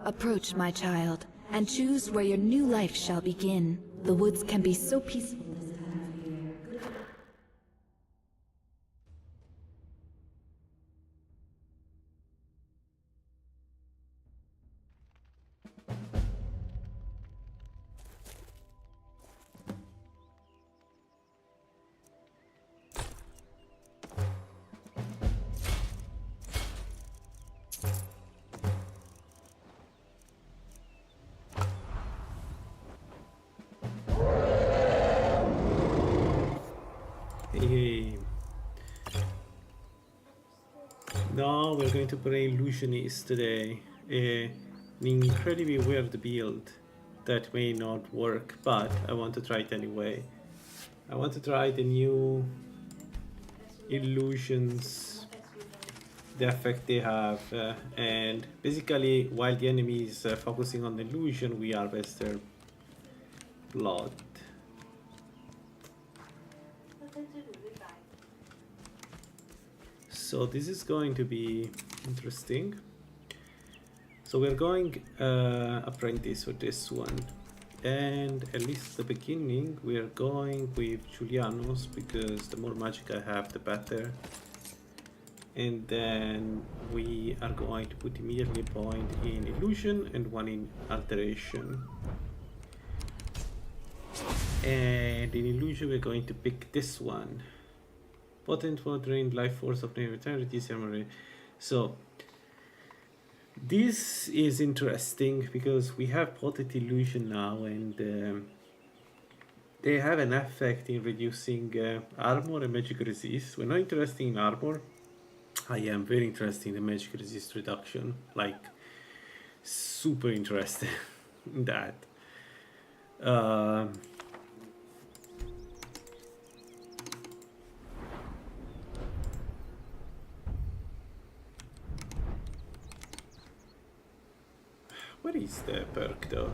Approach, my child, and choose where your new life shall begin. The woods can be so peaceful this time of year. Hey. Now we're going to play Illusionist today. An incredibly weird build that may not work, but I want to try it anyway. I want to try the new illusions, the effect they have, and basically while the enemy is focusing on the illusion, we harvest their blood. So this is going to be interesting. So we're going apprentice for this one, and at least at the beginning we're going with Julianos because the more magic I have the better. And then we are going to put immediately a point in illusion and one in alteration. And in illusion we're going to pick this one. Potent for drained life force of native eternity. So this is interesting because we have potent illusion now, and they have an effect in reducing armor and magic resist. We're not interested in armor. I am very interested in the magic resist reduction, like super interested in that. Where is the perk though?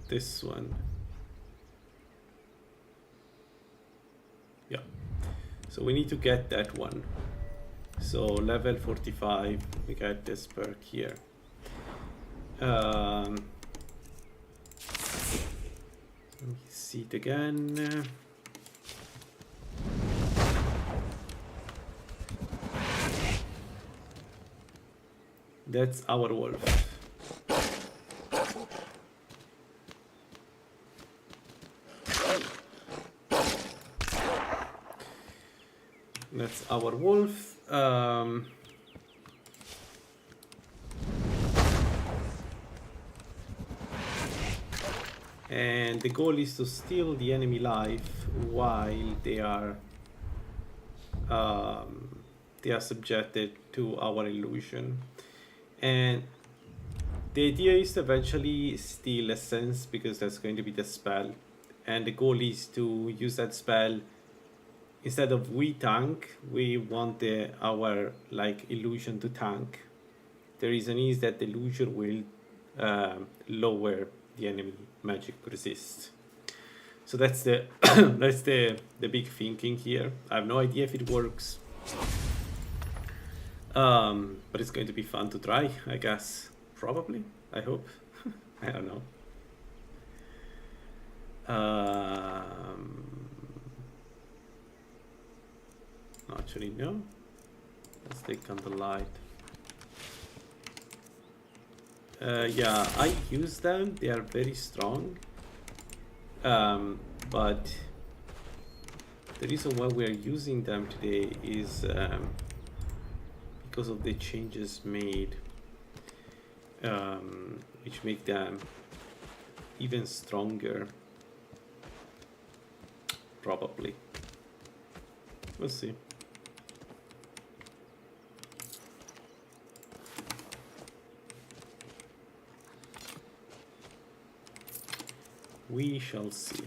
This one. Yeah. So we need to get that one. So level 45, we got this perk here. Let me see it again. That's our wolf. That's our wolf. And the goal is to steal the enemy life while they are subjected to our illusion. And the idea is to eventually steal essence because that's going to be the spell. And the goal is to use that spell. Instead of we tank, we want our like illusion to tank. The reason is that the illusion will lower the enemy magic resist. So that's the that's the big thinking here. I have no idea if it works, but it's going to be fun to try, I guess. Probably, I hope. I don't know. Actually, no. Let's take on the light. Yeah, I use them. They are very strong. But the reason why we are using them today is because of the changes made, which make them even stronger. Probably. We'll see. We shall see.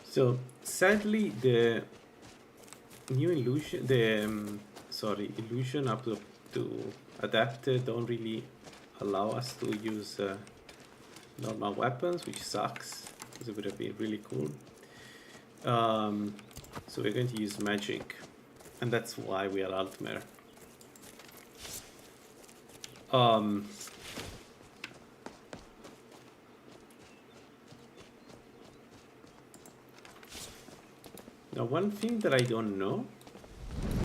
So sadly, the new illusion, illusion up to adapted don't really allow us to use normal weapons, which sucks because it would have been really cool. So we're going to use magic, and that's why we are Altmer. Now, one thing that I don't know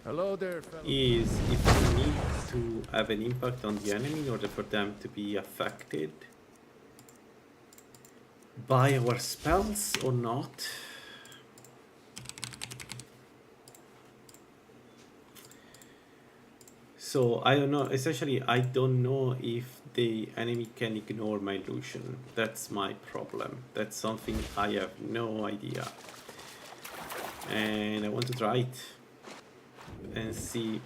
Hello there, fellow. is if we need to have an impact on the enemy in order for them to be affected by our spells or not. So I don't know, essentially I don't know if the enemy can ignore my illusion. That's my problem. That's something I have no idea. And I want to try it and see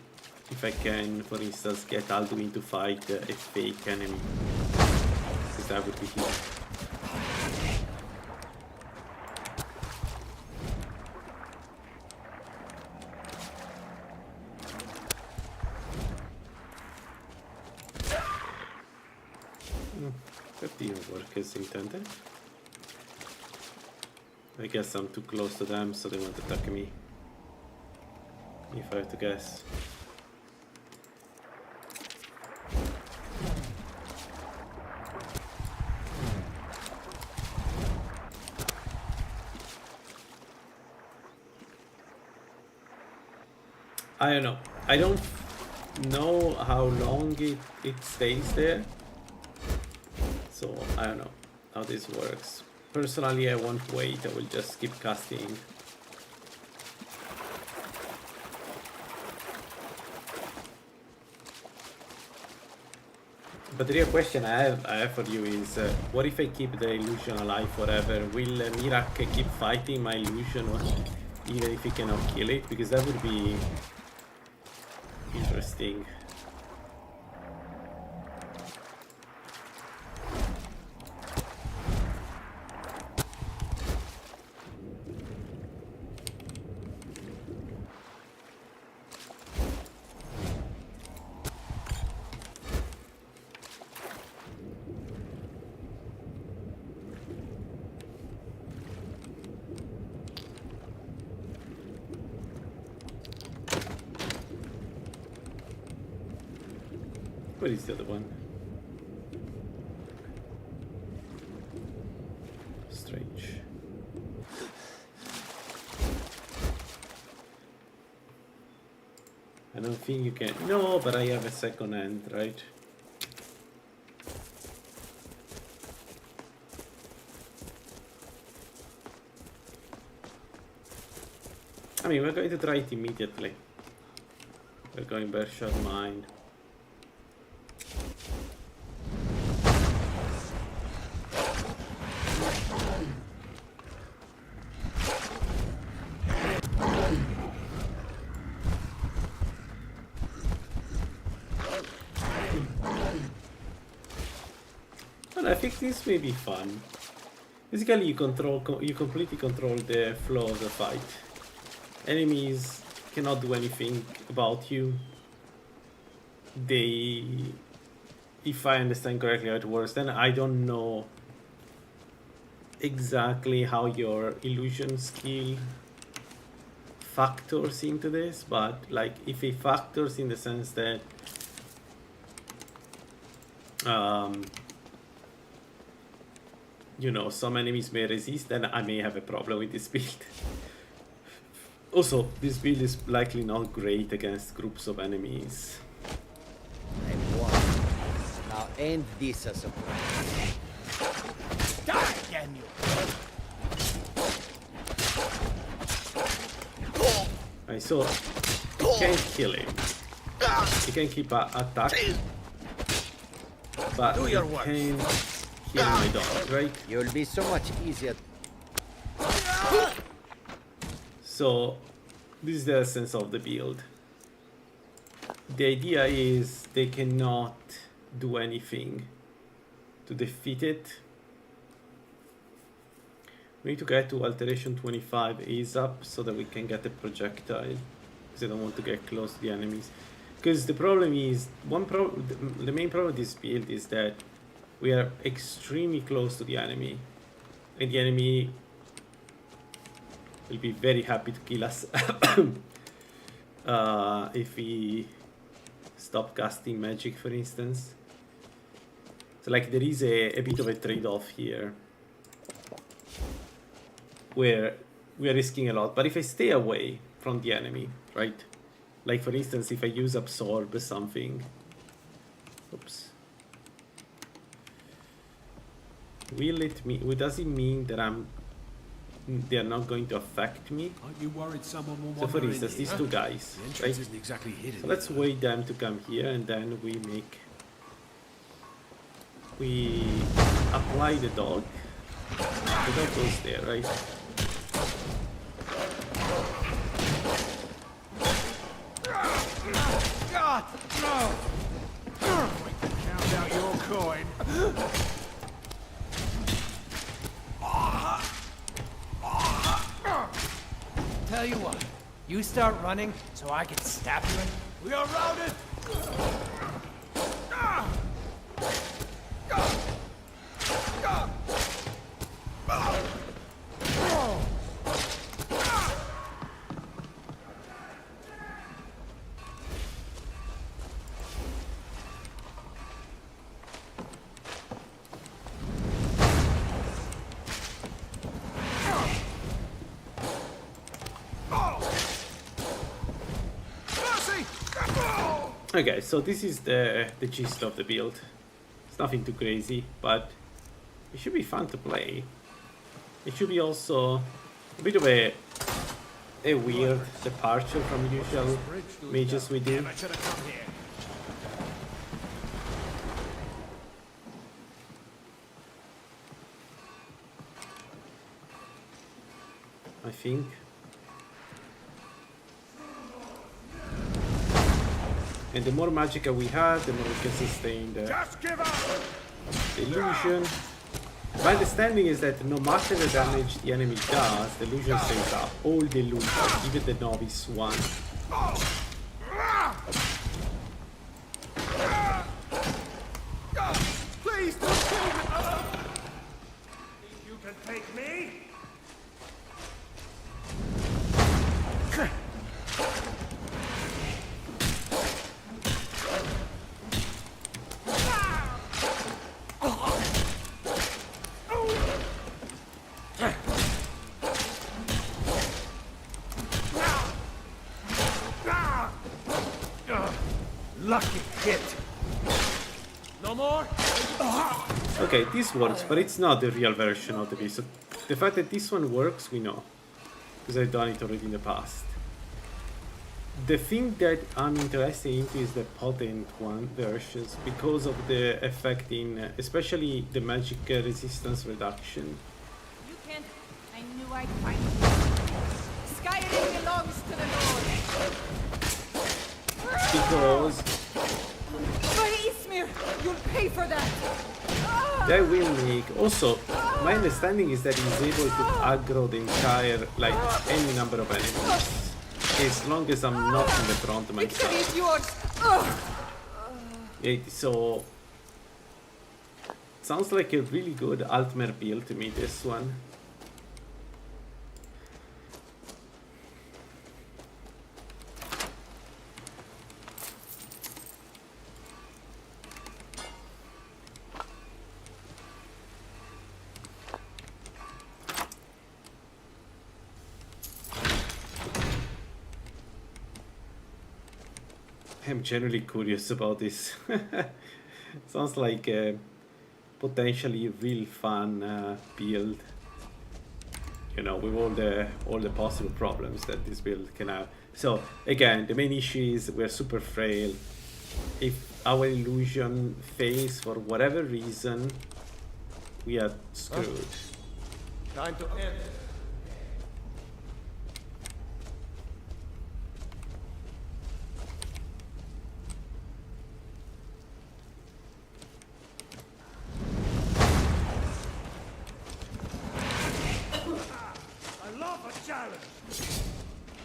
if I can, for instance, get Alduin to fight a fake enemy, because that would be huge. That didn't work as intended. I guess I'm too close to them, so they won't attack me. If I have to guess. I don't know. I don't know how long it stays there. So I don't know how this works. Personally, I won't wait. I will just keep casting. But the real question I have for you is, what if I keep the illusion alive forever? Will Mirak keep fighting my illusion even if he cannot kill it? Because that would be interesting. Where is the other one? Strange. I don't think you can. No, but I have a second hand, right? I mean, we're going to try it immediately. We're going Berkshire Mine. I think this may be fun. Basically, you completely control the flow of the fight. Enemies cannot do anything about you. If I understand correctly how it works, then I don't know exactly how your illusion skill factors into this, but like if it factors in the sense that you know, some enemies may resist, then I may have a problem with this build. Also, this build is likely not great against groups of enemies. And one. Now end this as a Die, damn you! I saw you can't kill him. You can keep attack, but Do you your work. can kill my dog, right? You'll be so much easier. So this is the essence of the build. The idea is they cannot do anything to defeat it, We need to get to alteration 25 ASAP so that we can get the projectile. Because I don't want to get close to the enemies. Because the problem is, the main problem with this build is that we are extremely close to the enemy. And the enemy will be very happy to kill us if we stop casting magic, for instance. So like there is a bit of a trade-off here where we are risking a lot. But if I stay away from the enemy, right? Like for instance, if I use absorb or something, oops. Does it mean that they are not going to affect me? Aren't you worried someone will So wander for in instance, these here? two guys, The entrance right? isn't exactly hidden. So let's wait them to come here, and then we apply the dog. The dog goes there, right? God, no! Count out your coin. Tell you what, you start running so I can stab you in. We are routed! Okay, so this is the gist of the build. It's nothing too crazy, but it should be fun to play. It should be also a bit of a weird departure from usual mages we do. I should have come here. I think. And the more magicka we have, the more we can sustain the Just give up! illusion. My understanding is that no matter the damage the enemy does, the illusion stays up. All the illusion, even the novice one. Please don't kill me! Think you can take me? Lucky hit. No more? Okay, this works, but it's not the real version of the beast. So the fact that this one works, we know. Because I've done it already in the past. The thing that I'm interested into is the potent one versions because of the effect in, especially the magic resistance reduction. You can't. I knew I'd find you. Skyrim belongs to the Lord. Because By Ismir, you'll pay for that. that will make, also, my understanding is that he's able to aggro the entire, like, any number of enemies. As long as I'm not in the front Victory myself. is yours. So sounds like a really good Altmer build to me, this one. I'm generally curious about this. Sounds like a potentially real fun build. You know, with all the possible problems that this build can have. So again, the main issue is we're super frail. If our illusion fails for whatever reason, we are screwed. Time to end.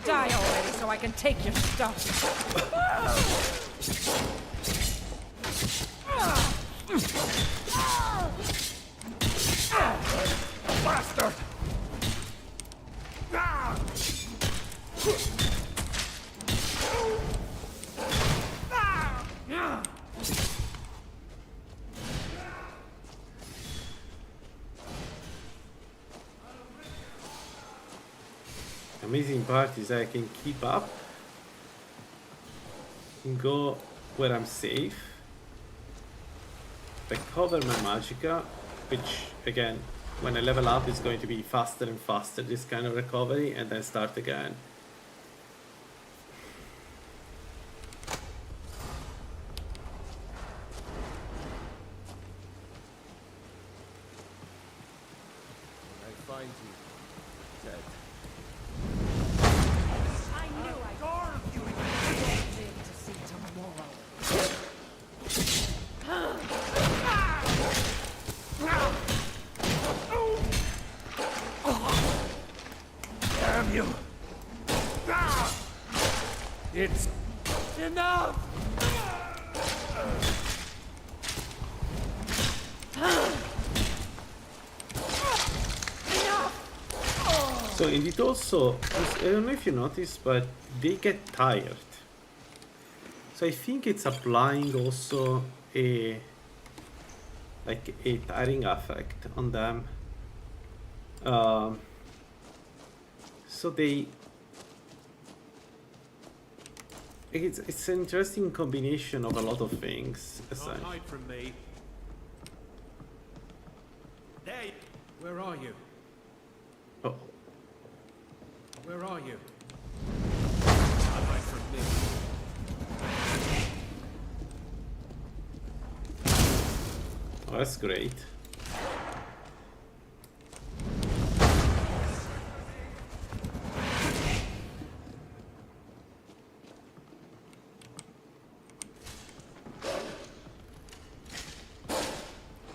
Die already so I can take your stuff. Bastard! Amazing part is I can keep up and go where I'm safe, recover my magicka, which again when I level up is going to be faster and faster, this kind of recovery, and then start again. I find you dead. I knew I'd starve you and you won't live to see tomorrow. Damn you! It's enough! So and it also, I don't know if you noticed, but they get tired. So I think it's applying also a tiring effect on them. So it's an interesting combination of a lot of things. Can't hide from me. Hey! Where are you? Oh, Where are you? Can't hide from me. oh, that's great.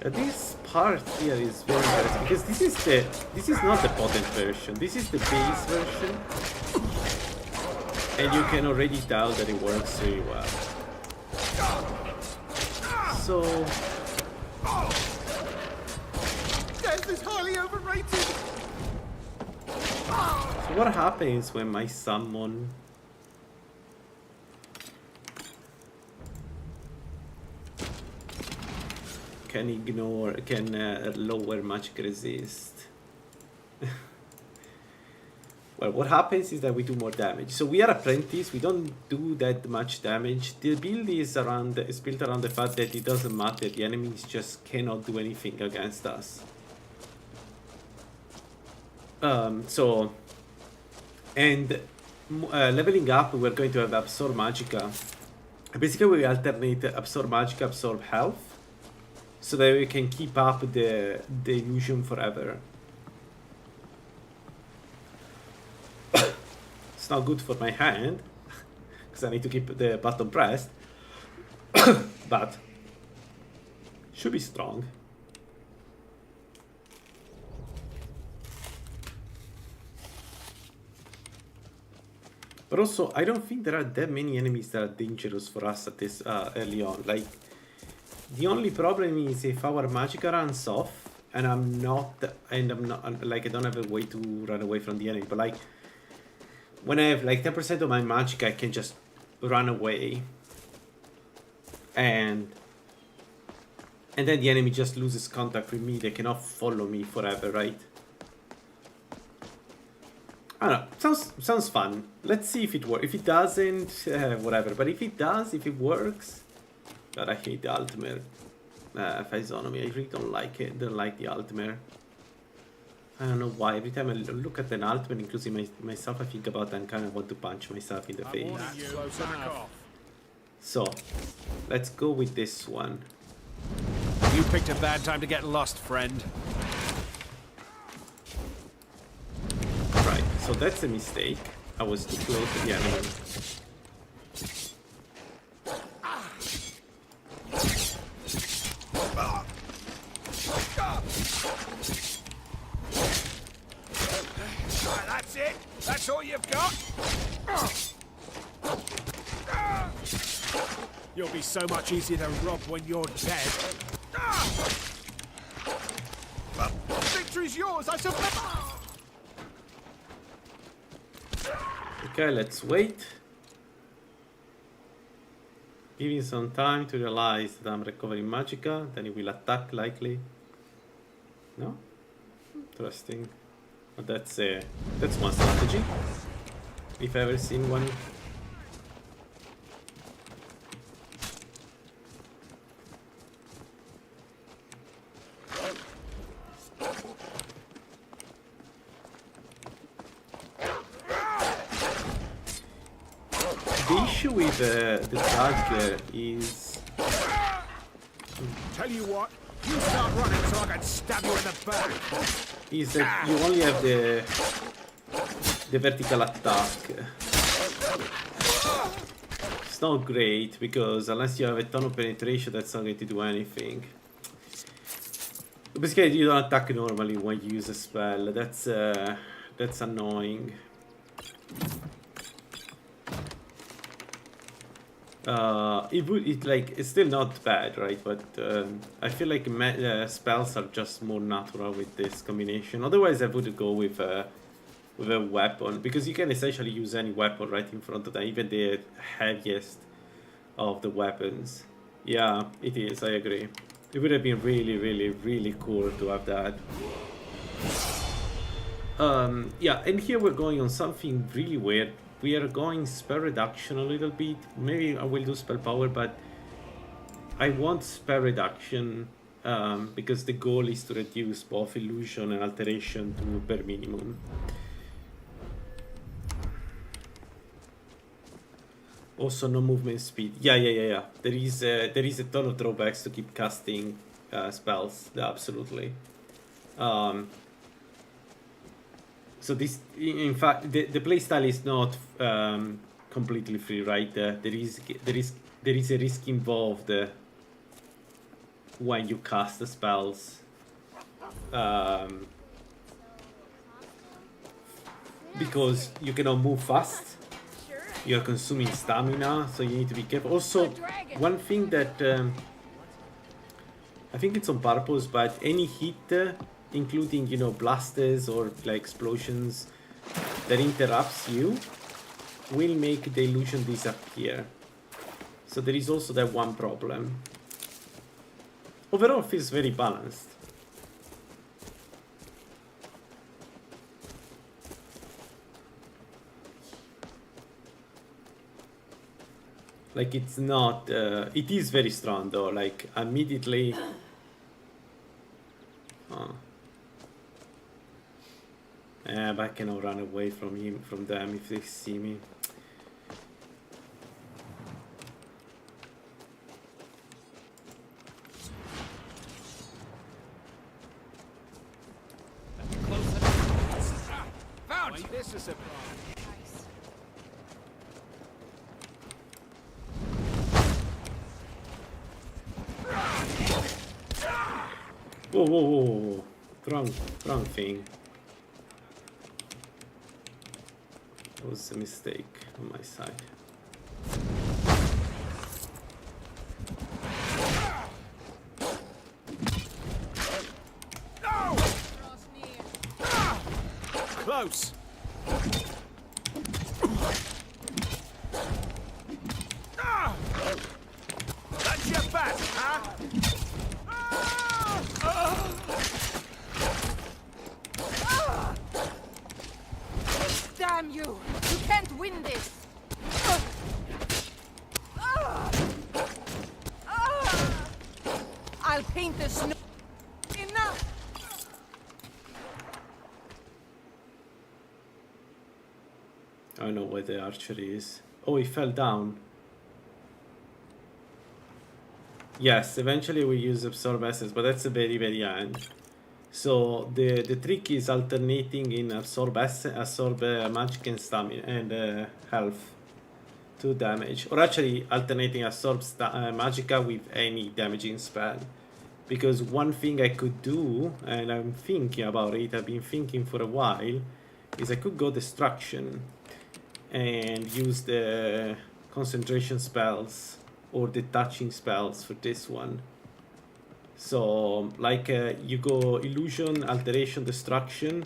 This part here is very interesting because this is not the potent version. This is the base version, and you can already tell that it works really well. So Death is highly overrated! what happens when my summon can lower magic resist? Well, what happens is that we do more damage. So we are apprentice, we don't do that much damage. The build is built around the fact that it doesn't matter, the enemies just cannot do anything against us. Leveling up, we're going to have Absorb Magicka. Basically, we alternate Absorb Magicka, Absorb Health, so that we can keep up the illusion forever. It's not good for my hand, because I need to keep the button pressed, but should be strong. But also, I don't think there are that many enemies that are dangerous for us at this early on. Like, the only problem is if our magicka runs off, and I'm not, like, I don't have a way to run away from the enemy. But like, when I have like 10% of my magicka, I can just run away, and then the enemy just loses contact with me. They cannot follow me forever, right? I don't know, sounds fun. Let's see if it works. If it doesn't, whatever. But if it does, if it works... God, I hate the Altmer physiognomy. I really don't like it. Don't like the Altmer. I don't know why. Every time I look at an Altmer, including myself, I think about that and kind of want to punch myself in the face. So, let's go with this one. You picked a bad time to get lost, friend. Right, so that's a mistake. I was too close to the enemy. That's it! That's all you've got? You'll be so much easier to rob when you're dead. Victory's yours, I suppose. Okay, let's wait. Giving some time to realize that I'm recovering Magica, then he will attack likely. No? Interesting. But that's one strategy. If I've ever seen one. The issue with the dagger is Tell you what, you start running so I can stab you in the back. that you only have the vertical attack. It's not great because unless you have a ton of penetration, that's not going to do anything. Basically, you don't attack normally when you use a spell. That's annoying. It's still not bad, right? But I feel like spells are just more natural with this combination. Otherwise, I would go with a weapon because you can essentially use any weapon right in front of them, even the heaviest of the weapons. Yeah, it is. I agree. It would have been really, really, really cool to have that. Yeah, and here we're going on something really weird. We are going spell reduction a little bit. Maybe I will do spell power, but I want spell reduction because the goal is to reduce both illusion and alteration to bare minimum. Also, no movement speed. Yeah. There is a ton of drawbacks to keep casting spells. Absolutely. So this, in fact, the playstyle is not completely free, right? There is a risk involved when you cast the spells, because you cannot move fast. You are consuming stamina, so you need to be careful. Also, one thing that I think it's on purpose, but any hit, including, you know, blasters or like explosions that interrupts you, will make the illusion disappear. So there is also that one problem. Overall, it feels very balanced. Like, it's not it is very strong though, like immediately. But I cannot run away from them if they see me. Found this is a Whoa. Wrong thing. That was a mistake on my side. close. That's your back, huh? Damn you! You can't win this! I'll paint the snow. Enough! I know where the archery is. Oh, he fell down. Yes, eventually we use absorb essence, but that's the very, very end. So the trick is alternating in absorb magic and stamina and health to damage, or actually alternating absorb magica with any damaging spell. Because one thing I could do, and I'm thinking about it, I've been thinking for a while, is I could go destruction and use the concentration spells or the touching spells for this one. So like you go illusion, alteration, destruction.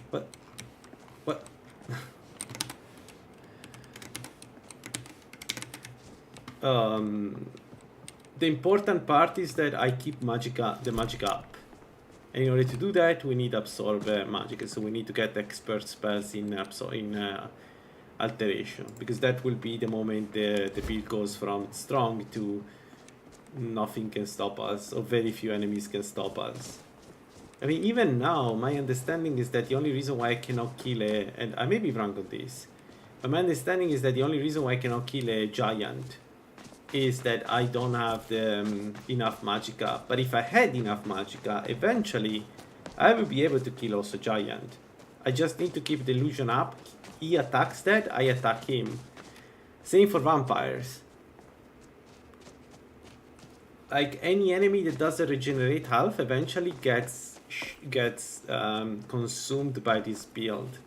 What? The important part is that I keep the magic up. And in order to do that, we need absorb magic. So we need to get expert spells in alteration, because that will be the moment the build goes from strong to nothing can stop us, or very few enemies can stop us. I mean, even now, my understanding is that the only reason why I cannot kill and I may be wrong on this, but my understanding is that the only reason why I cannot kill a giant is that I don't have enough magicka. But if I had enough magicka, eventually I will be able to kill also giant. I just need to keep the illusion up. He attacks that, I attack him. Same for vampires. Like any enemy that doesn't regenerate health eventually gets consumed by this build,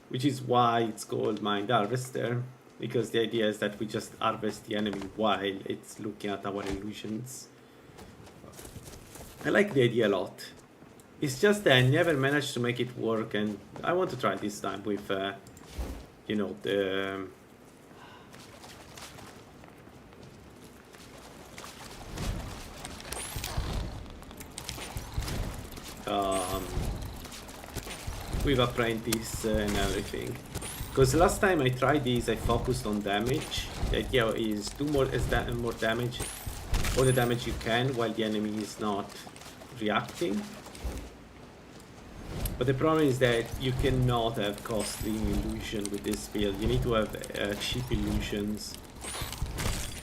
which is why it's called Mind Harvester, because the idea is that we just harvest the enemy while it's looking at our illusions. I like the idea a lot. It's just that I never managed to make it work, and I want to try this time with you know, the with apprentice and everything, because last time I tried this I focused on damage. The idea is do more damage, all the damage you can while the enemy is not reacting. But the problem is that you cannot have costly illusion with this build. You need to have cheap illusions,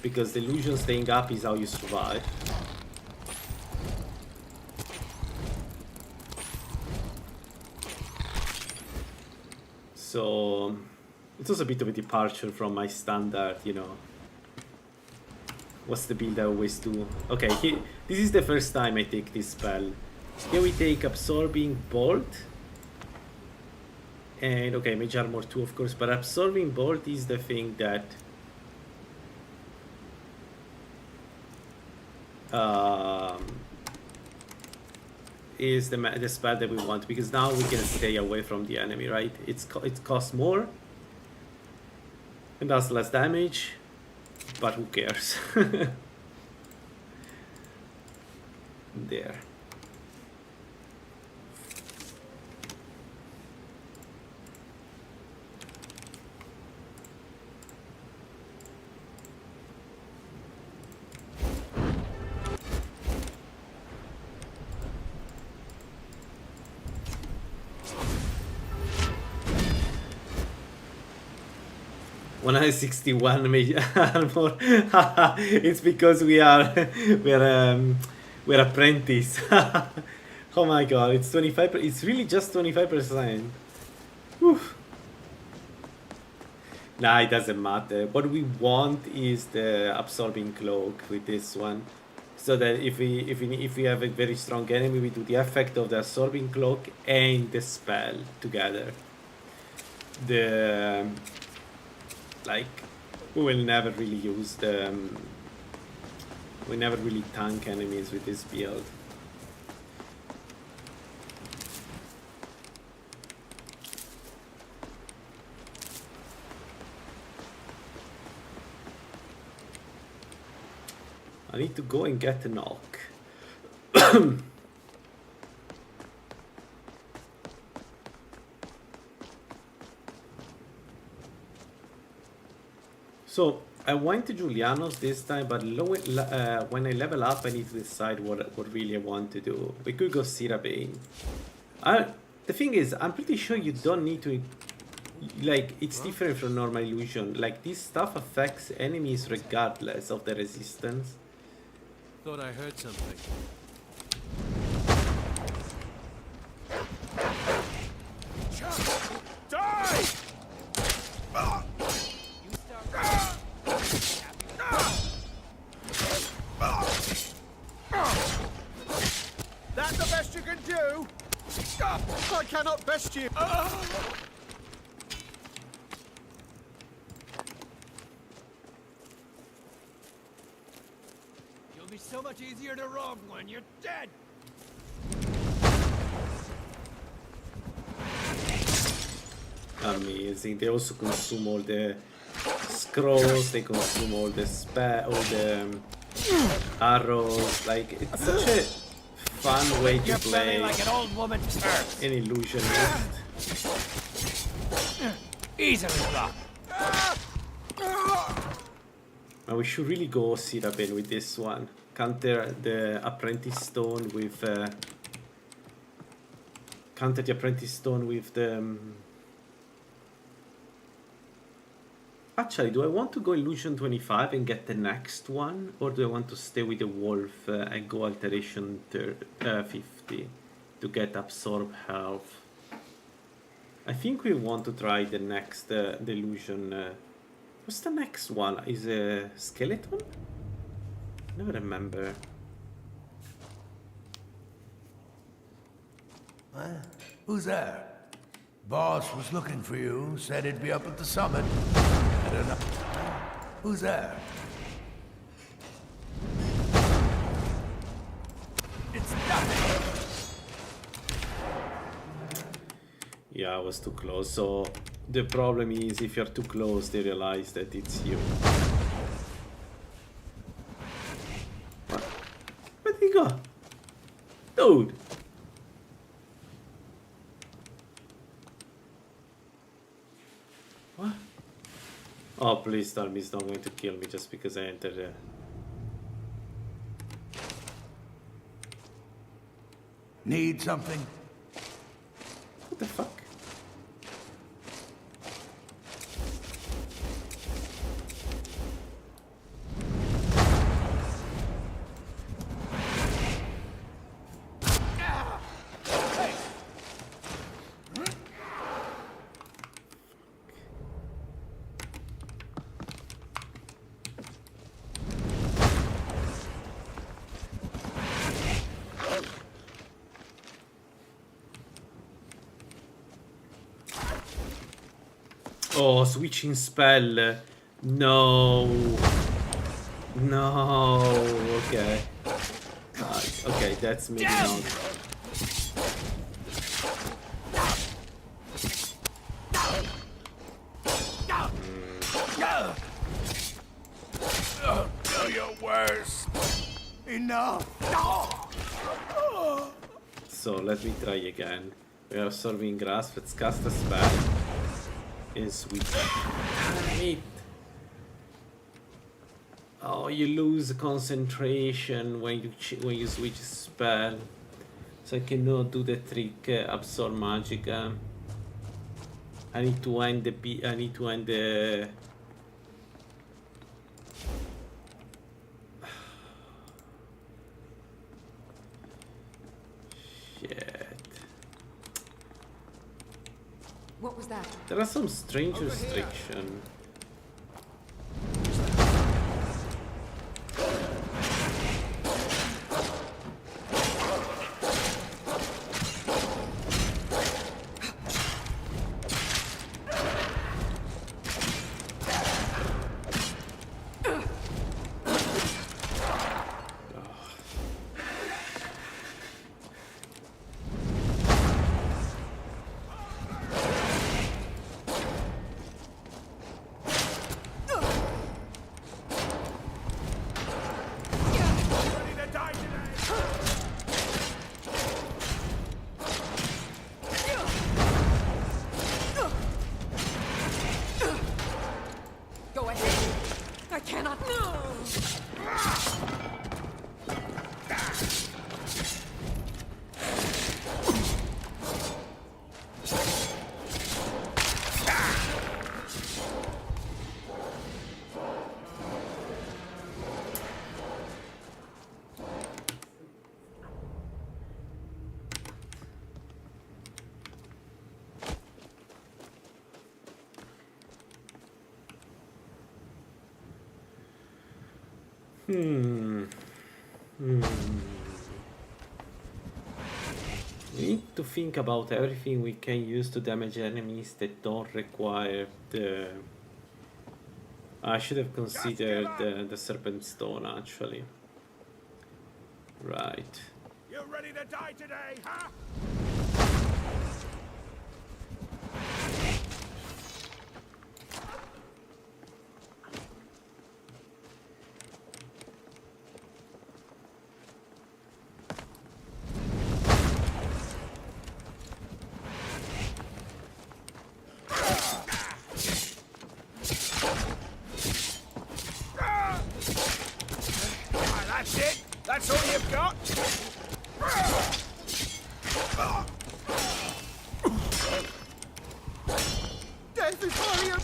because the illusion staying up is how you survive. So it's also a bit of a departure from my standard, you know, what's the build I always do. Okay, this is the first time I take this spell. Here we take Absorbing Bolt. And okay, Mage Armor 2 of course, but Absorbing Bolt is the thing that is the spell that we want, because now we can stay away from the enemy, right? It costs more and does less damage, but who cares? There. $161 armor. It's because we're apprentice. Oh my god, it's 25%. It's really just 25%. Whew. Nah, it doesn't matter. What we want is the absorbing cloak with this one, so that if we have a very strong enemy, we do the effect of the absorbing cloak and the spell together. Like, we will never really use the we never really tank enemies with this build. I need to go and get a knock. So I went to Giuliano's this time, but when I level up, I need to decide what really I want to do. We could go Sirabane. The thing is, I'm pretty sure you don't need to. Like, it's different from normal illusion. Like, this stuff affects enemies regardless of the resistance. Thought I heard something. Die! That the best you can do? I cannot Best you. You'll be so much easier to rob when you're dead. Amazing. They also consume all the scrolls, they consume all the arrows. Like, it's such a fun way to You're play feeling like an old woman's purse. an illusionist. Easily blocked. And we should really go sit up in with this one. Counter the apprentice stone with Actually, do I want to go illusion 25 and get the next one, or do I want to stay with the wolf and go alteration 50 to get absorb health? I think we want to try the next the illusion. What's the next one? Is a skeleton? Never remember. Who's there? Boss was looking for you, said he'd be up at the summit. I don't know. Who's there? It's nothing. Yeah, I was too close. So the problem is if you're too close, they realize that it's you. What? Where'd he go? Dude! What? Oh, please tell me he's not going to kill me just because I entered there. Need something? What the fuck? Oh, switching spell. No. No. Okay. Okay, that's maybe not. Do your worst. Enough. So let me try again. We are absorbing grasp. Let's cast a spell. And switch. Damn it. Oh, you lose concentration when you switch spell. So I cannot do the trick absorb magica. I need to end the Shit. What was that? There are some strange restrictions. Ready to die today? Go ahead. I cannot. No. We need to think about everything we can use to damage enemies that don't require the... I should have considered the Serpent Stone, actually. Right. You ready to die today, huh? That's it? That's all you've got? Death is for you!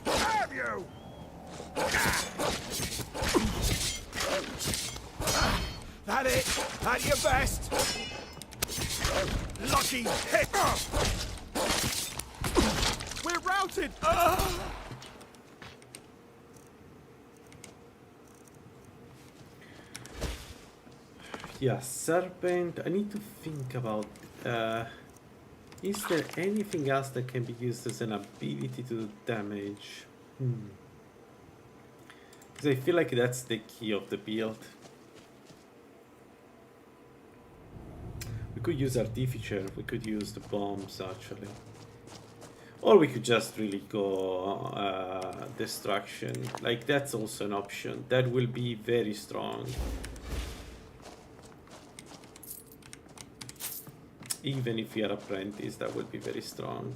Have you? That it? That your best? Lucky hit! We're routed! Yeah, Serpent. I need to think about... is there anything else that can be used as an ability to do damage? Because I feel like that's the key of the build. We could use Artificer, we could use the bombs actually. Or we could just really go Destruction. Like, that's also an option. That will be very strong. Even if you're Apprentice, that will be very strong.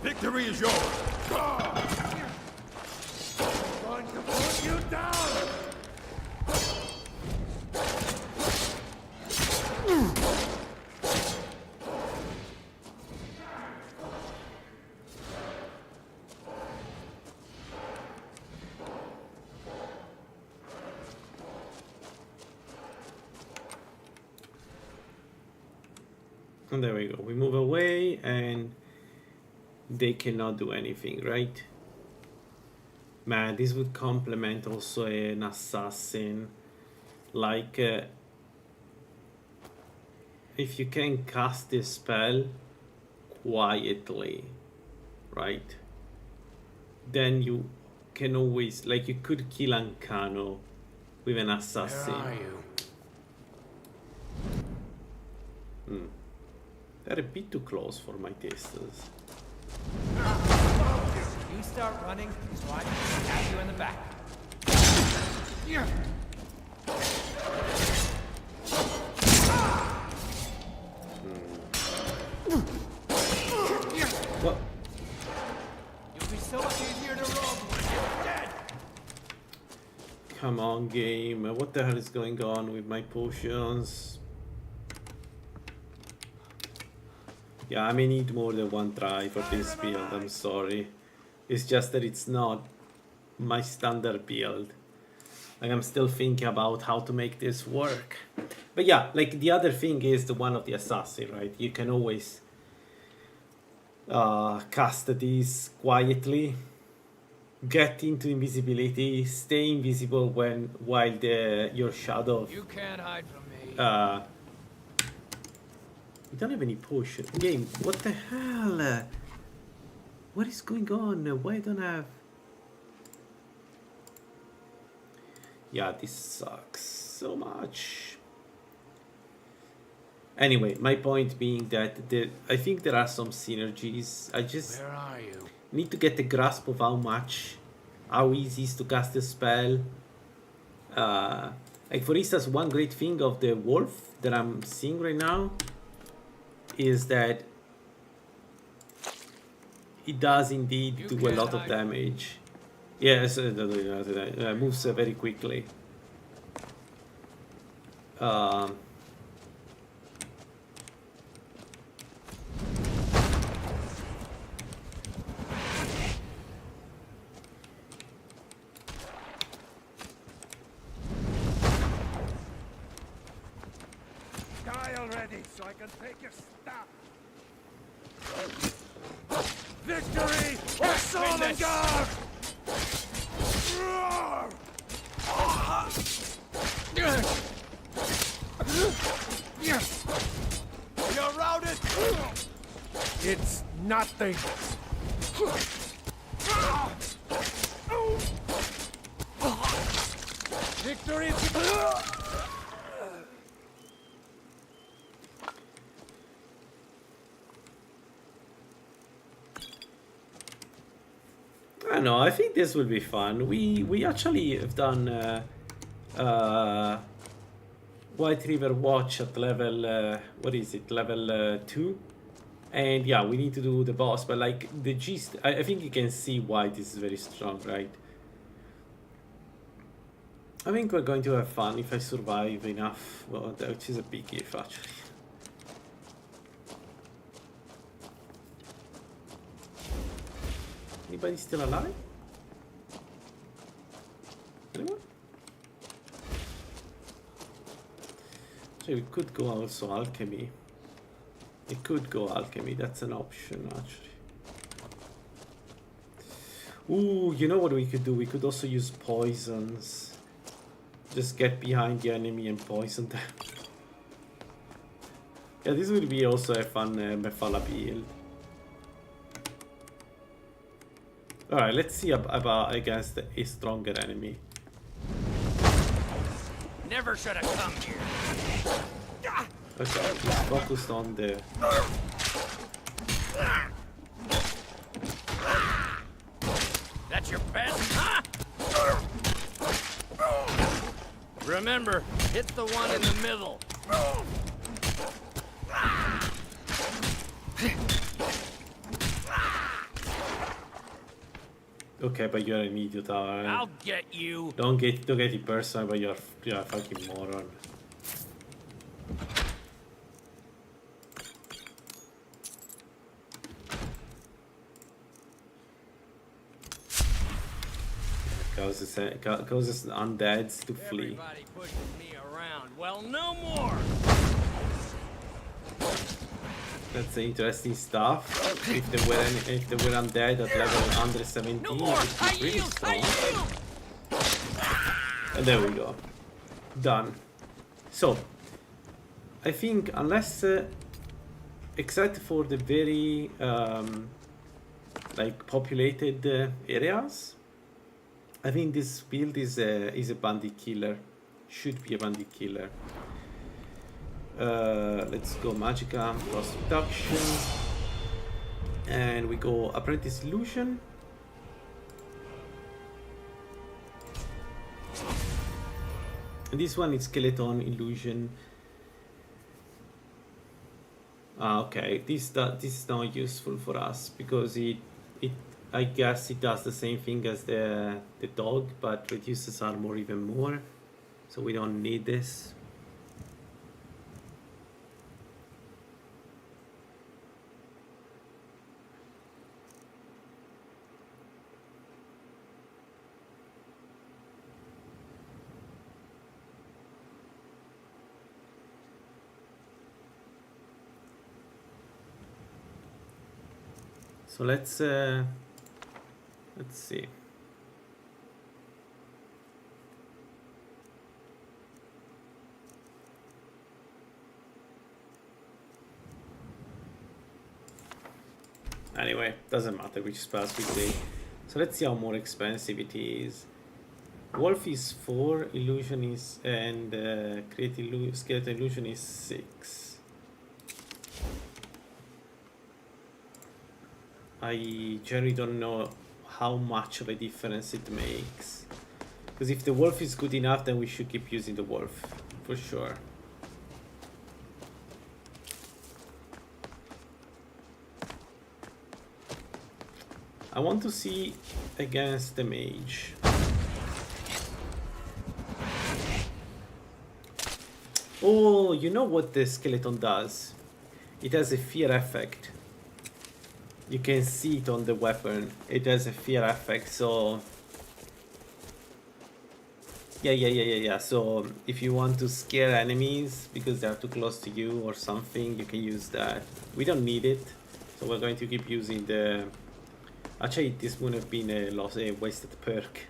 Victory is yours. I'm going to put you down. And there we go. We move away and they cannot do anything, right? Man, this would complement also an assassin. Like, if you can cast this spell quietly, right? Then you can always, like, you could kill Ancano with an assassin. Where are you? They're a bit too close for my tasters. You start running, so I can stab you in the back. What? You'll be so much easier to rob when you're dead. Come on, game. What the hell is going on with my potions? Yeah, I may need more than one try for this build, I'm sorry. It's just that it's not my standard build. Like, I'm still thinking about how to make this work. But yeah, like, the other thing is the one of the assassin, right? You can always cast these quietly, get into invisibility, stay invisible while your shadow... You can't hide from me. We don't have any potion. Game, what the hell? What is going on? Why don't I have... Yeah, this sucks so much. Anyway, my point being that I think there are some synergies. I just Where are you? need to get the grasp of how much how easy it is to cast a spell. Like for instance, one great thing of the wolf that I'm seeing right now is that it does indeed do a lot of damage. Yes, moves very quickly. Die already, so I can take your staff. Victory or Solander! You're routed! It's nothing! Victory! I don't know, I think this will be fun. We actually have done White River Watch at level what is it, level 2, and yeah, we need to do the boss, but like the gist, I think you can see why this is very strong, right? I think we're going to have fun if I survive enough, well, which is a big if actually. Anybody still alive? Anyone? So we could go also alchemy. It could go alchemy, that's an option actually. Ooh, you know what we could do? We could also use poisons. Just get behind the enemy and poison them. Yeah, this would be also a fun Mephala build. Alright, let's see about against a stronger enemy. Never should have come here. Okay, let's focus on the... That's your best, huh? Remember, hit the one in the middle. Okay, but you're an idiot, alright? I'll get you. Don't get it personal, but you're a fucking moron. Causes undeads to flee. Everybody pushes me around. Well, no more. That's interesting stuff. If they were undead at level under 17, No it more. would I be pretty yield. strong. I yield. And there we go. Done. So, I think unless, except for the very like populated areas, I think this build is a bandit killer. Should be a bandit killer. Let's go Magicka, Frost Reduction, and we go Apprentice Illusion. And this one is Skeleton Illusion. Okay, this is not useful for us because it I guess it does the same thing as the dog, but reduces armor even more, so we don't need this. So let's see. Anyway, doesn't matter which spells we take. So let's see how more expensive it is. Wolf is 4, Illusion is, and Skeleton Illusion is 6. I generally don't know how much of a difference it makes. Because if the wolf is good enough, then we should keep using the wolf, for sure. I want to see against the mage. Oh, you know what the skeleton does? It has a fear effect. You can see it on the weapon. It has a fear effect, so... Yeah. So if you want to scare enemies because they are too close to you or something, you can use that. We don't need it, so we're going to keep using the... Actually, this would have been a wasted perk.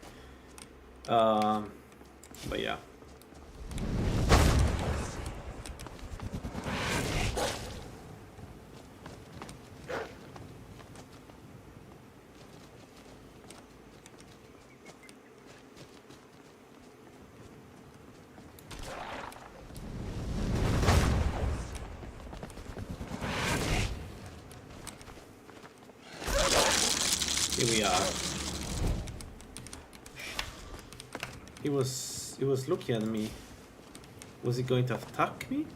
But yeah. Here we are. He was looking at me. Was he going to attack me?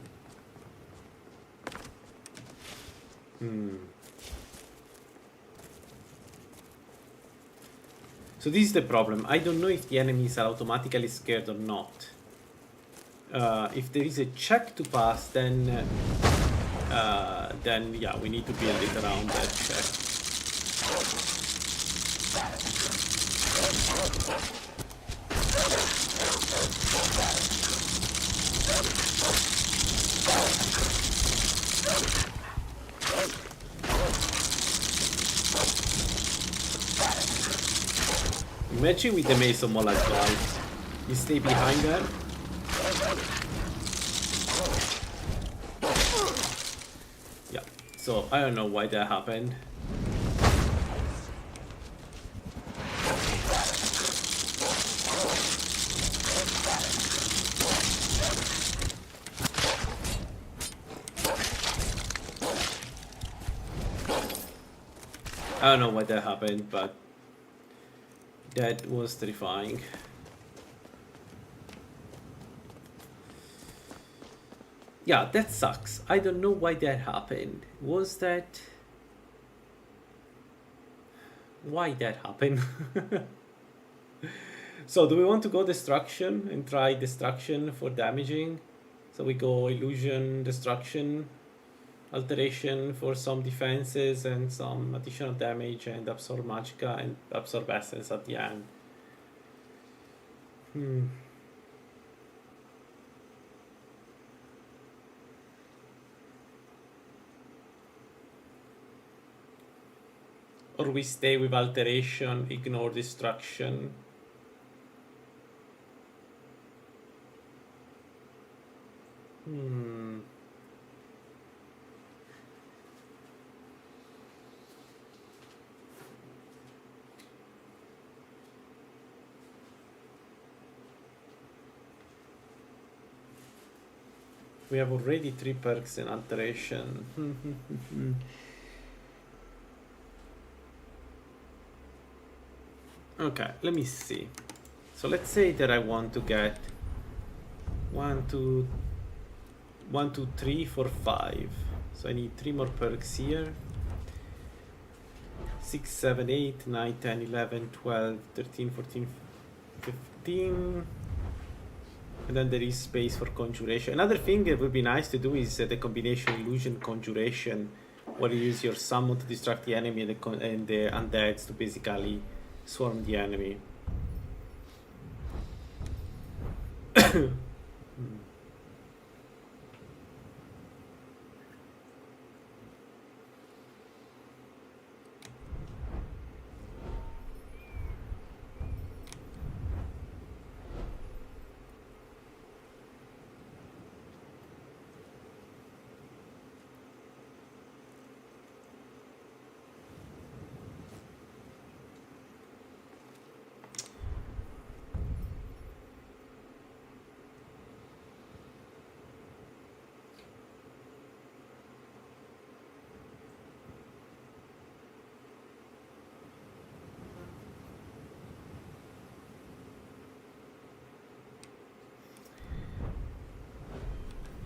So this is the problem. I don't know if the enemies are automatically scared or not. If there is a check to pass, then yeah, we need to build it around that check. Imagine with the Mason more like guys. You stay behind them. Yeah, so I don't know why that happened. I don't know why that happened, but that was terrifying. Yeah, that sucks. I don't know why that happened. Was that... Why that happened? So do we want to go destruction and try destruction for damaging? So we go illusion, destruction, alteration for some defenses and some additional damage, and absorb magicka and absorb essence at the end. Or we stay with alteration, ignore destruction. We have already 3 perks in alteration. Okay, let me see. So let's say that I want to get 1, 2, 3, 4, 5. So I need 3 more perks here. 6, 7, 8, 9, 10, 11, 12, 13, 14, 15. And then there is space for conjuration. Another thing that would be nice to do is the combination illusion conjuration, where you use your summon to distract the enemy and the undeads to basically swarm the enemy.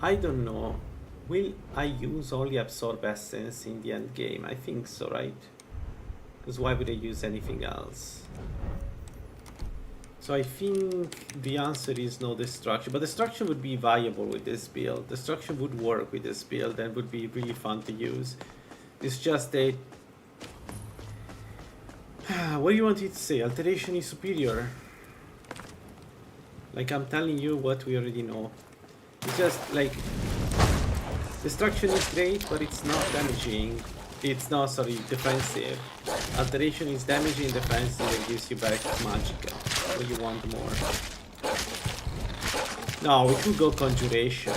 I don't know. Will I use only Absorb Essence in the end game? I think so, right? Because why would I use anything else? So I think the answer is no Destruction. But Destruction would be viable with this build. Destruction would work with this build and would be really fun to use. It's just that... what do you want it to say? Alteration is superior. Like, I'm telling you what we already know. It's just like... Destruction is great, but it's not damaging. It's not, sorry, defensive. Alteration is damaging, defensive, and gives you back Magicka. So you want more. No, we could go Conjuration.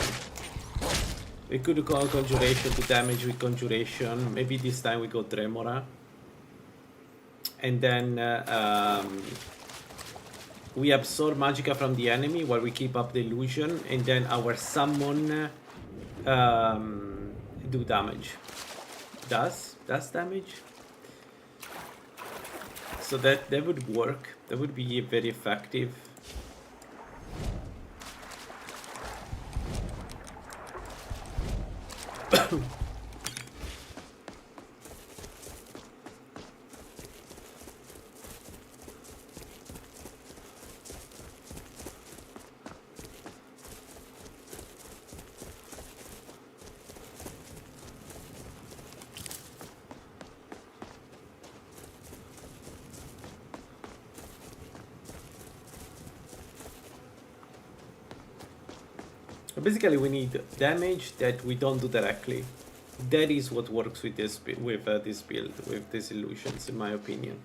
We could go Conjuration to damage with Conjuration. Maybe this time we go Tremora. And then we absorb Magicka from the enemy while we keep up the illusion. And then our summon do damage. Does damage? So that would work. That would be very effective. Basically, we need damage that we don't do directly. That is what works with this build, with these illusions, in my opinion.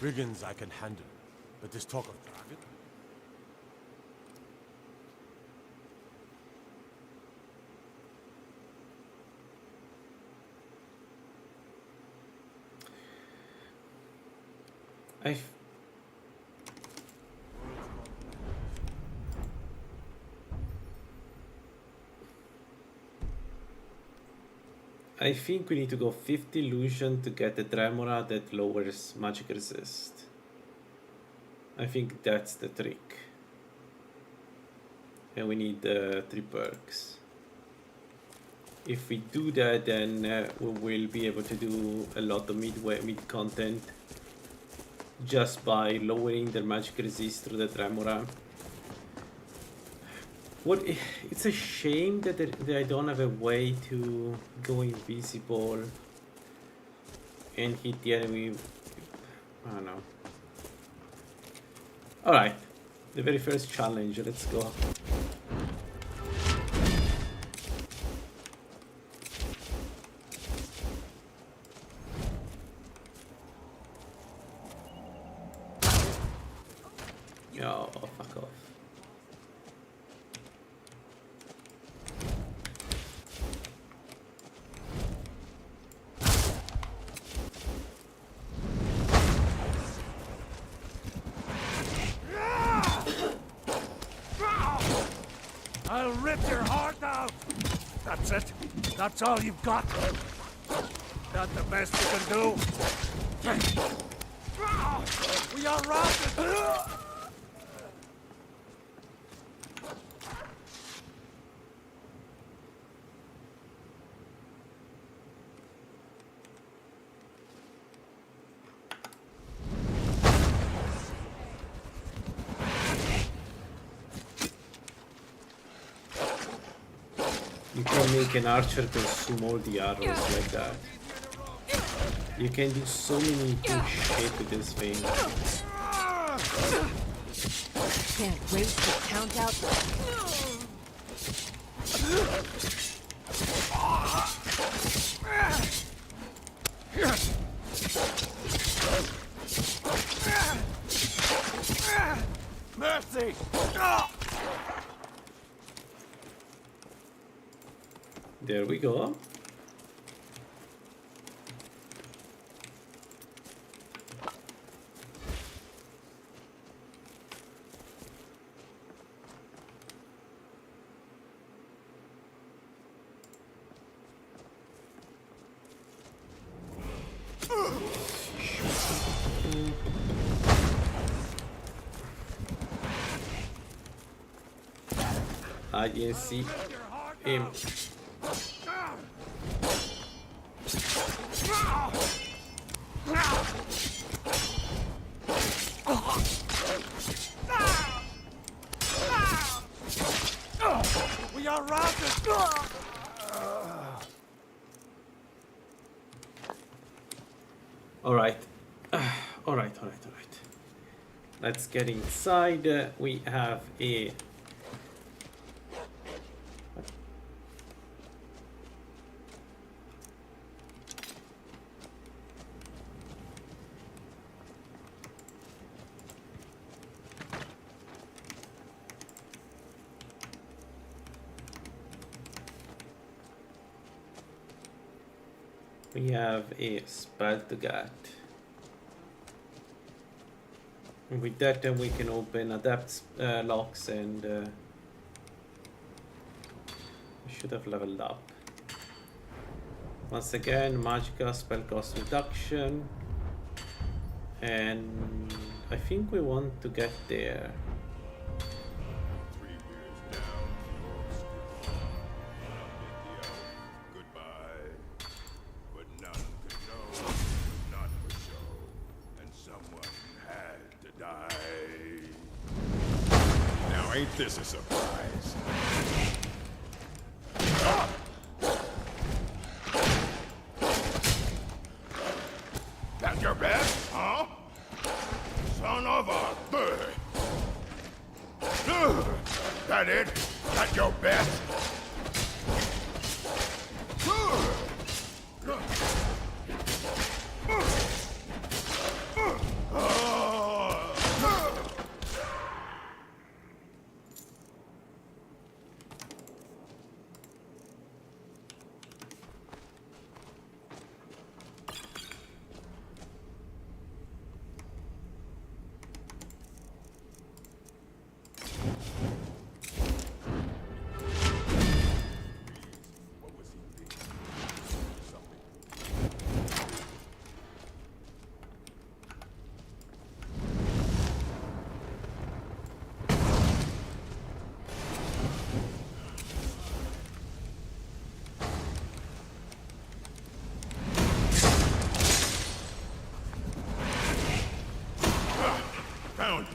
Brigands I can handle, but this talk of dragon? I think we need to go 50 illusion to get the Tremora that lowers magic resist. I think that's the trick. And we need 3 perks. If we do that, then we will be able to do a lot of mid content just by lowering their magic resist through the Tremora. It's a shame that I don't have a way to go invisible and hit the enemy. I don't know. Alright, the very first challenge, let's go. Oh, fuck off. I'll rip your heart out! That's it? That's all you've got? That the best you can do? We are routed! You can make an archer consume all the arrows like that. You can do so many cool shit with this thing. Can't wait to count out There we go. I didn't see him. We are routed! Alright. Alright. Let's get inside. We have a... We have a spell to get. And with that, then we can open adapt locks, and we should have leveled up. Once again, magical spell cost reduction, and I think we want to get there. Ain't this a surprise? That your best, huh? Son of a bird. That it? That your best? Found you.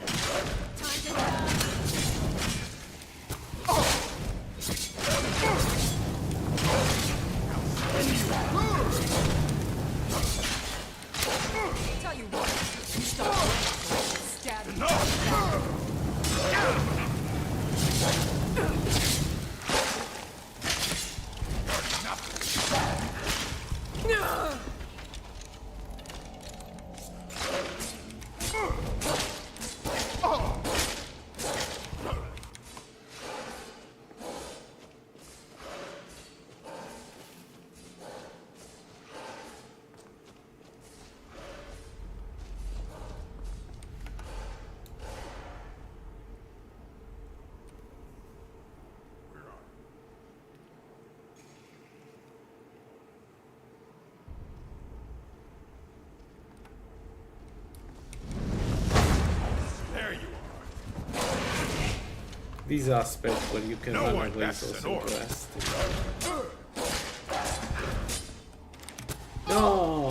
Tell you what, you stop stabbing. These aspects where you can No run one away is passes an also order. interesting. No!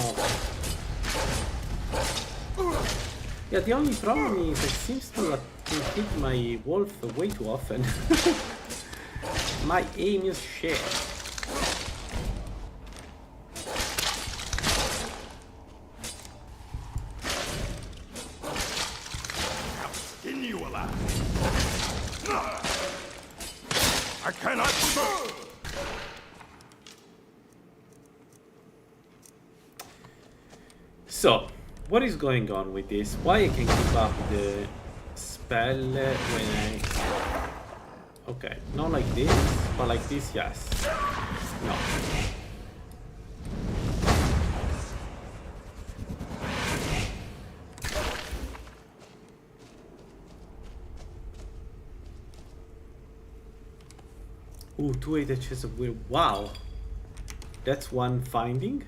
Yeah, the only problem is it seems to hit my wolf way too often. My aim is shit. Skin you alive. I cannot. So, what is going on with this? Why I can keep up the spell when I... Okay, not like this, but like this, yes. No. Ooh, 2/8 HS of will. Wow. That's one finding.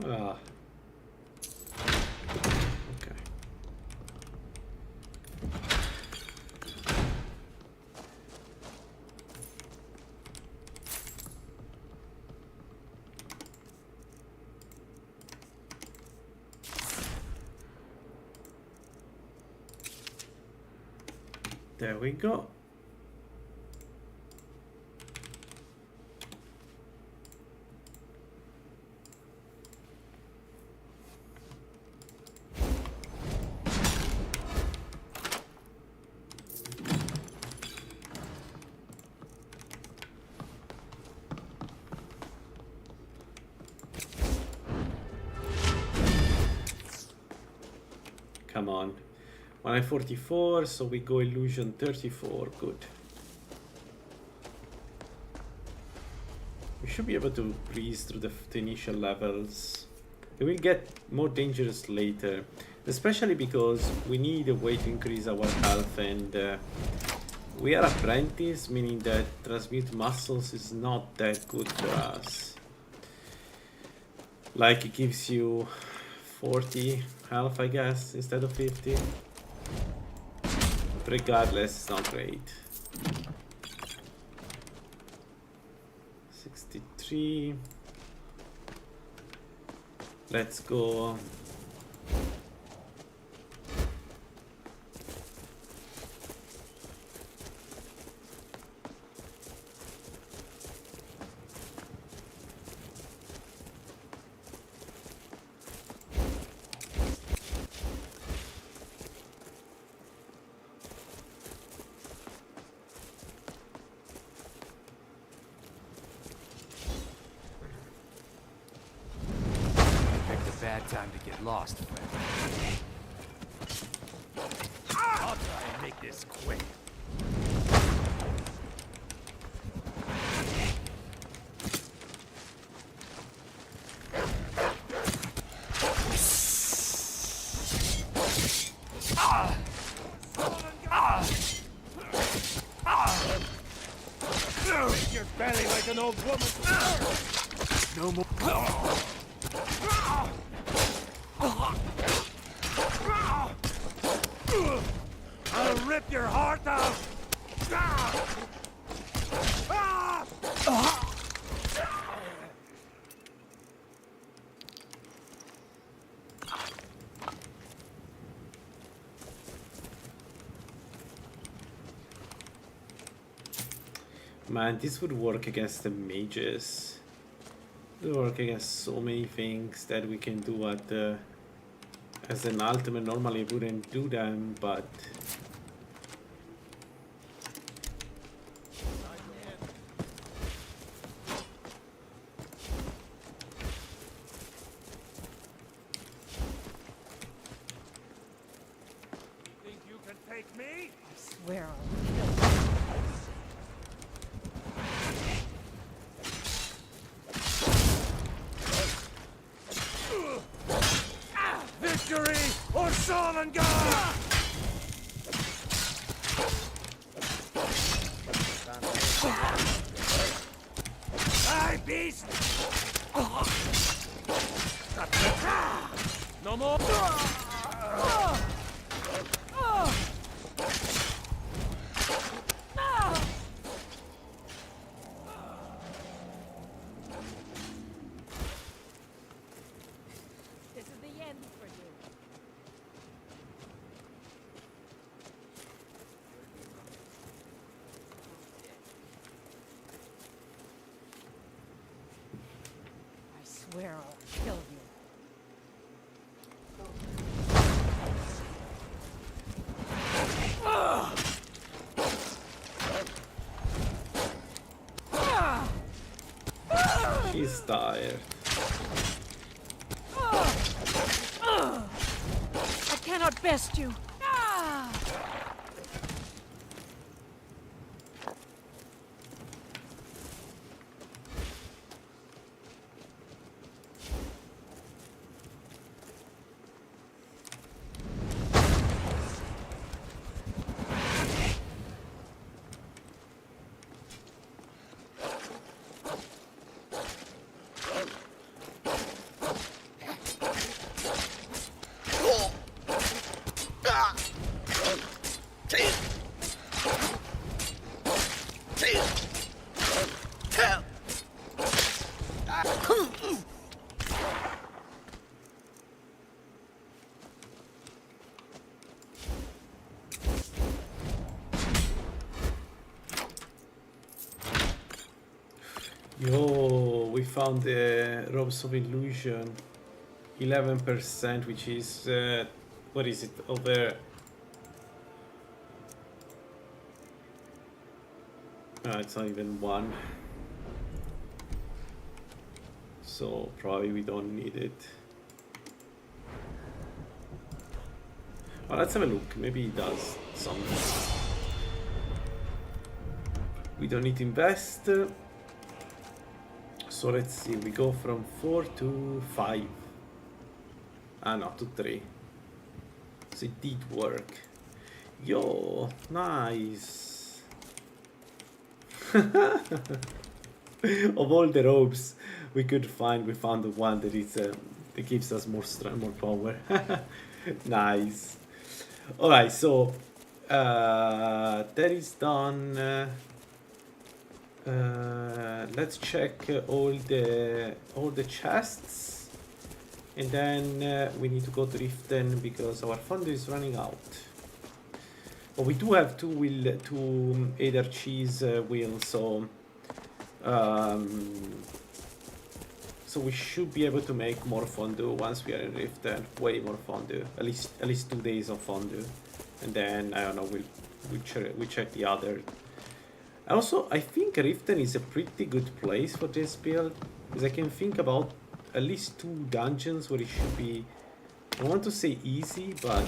Ah. Okay. There we go. Come on. 144, so we go illusion 34. Good. We should be able to breeze through the initial levels. They will get more dangerous later, especially because we need a way to increase our health, and we are apprentice, meaning that transmute muscles is not that good for us. Like it gives you 40 health, I guess, instead of 50. Regardless, it's not great. 63. Let's go. Bad time to get lost, friend. I'll try and make this quick. Make your belly like an old woman. No more. I'll rip your heart out! Man, this would work against the mages. It would work against so many things that we can do at the... As an ultimate, normally wouldn't do them, but... Think you can take me? Swear I'll kill you. Victory or Solander! Die, beast! No more! This is the end for you. swear I'll kill you. She's tired. I cannot best you. Ah! Yo, we found the Robes of Illusion. 11%, which is, what is it, over... it's not even 1. So probably we don't need it. Well, let's have a look. Maybe it does something. We don't need to invest. So let's see, we go from 4 to 5. Ah no, to 3. So it did work. Yo, nice. Of all the robes we could find, we found the one that is that gives us more strength, more power. Nice. Alright, so that is done. Let's check all the chests, and then we need to go to Riften because our fund is running out. But we do have two Eder cheese wheels, so so we should be able to make more fondue once we are in Riften. Way more fondue, at least 2 days of fondue, and then I don't know. We check the other. Also, I think Riften is a pretty good place for this build, because I can think about at least 2 dungeons where it should be, I don't want to say easy, but,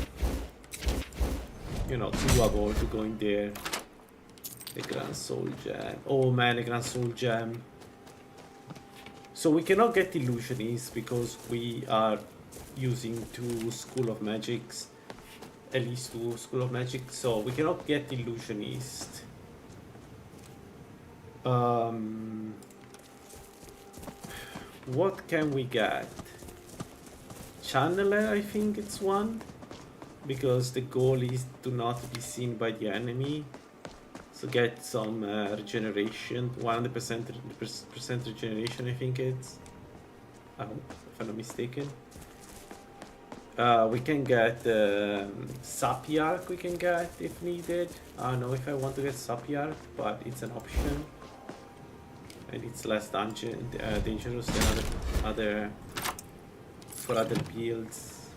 you know, doable to go in there. The Grand Soul Gem. Oh man, the Grand Soul Gem. So we cannot get Illusionist because we are using 2 School of Magics, at least 2 School of Magic, so we cannot get Illusionist. What can we get? Channeler, I think it's one, because the goal is to not be seen by the enemy. So get some regeneration, 100% regeneration, I think it's. I hope, if I'm not mistaken. We can get Sapiarch, we can get if needed. I don't know if I want to get Sapiarch, but it's an option. And it's less dangerous than other builds.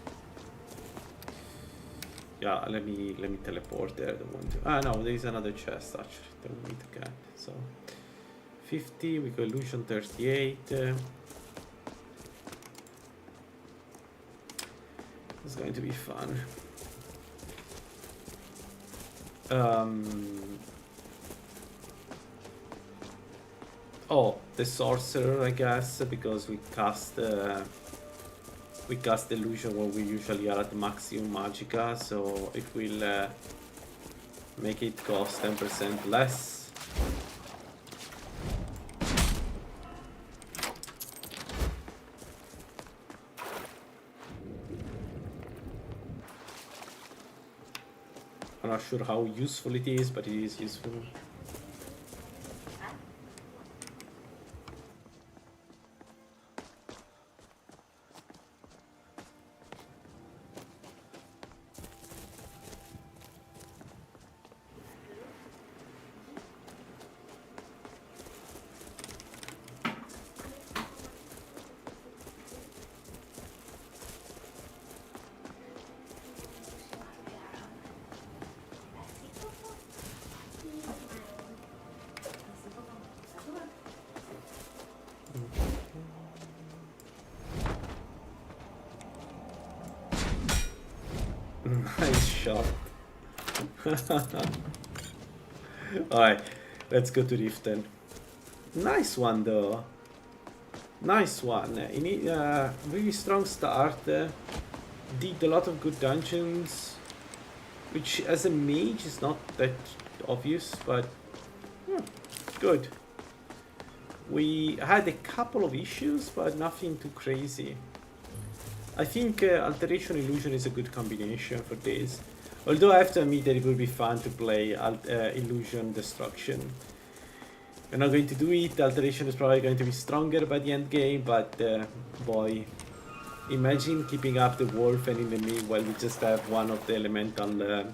Yeah, let me teleport there. I don't want to. Ah no, there is another chest actually that we need to get. So 50, we go illusion 38. It's going to be fun. Oh, the sorcerer, I guess, because we cast illusion when we usually are at maximum magicka, so it will make it cost 10% less. I'm not sure how useful it is, but it is useful. Nice shot. Alright, let's go to Riften. Nice one though. Nice one. You need a really strong start. Did a lot of good dungeons, which as a mage is not that obvious, but good. We had a couple of issues, but nothing too crazy. I think Alteration Illusion is a good combination for this. Although I have to admit that it would be fun to play Illusion Destruction. We're not going to do it. Alteration is probably going to be stronger by the end game, but boy, imagine keeping up the wolf and in the mid while we just have one of the elemental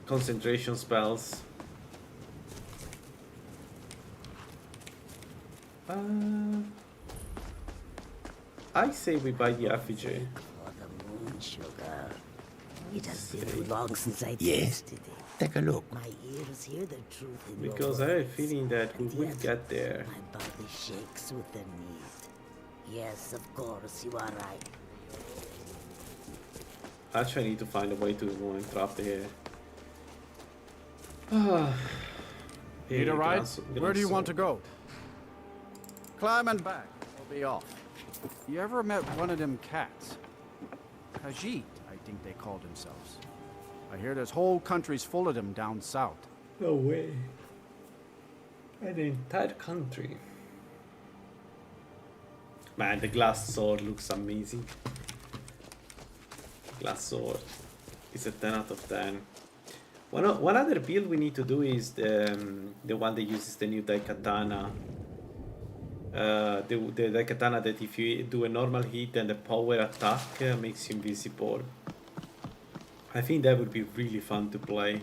concentration spells. I say we buy the effigy. For the moon, sugar. It has been too long since I Yes. tasted it. Take a look. My ears hear the truth in your Because I have a voice. feeling that we And will yet, get there. My body shakes with the need. Yes, of course, you are right. Actually, I need to find a way to go and trap here. Need a ride? Where do you want to go? Climb and back. We'll be off. You ever met one of them cats? Khajiit, I think they call themselves. I hear there's whole countries full of them down south. No way. And the entire country. Man, the glass sword looks amazing. Glass sword is a 10 out of 10. One other build we need to do is the one that uses the new Daikatana. The Daikatana that if you do a normal hit and a power attack makes you invisible. I think that would be really fun to play.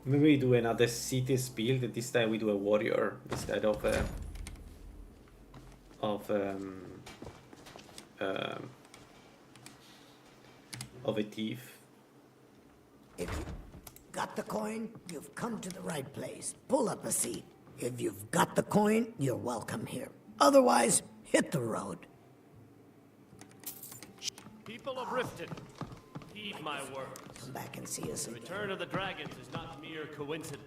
Maybe we do another cities build. This time we do a warrior instead of a thief. If you got the coin, you've come to the right place. Pull up a seat. If you've got the coin, you're welcome here. Otherwise, hit the road. People of Riften, heed my words. Come back and see us The again. return of the dragons is not mere coincidence.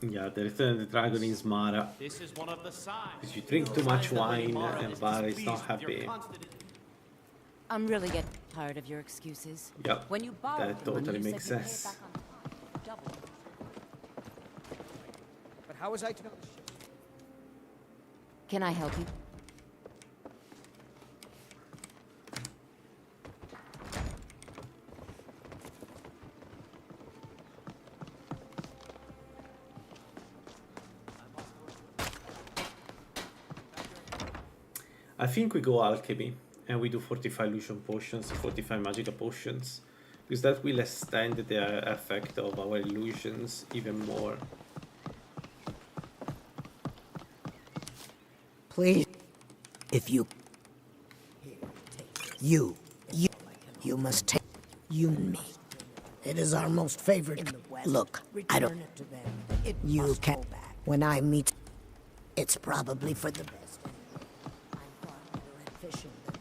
Yeah, the return of the dragon is Mara. This is one of the signs. If you drink too much wine and Mara is not happy. I'm really getting tired of your excuses. Yep, When you borrowed that the money, totally you makes said you'd pay it sense. back on double. But how was I to know? Can I help you? I think we go alchemy and we do 45 illusion potions, 45 magical potions, because that will extend the effect of our illusions even more. Please. If you... You must take you and me. It is our most favorite... Look, I don't... You can... When I meet... It's probably for the best. I'm far better at fishing than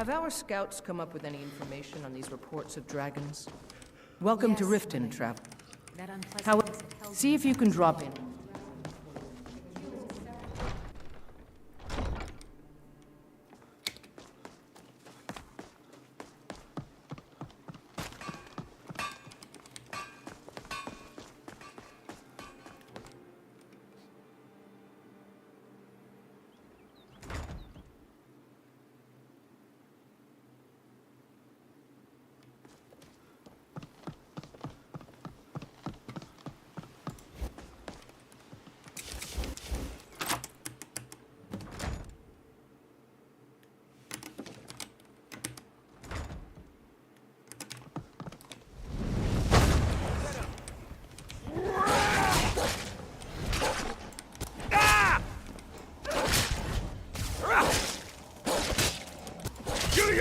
Have our scouts come up with any information on these reports of dragons? Welcome to Riften, traveler. How? See if you can drop in.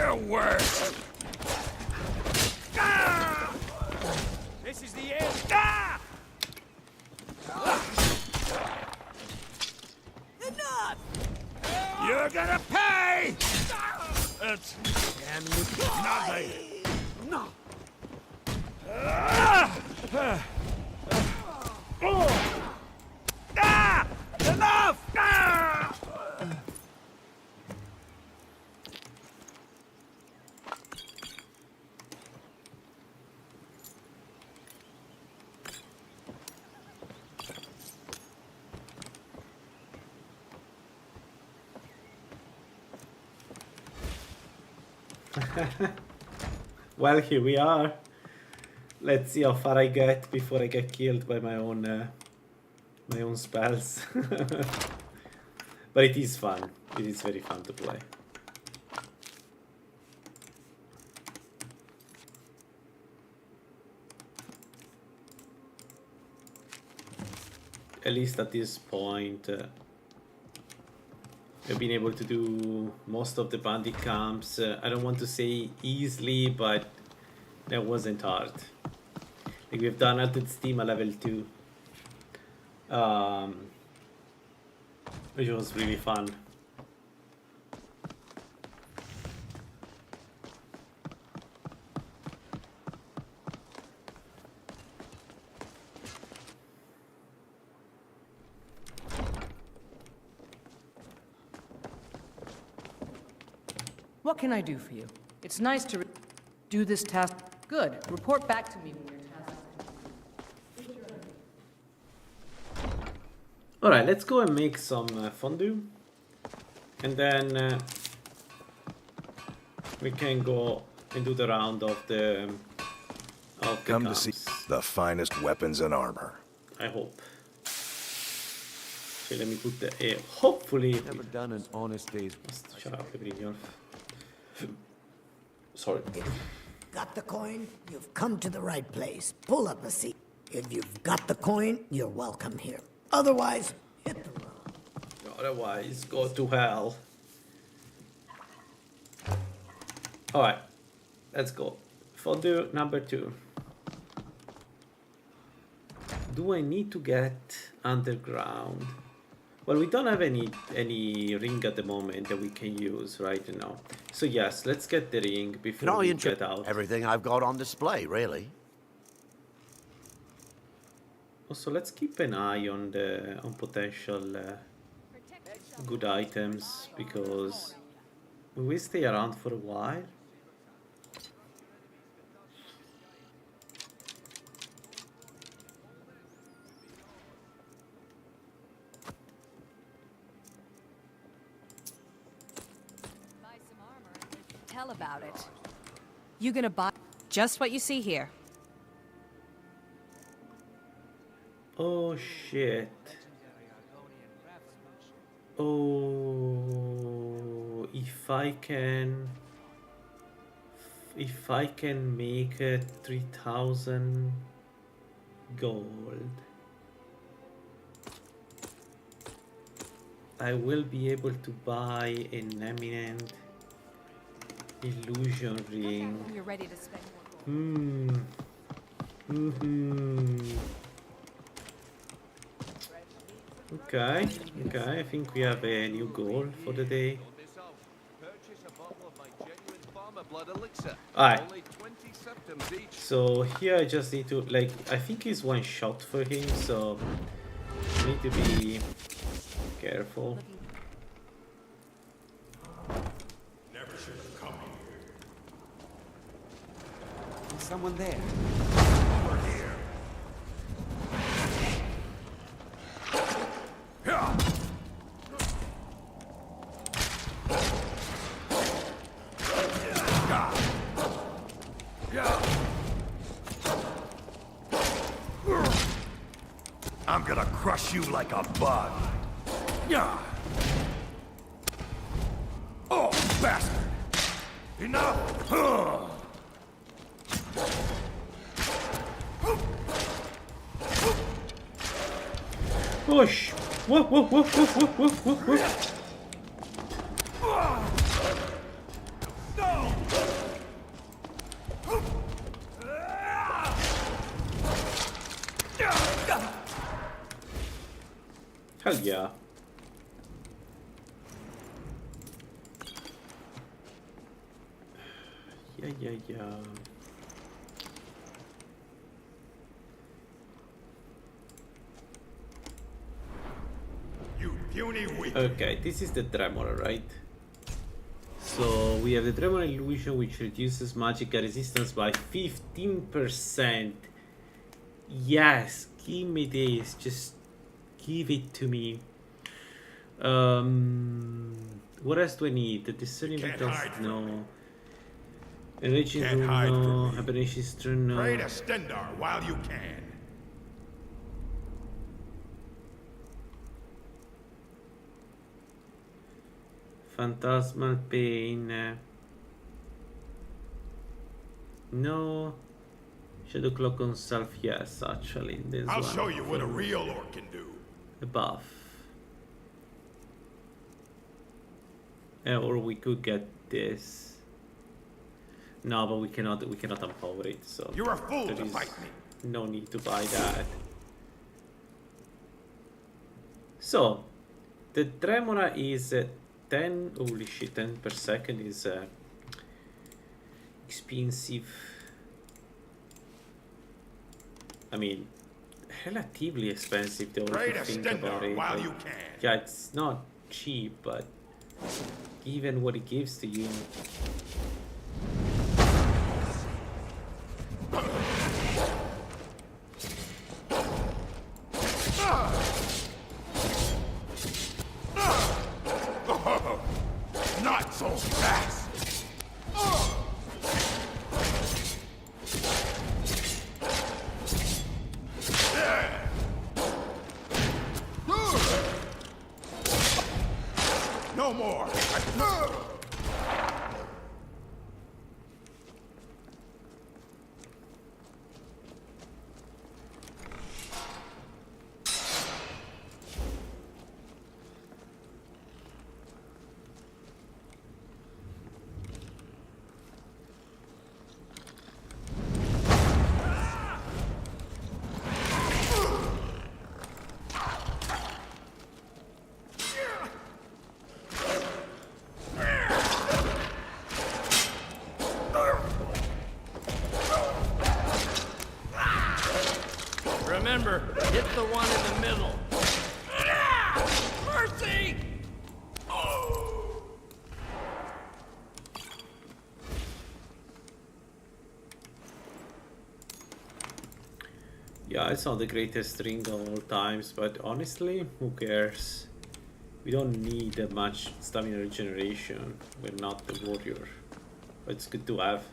Your worst! Ah! This is the end. Ah! Enough! You're gonna pay! It's nothing. No. Ah! Enough! Ah! Well, here we are. Let's see how far I get before I get killed by my own spells. But it is fun. It is very fun to play. At least at this point, I've been able to do most of the bandit camps. I don't want to say easily, but that wasn't hard. Like we've done Altered Steam at level 2, which was really fun. What can I do for you? It's nice to do this task. Good. Report back to me when your task is complete. Alright, let's go and make some fondue. And then we can go and do the round of the Come camps. to see the finest weapons and armor. I hope. Okay, let me put the air. Hopefully. Never done an honest day's. Shut up, Ebrinjolf. Sorry. If you've got the coin, you've come to the right place. Pull up a seat. If you've got the coin, you're welcome here. Otherwise, hit the road. Otherwise, go to hell. Alright, let's go. Fondue number 2. Do I need to get underground? Well, we don't have any ring at the moment that we can use right now. So yes, let's get the ring before we get out. Everything I've got on display, really. Also, let's keep an eye on potential good items, because we will stay around for a while. Tell about it. You gonna buy just what you see here? Oh shit. Oh, if I can make 3,000 gold, I will be able to buy an eminent illusion ring. You're ready to spend more gold. Okay, I think we have a new goal for the day. Alright. So here I just need to, like, I think it's one shot for him, so I need to be careful. Never should have come here. Is someone there? We're here. I'm gonna crush you like a bug. Yeah. Oh, bastard! Enough! Push! Whoa, whoa, whoa, whoa, whoa, whoa, whoa, whoa. No! Hell yeah. Yeah. You puny weak. Okay, this is the Tremor, right? So we have the Tremor illusion, which reduces magic resistance by 15%. Yes, give me this. Just give it to me. What else do I need? The discerning metals, no. Enriching room, no. Hibernation stone, no. Pray to Stendar while you can. Phantasmal pain. No. Shadow clock on self, yes, actually. I'll show you what a real orc can do. A buff. Or we could get this. No, but we cannot empower it, so you're a fool to fight me. No need to buy that. So the Tremora is 10, holy shit, 10 per second is expensive. I mean, relatively expensive though, if you think about it. While you can. Yeah, it's not cheap, but given what it gives to you. Not so fast. No more. Remember, hit the one in the middle. Mercy! Yeah, it's not the greatest ring of all times, but honestly, who cares? We don't need that much stamina regeneration. We're not the warrior. But it's good to have.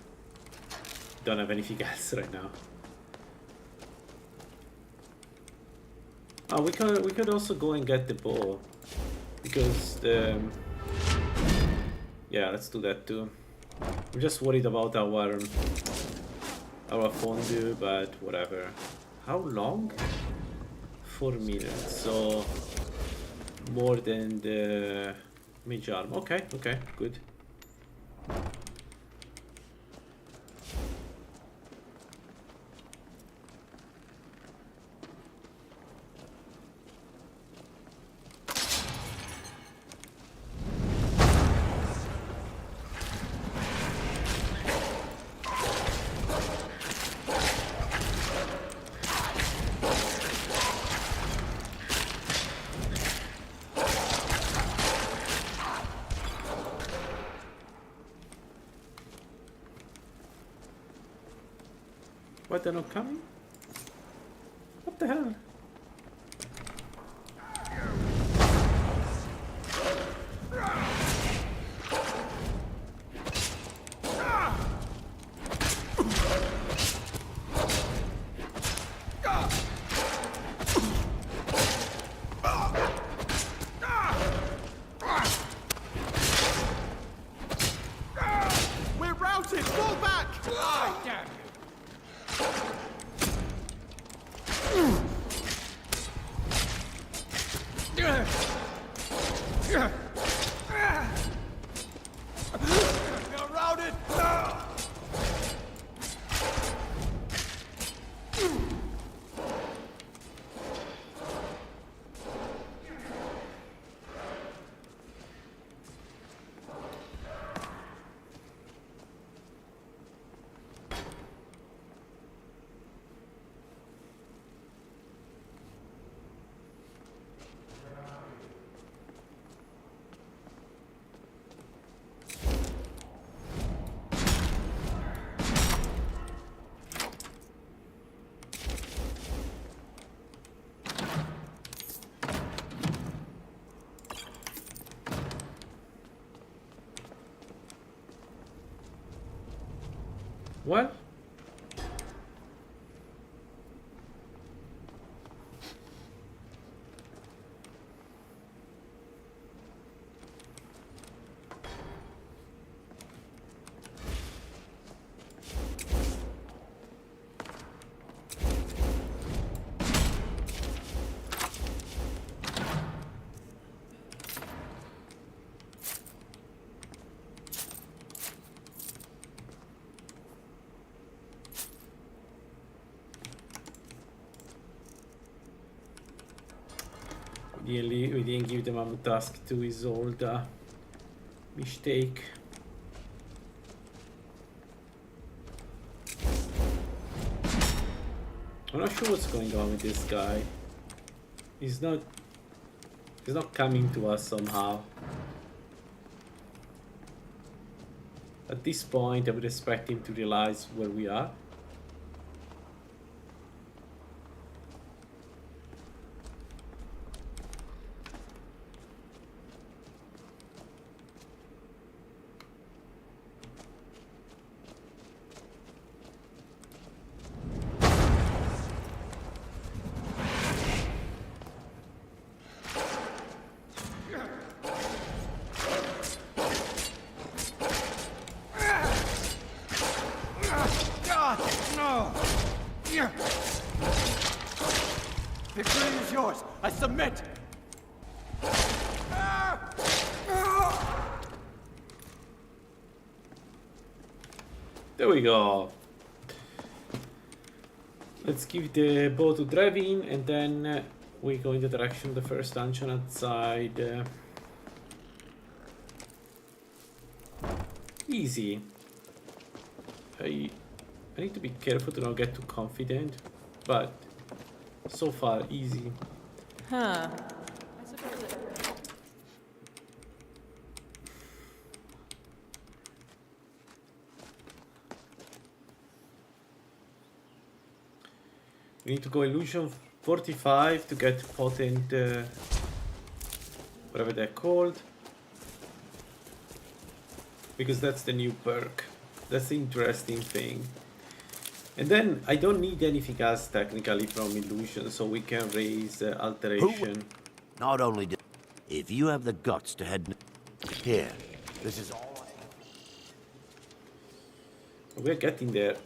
Don't have anything else right now. Oh, we could also go and get the bow, because the yeah, let's do that too. I'm just worried about our fondue, but whatever. How long? 4 minutes, so more than the mage arm. Okay, good. What, they're not coming? What the hell? We're routed! Fall back! Oh, damn you! You're routed. Well, we didn't give them a task to resolve the mistake. I'm not sure what's going on with this guy. He's not coming to us somehow. At this point, I would expect him to realize where we are. Victory is yours. I submit. There we go. Let's give the bow to Drevin, and then we go in the direction of the first dungeon outside. Easy. I need to be careful to not get too confident, but so far easy. Huh. We need to go illusion 45 to get potent, whatever they're called, because that's the new perk. That's the interesting thing. And then I don't need anything else technically from illusion, so we can raise alteration. Not only do, if you have the guts to head here, this is all. We're getting there.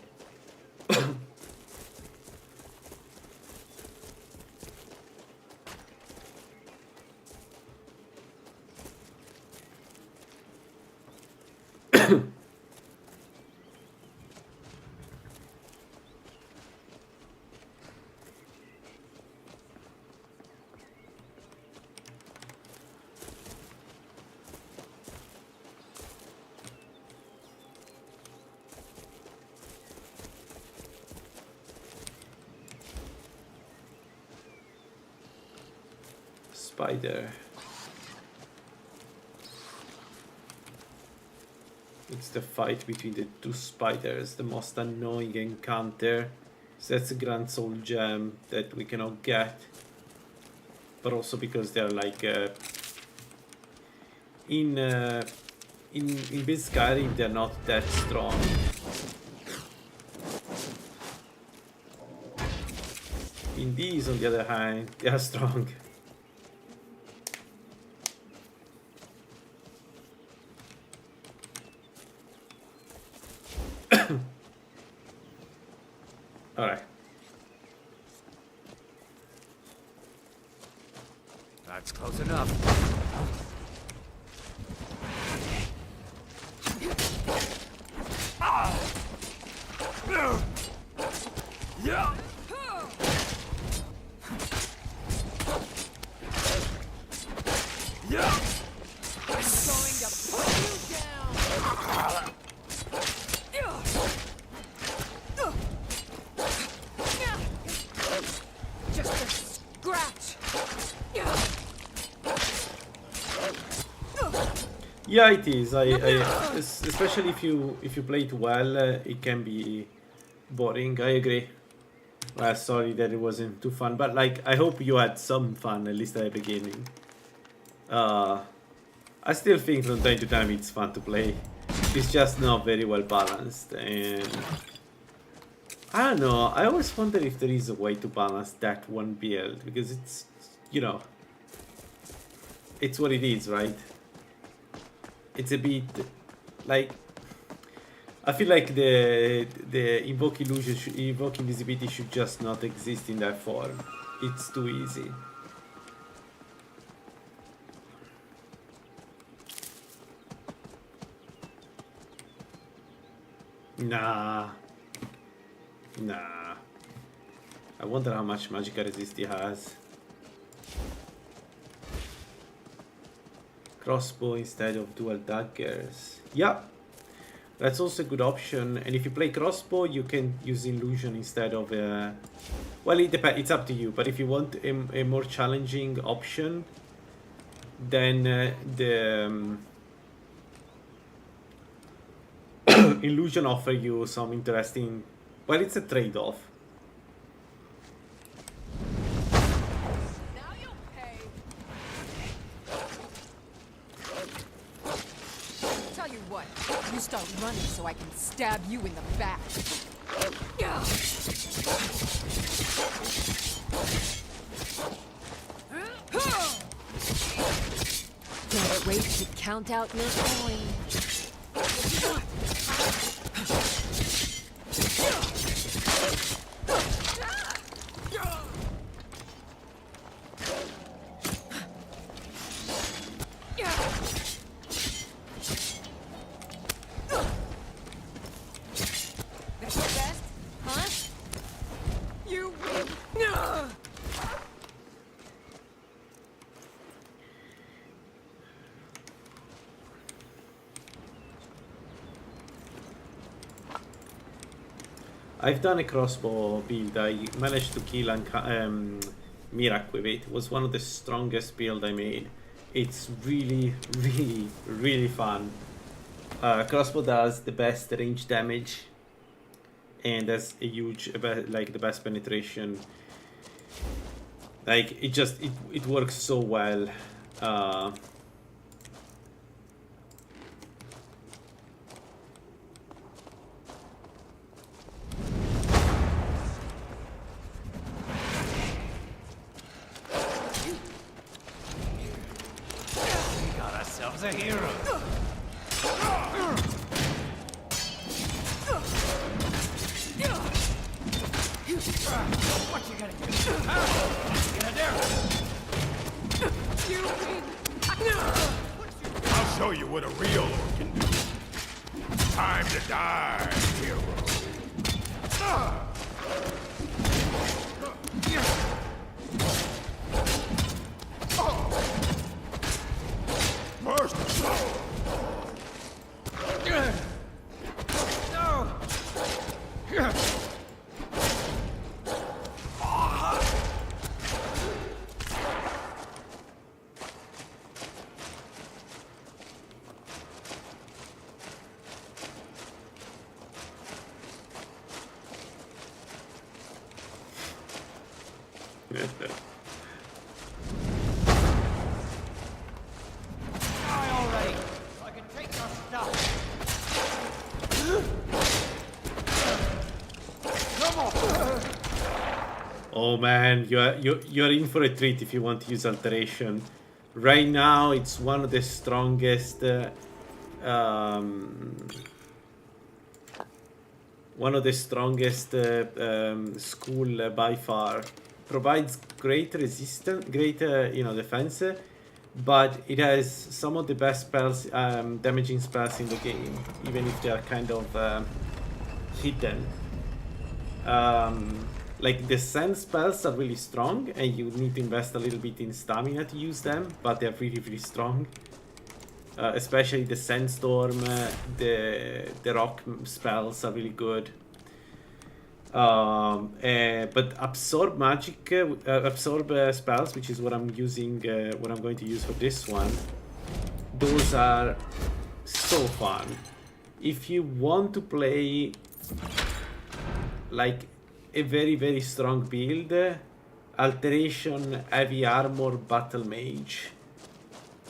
Spider. It's the fight between the two spiders, the most annoying encounter. So that's a Grand Soul Gem that we cannot get, but also because they're like in this Skyrim they're not that strong. In these, on the other hand, they are strong. All right. That's close enough. Yeah. Yeah. I'm going to put you down. Just a scratch. Yeah, it is. Especially if you play it well, it can be boring. I agree. Well, sorry that it wasn't too fun, but like I hope you had some fun at least at the beginning. I still think from time to time it's fun to play. it's just not very well balanced, and I don't know. I always wonder if there is a way to balance that one build, because it's, you know, it's what it is, right? It's a bit like, I feel like the invoke illusion, invoke invisibility should just not exist in that form. It's too easy. Nah. I wonder how much magical resist he has. Crossbow instead of dual daggers. Yeah, that's also a good option. And if you play crossbow, you can use illusion instead of well, it depends. It's up to you. But if you want a more challenging option, then the illusion offer you some interesting. Well, it's a trade-off. Now you'll pay. Tell you what, you start running so I can stab you in the back. Can't wait to count out your coin. That's your best, huh? You win. I've done a crossbow build. I managed to kill Mirak with it. It was one of the strongest build I made. It's really, really, really fun. Crossbow does the best range damage, and that's a huge, like the best penetration. Like it works so well. Ourselves a hero. What you gonna do? What you gonna do? You win. I'll show you what a real orc can do. Time to die, hero. First. Die already, so I can take your stuff. Come on. Oh man, you're in for a treat if you want to use alteration. Right now, it's one of the strongest. One of the strongest school by far. Provides great resistance, great defense, but it has some of the best spells, damaging spells in the game, even if they are kind of hidden. Like the sand spells are really strong, and you need to invest a little bit in stamina to use them, but they're really, really strong. Especially the sandstorm, the rock spells are really good. But absorb magic, absorb spells, which is what I'm using, what I'm going to use for this one. Those are so fun. If you want to play like a very, very strong build, alteration, heavy armor, battle mage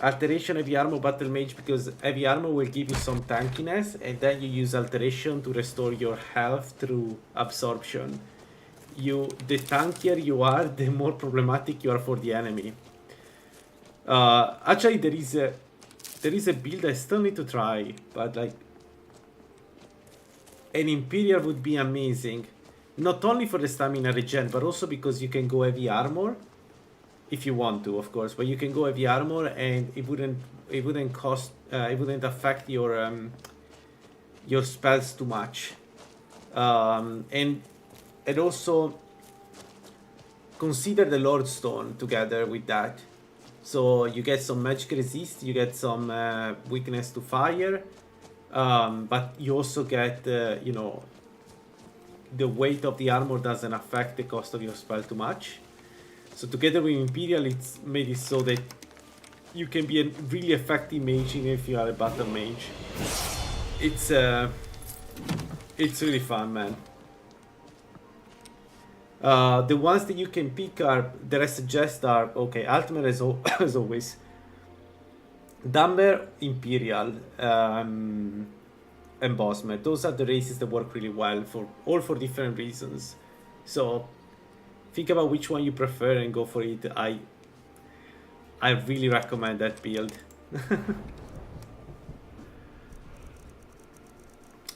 Alteration heavy armor battle mage, because heavy armor will give you some tankiness, and then you use alteration to restore your health through absorption. The tankier you are, the more problematic you are for the enemy. Actually, there is a build I still need to try, but like an Imperial would be amazing. Not only for the stamina regen, but also because you can go heavy armor. If you want to, of course, but you can go heavy armor and it wouldn't affect your spells too much. And also consider the Lordstone together with that. So you get some magic resist, you get some weakness to fire, but you also get, you know, the weight of the armor doesn't affect the cost of your spell too much. So together with Imperial, it's made it so that you can be a really effective mage even if you are a battle mage. It's really fun, man. The ones that you can pick are, that I suggest are, okay, Ultimate as always, Dumber, Imperial, and Bosmer. Those are the races that work really well for different reasons. So think about which one you prefer and go for it. I really recommend that build.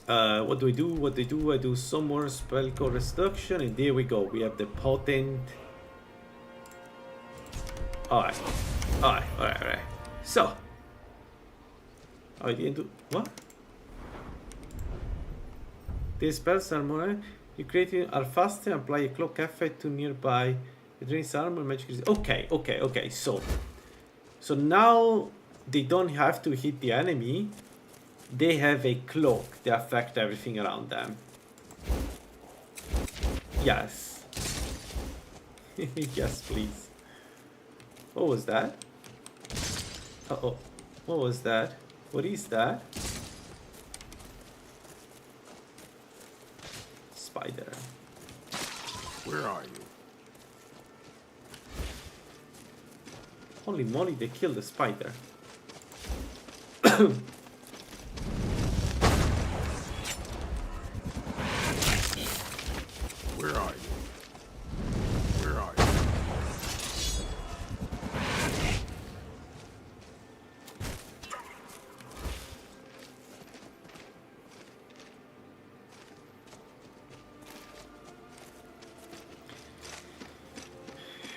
What do I do? I do some more spell core reduction, and there we go. We have the potent. Alright. So, I didn't do what? These spells are more. You create are faster. Apply a cloak effect to nearby. It drains armor, magic. Okay. So now they don't have to hit the enemy. They have a cloak that affects everything around them. Yes. Yes, please. What was that? Uh-oh. What was that? What is that? Spider. Where are you? Holy moly, they killed the spider. Where are you? Where are you?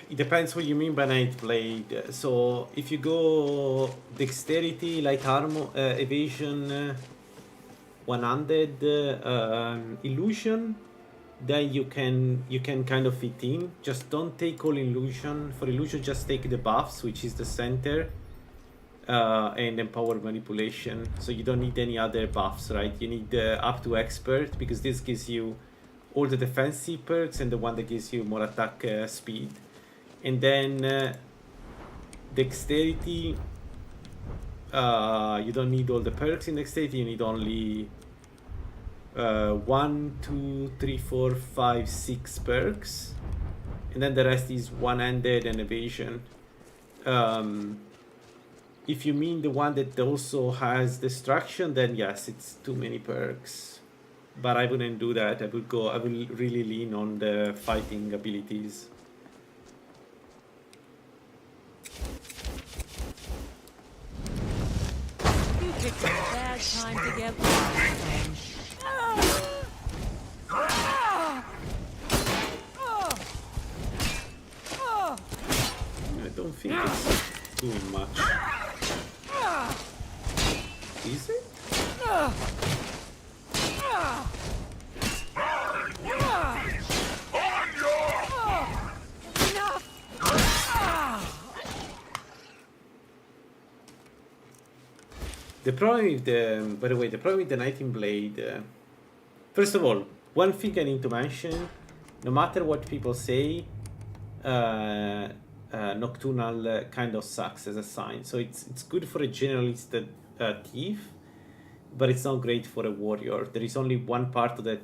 It depends what you mean by Night Blade. So if you go dexterity, light armor, evasion, 100, illusion, then you can kind of fit in. Just don't take all illusion. For illusion, just take the buffs, which is the center, and empower manipulation. So you don't need any other buffs, right? You need up to expert, because this gives you all the defensive perks and the one that gives you more attack speed. And then dexterity, you don't need all the perks in dexterity. You need only 1, 2, 3, 4, 5, 6 perks, and then the rest is one-handed and evasion. If you mean the one that also has destruction, then yes, it's too many perks. But I wouldn't do that. I will really lean on the fighting abilities. You picked a bad time to get lost. I don't think it's doing much. Is it? The problem with the, by the way, the problem with the Nighting Blade, first of all, one thing I need to mention, no matter what people say, Nocturnal kind of sucks as a sign. So it's good for a generalist thief, but it's not great for a warrior. There is only one part of that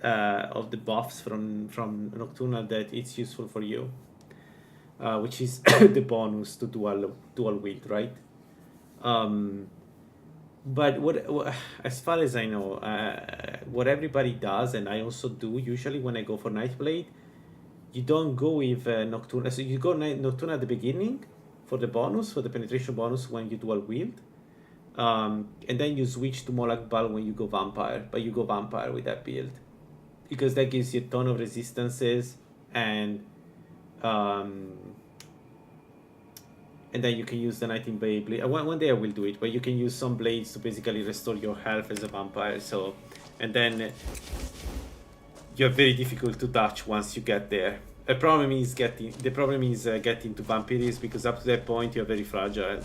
of the buffs from Nocturnal that it's useful for you. which is the bonus to dual wield, right? But what, as far as I know, what everybody does, and I also do usually when I go for Nightblade, you don't go with Nocturne. So you go Nocturne at the beginning for the bonus, for the penetration bonus when you dual wield. And then you switch to Molag Bal when you go Vampire, but you go Vampire with that build. Because that gives you a ton of resistances, and then you can use the Nightingale blade. One day I will do it, but you can use some blades to basically restore your health as a vampire. So, and then you're very difficult to touch once you get there. The problem is getting to Vampiris, because up to that point you're very fragile.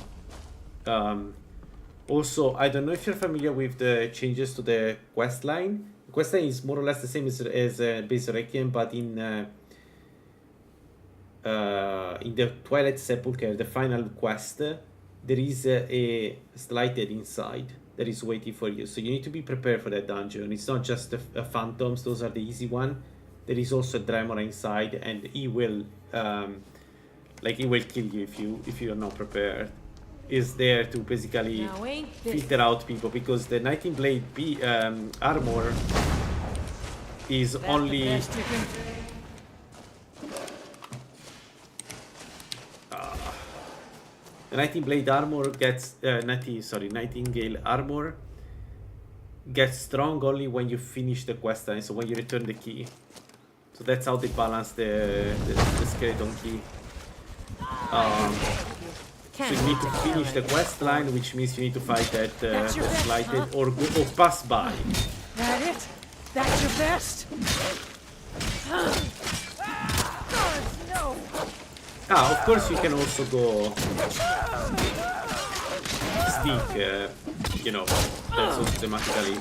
Also, I don't know if you're familiar with the changes to the quest line. The quest line is more or less the same as Base Requiem, but in the Twilight Sepulchre, the final quest, there is a Slighted inside that is waiting for you. So you need to be prepared for that dungeon. It's not just the Phantoms; those are the easy one. There is also a Dremora inside, and he will, he will kill you if you are not prepared. Is there to basically filter out people, because the Nightingale armor is only. The Nightingale armor gets Nightingale armor gets strong only when you finish the quest line, so when you return the key. So that's how they balance the skeleton key. So you need to finish the quest line, which means you need to fight that Slighted or pass by. That it? That's your best? No. Of course you can also go sneak, that's also thematically.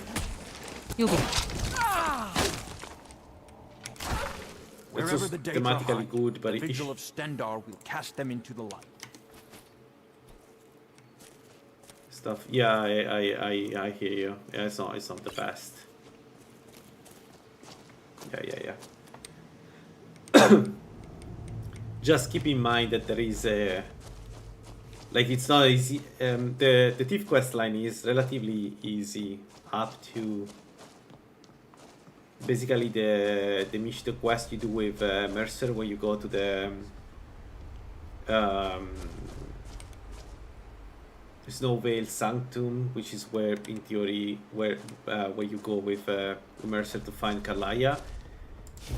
You'll be. It's also thematically good, but the vigil of Stendar will cast them into the light. Stuff. Yeah, I hear you. Yeah, it's not the best. Yeah. Just keep in mind that there is a it's not easy. The Thief quest line is relatively easy up to basically the quest you do with Mercer, where you go to the Snowvale Sanctum, which is where, in theory, where you go with Mercer to find Karlaya.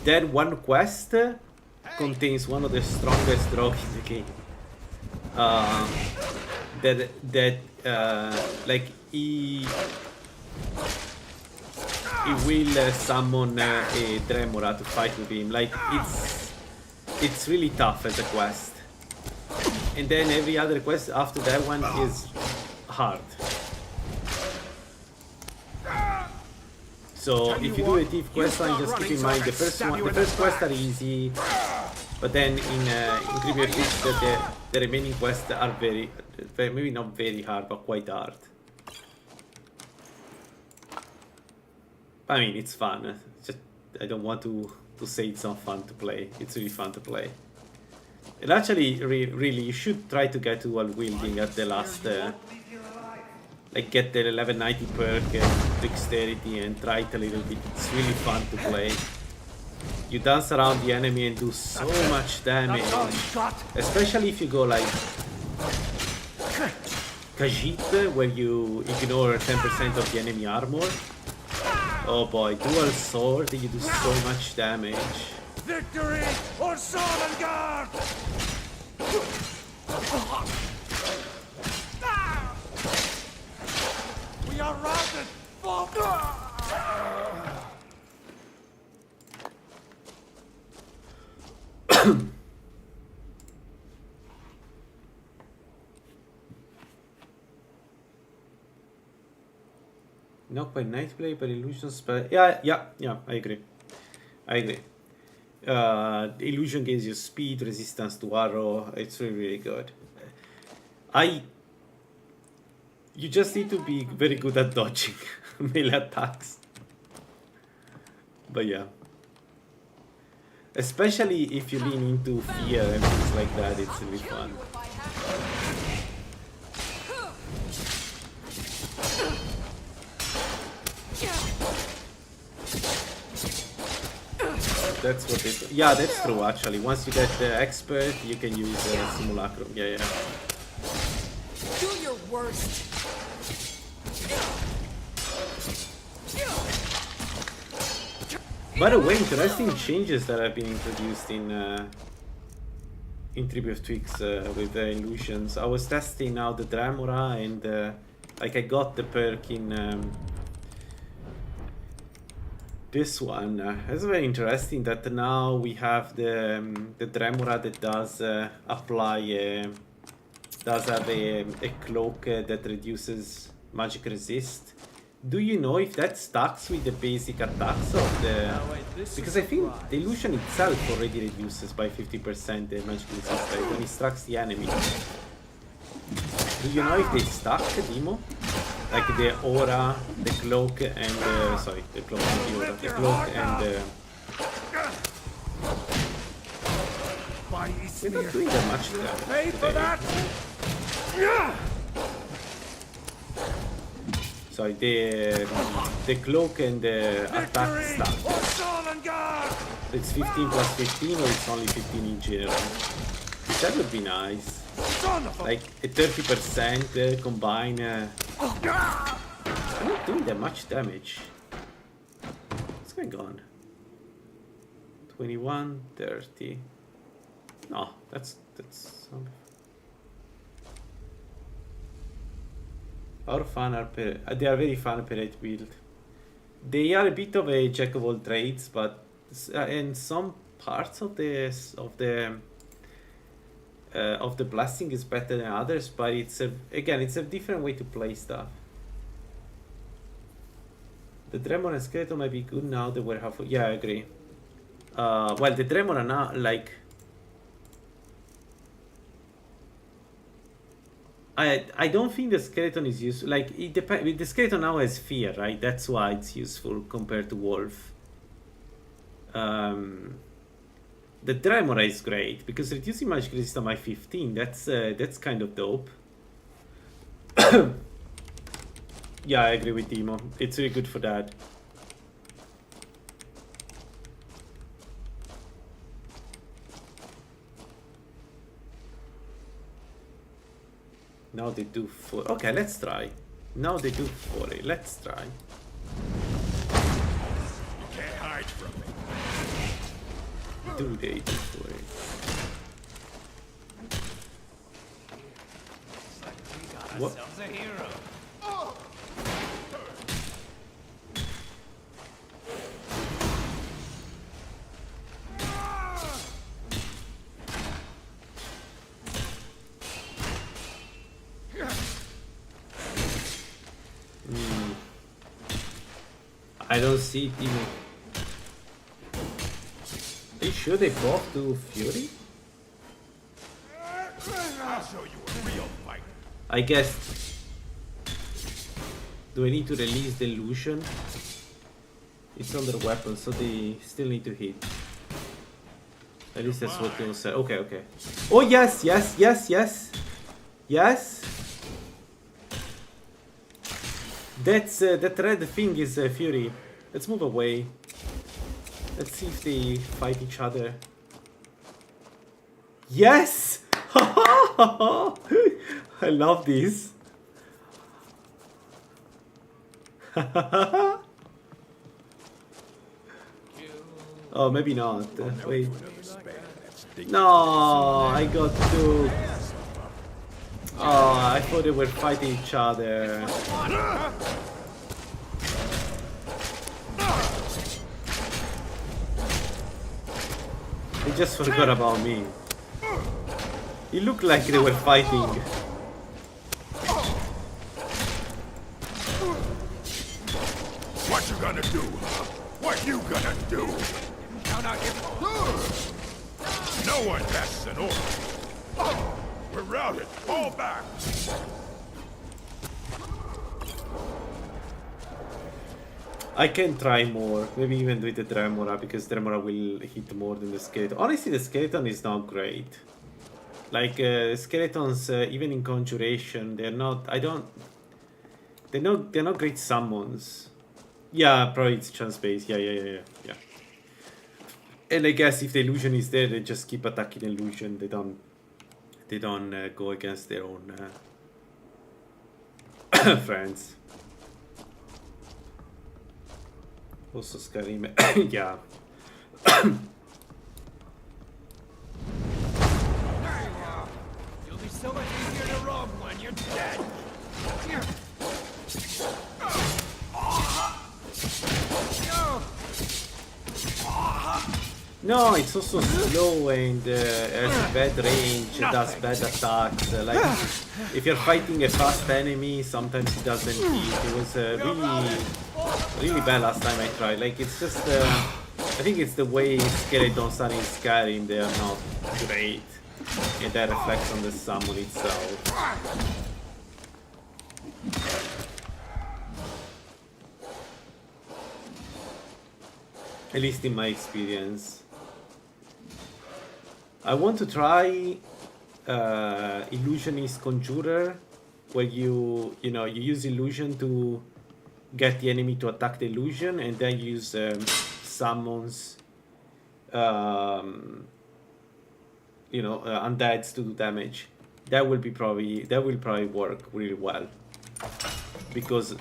That one quest contains one of the strongest rogues in the game. He will summon a Dremora to fight with him. It's really tough as a quest. And then every other quest after that one is hard. So if you do a Thief quest line, just keep in mind the first quests are easy, but then in Creepy Fish the remaining quests are very, maybe not very hard, but quite hard. I mean, it's fun. Just I don't want to say it's not fun to play. It's really fun to play. And actually, really, you should try to get to dual wielding at the last, get the 1190 perk and dexterity and try it a little bit. It's really fun to play. You dance around the enemy and do so much damage, especially if you go like Khajiit, where you ignore 10% of the enemy armor. Oh boy, dual sword, you do so much damage. Victory or Sovngarde! We are routed! Not by Nightblade, but illusion spell. Yeah, I agree. Illusion gives you speed, resistance to arrow. It's really good. You just need to be very good at dodging melee attacks. But yeah. Especially if you lean into fear and things like that, it's really fun. That's what it. Yeah, that's true. Actually, once you get the expert, you can use simulacrum. Yeah, yeah. Do your worst. By the way, interesting changes that have been introduced in Tribute of Twigs with the illusions. I was testing now the Dremora, and like I got the perk in this one. It's very interesting that now we have the Dremora that does apply does have a cloak that reduces magic resist. Do you know if that stacks with the basic attacks of the... Because I think the illusion itself already reduces by 50% the magic resist when it strikes the enemy. Do you know if they stack, Demo? Like the aura, the cloak, and sorry, the cloak and the aura. The cloak and they're not doing that much damage. Sorry, the cloak and the attack stack. It's 15 plus 15, or it's only 15 in general. Which that would be nice. Like a 30% combine. I'm not doing that much damage. What's going on? 21, 30. No, that's How fun are they are very fun parade build. They are a bit of a jack of all trades, but in some parts of the blasting is better than others. But it's again it's a different way to play stuff. The Dremor and Skeleton might be good now that we're halfway. Yeah, I agree. Well, the Dremor are now like. I don't think the skeleton is useful. Like it depends. The skeleton now has fear, right? That's why it's useful compared to wolf. The Dremora is great because reducing magic resistance by 15. That's kind of dope. Yeah, I agree with Demo. It's really good for that. Now they do 4. Okay, let's try. Now they do 40. Let's try. You can't hide from me. Do they do 40? What? Ourselves a hero. I don't see it even. Are you sure they both do Fury? I'll show you a real fight. I guess. Do I need to release the illusion? It's on their weapon, so they still need to hit. At least that's what they'll say. Okay, okay. Oh yes, yes, yes, yes, yes. That's that red thing is Fury. Let's move away. Let's see if they fight each other. Yes! I love this. Oh, maybe not. Wait. No, I got two. Oh, I thought they were fighting each other. They just forgot about me. It looked like they were fighting. What you gonna do? What you gonna do? No one passes an order. We're routed. Fall back. I can try more, maybe even with the Tremora, because Tremora will hit more than the Skeleton. Honestly, the Skeleton is not great. Like, Skeletons, even in Conjuration, they're not, they're not great summons. Yeah, probably it's chance-based, yeah. And I guess if the illusion is there, they just keep attacking illusion, they don't go against their own friends. Also Skyrim, yeah. You'll be so much easier to rob when you're dead. No, it's also slow and has bad range, does bad attacks. Like, if you're fighting a fast enemy, sometimes it doesn't hit. It was really bad last time I tried. Like, it's just, I think it's the way skeletons are in Skyrim, they are not great. And that reflects on the summon itself. At least in my experience. I want to try Illusionist Conjurer, where you use illusion to get the enemy to attack the illusion, and then use summons, undeads to do damage. That will probably work really well. Because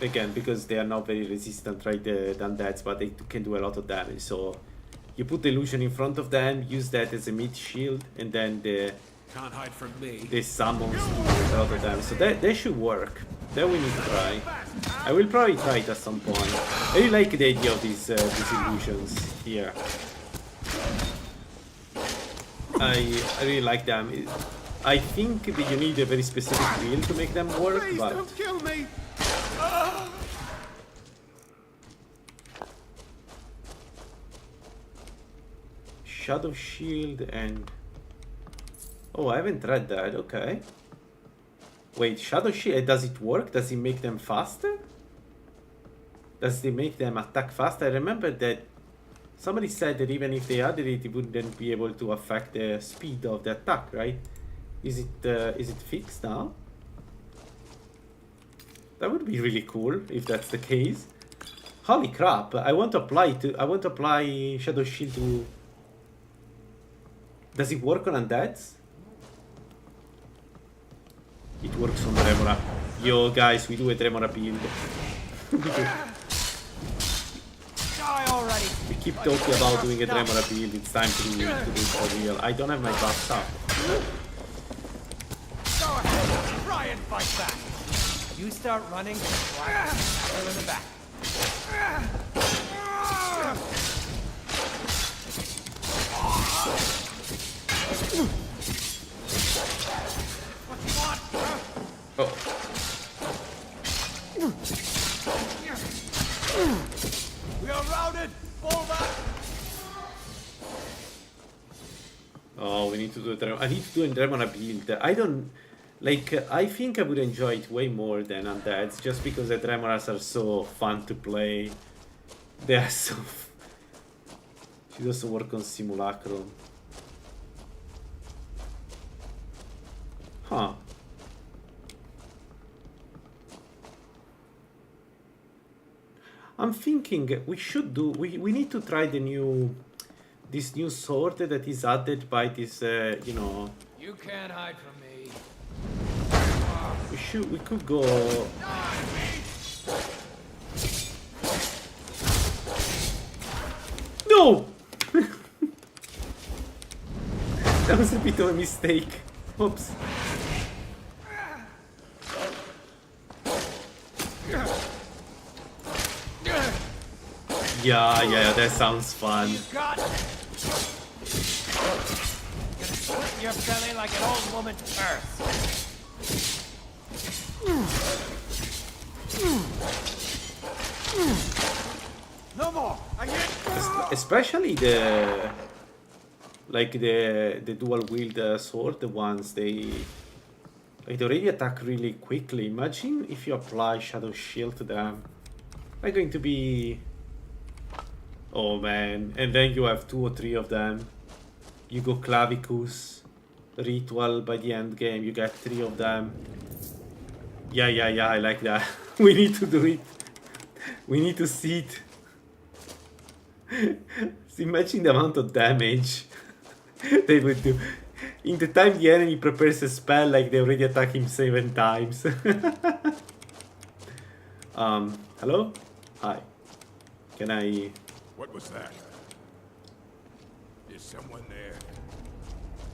they are not very resistant, right? The undeads, but they can do a lot of damage. So you put the illusion in front of them, use that as a mid shield, and then Can't hide from me. the summons do a lot of damage. So that should work. That we need to try. I will probably try it at some point. I really like the idea of these illusions here. I really like them. I think that you need a very specific build to make them work, Please but don't kill me. Shadow Shield and... Oh, I haven't read that, okay. Wait, Shadow Shield, does it work? Does it make them faster? Does it make them attack faster? I remember that somebody said that even if they added it, it wouldn't be able to affect the speed of the attack, right? Is it fixed now? That would be really cool if that's the case. Holy crap! I want to apply Shadow Shield to... Does it work on undeads? It works on Tremora. Yo guys, we do a Tremora build. We keep talking about doing a Tremora build. It's time to do it for real. I don't have my buffs up. Go ahead, try and fight back. You start running, while I'm in the back. What you want? Oh. We are routed. Fall back. Oh, we need to do a Tremora. I need to do a Tremora build. I don't... Like, I think I would enjoy it way more than undeads, just because the Tremoras are so fun to play. They are so... Should also work on Simulacrum. Huh. I'm thinking we should do... We need to try the new... This new sword that is added by this, you know... You can't hide from me. We could go... No! That was a bit of a mistake. Oops. Yeah, that sounds fun. You got it. Gonna split your belly like an old woman's purse. No more. I hit. Especially the dual wield sword, the ones they already attack really quickly. Imagine if you apply Shadow Shield to them. They're going to be Oh man, and then you have 2 or 3 of them. You go Clavicus, Ritual by the end game, you get 3 of them. Yeah, I like that. We need to do it. We need to see it. So imagine the amount of damage they would do. In the time the enemy prepares a spell, like they already attack him 7 times. Hello? Hi. Can I... What was that? Is someone there?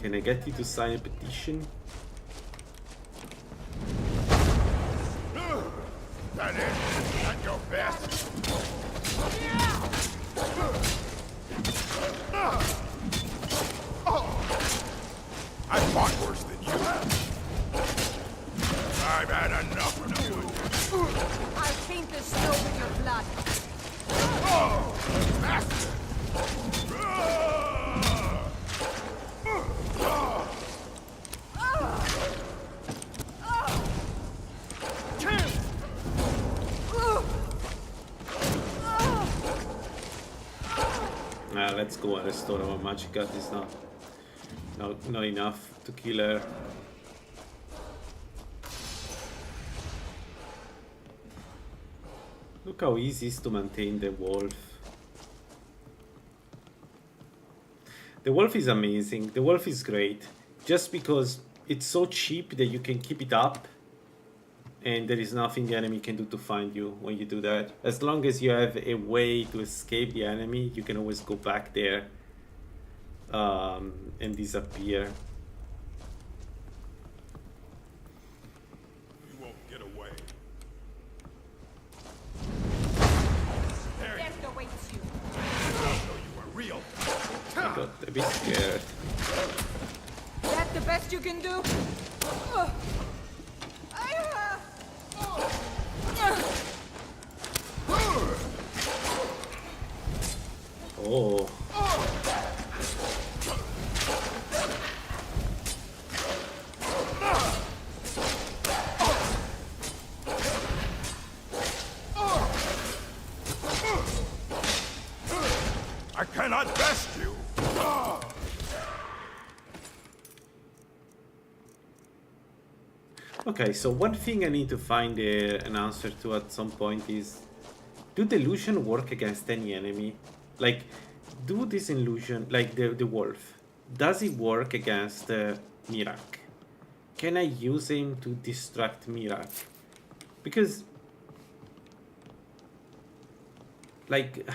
Can I get you to sign a petition? That it? Not your best? I fought worse than you. I've had enough of you. I'll paint the snow with your blood. Oh, master! Let's go and restore our magic. Is not enough to kill her. Look how easy it is to maintain the wolf. The wolf is amazing. The wolf is great. Just because it's so cheap that you can keep it up. And there is nothing the enemy can do to find you when you do that. As long as you have a way to escape the enemy, you can always go back there and disappear. You won't get away. Death awaits you. I'll show you a real. I got a bit scared. That the best you can do? Oh. I cannot best you. Okay, so one thing I need to find an answer to at some point is, do delusion work against any enemy? Like, do this illusion, like the wolf, does it work against Mirak? Can I use him to distract Mirak? Because, like...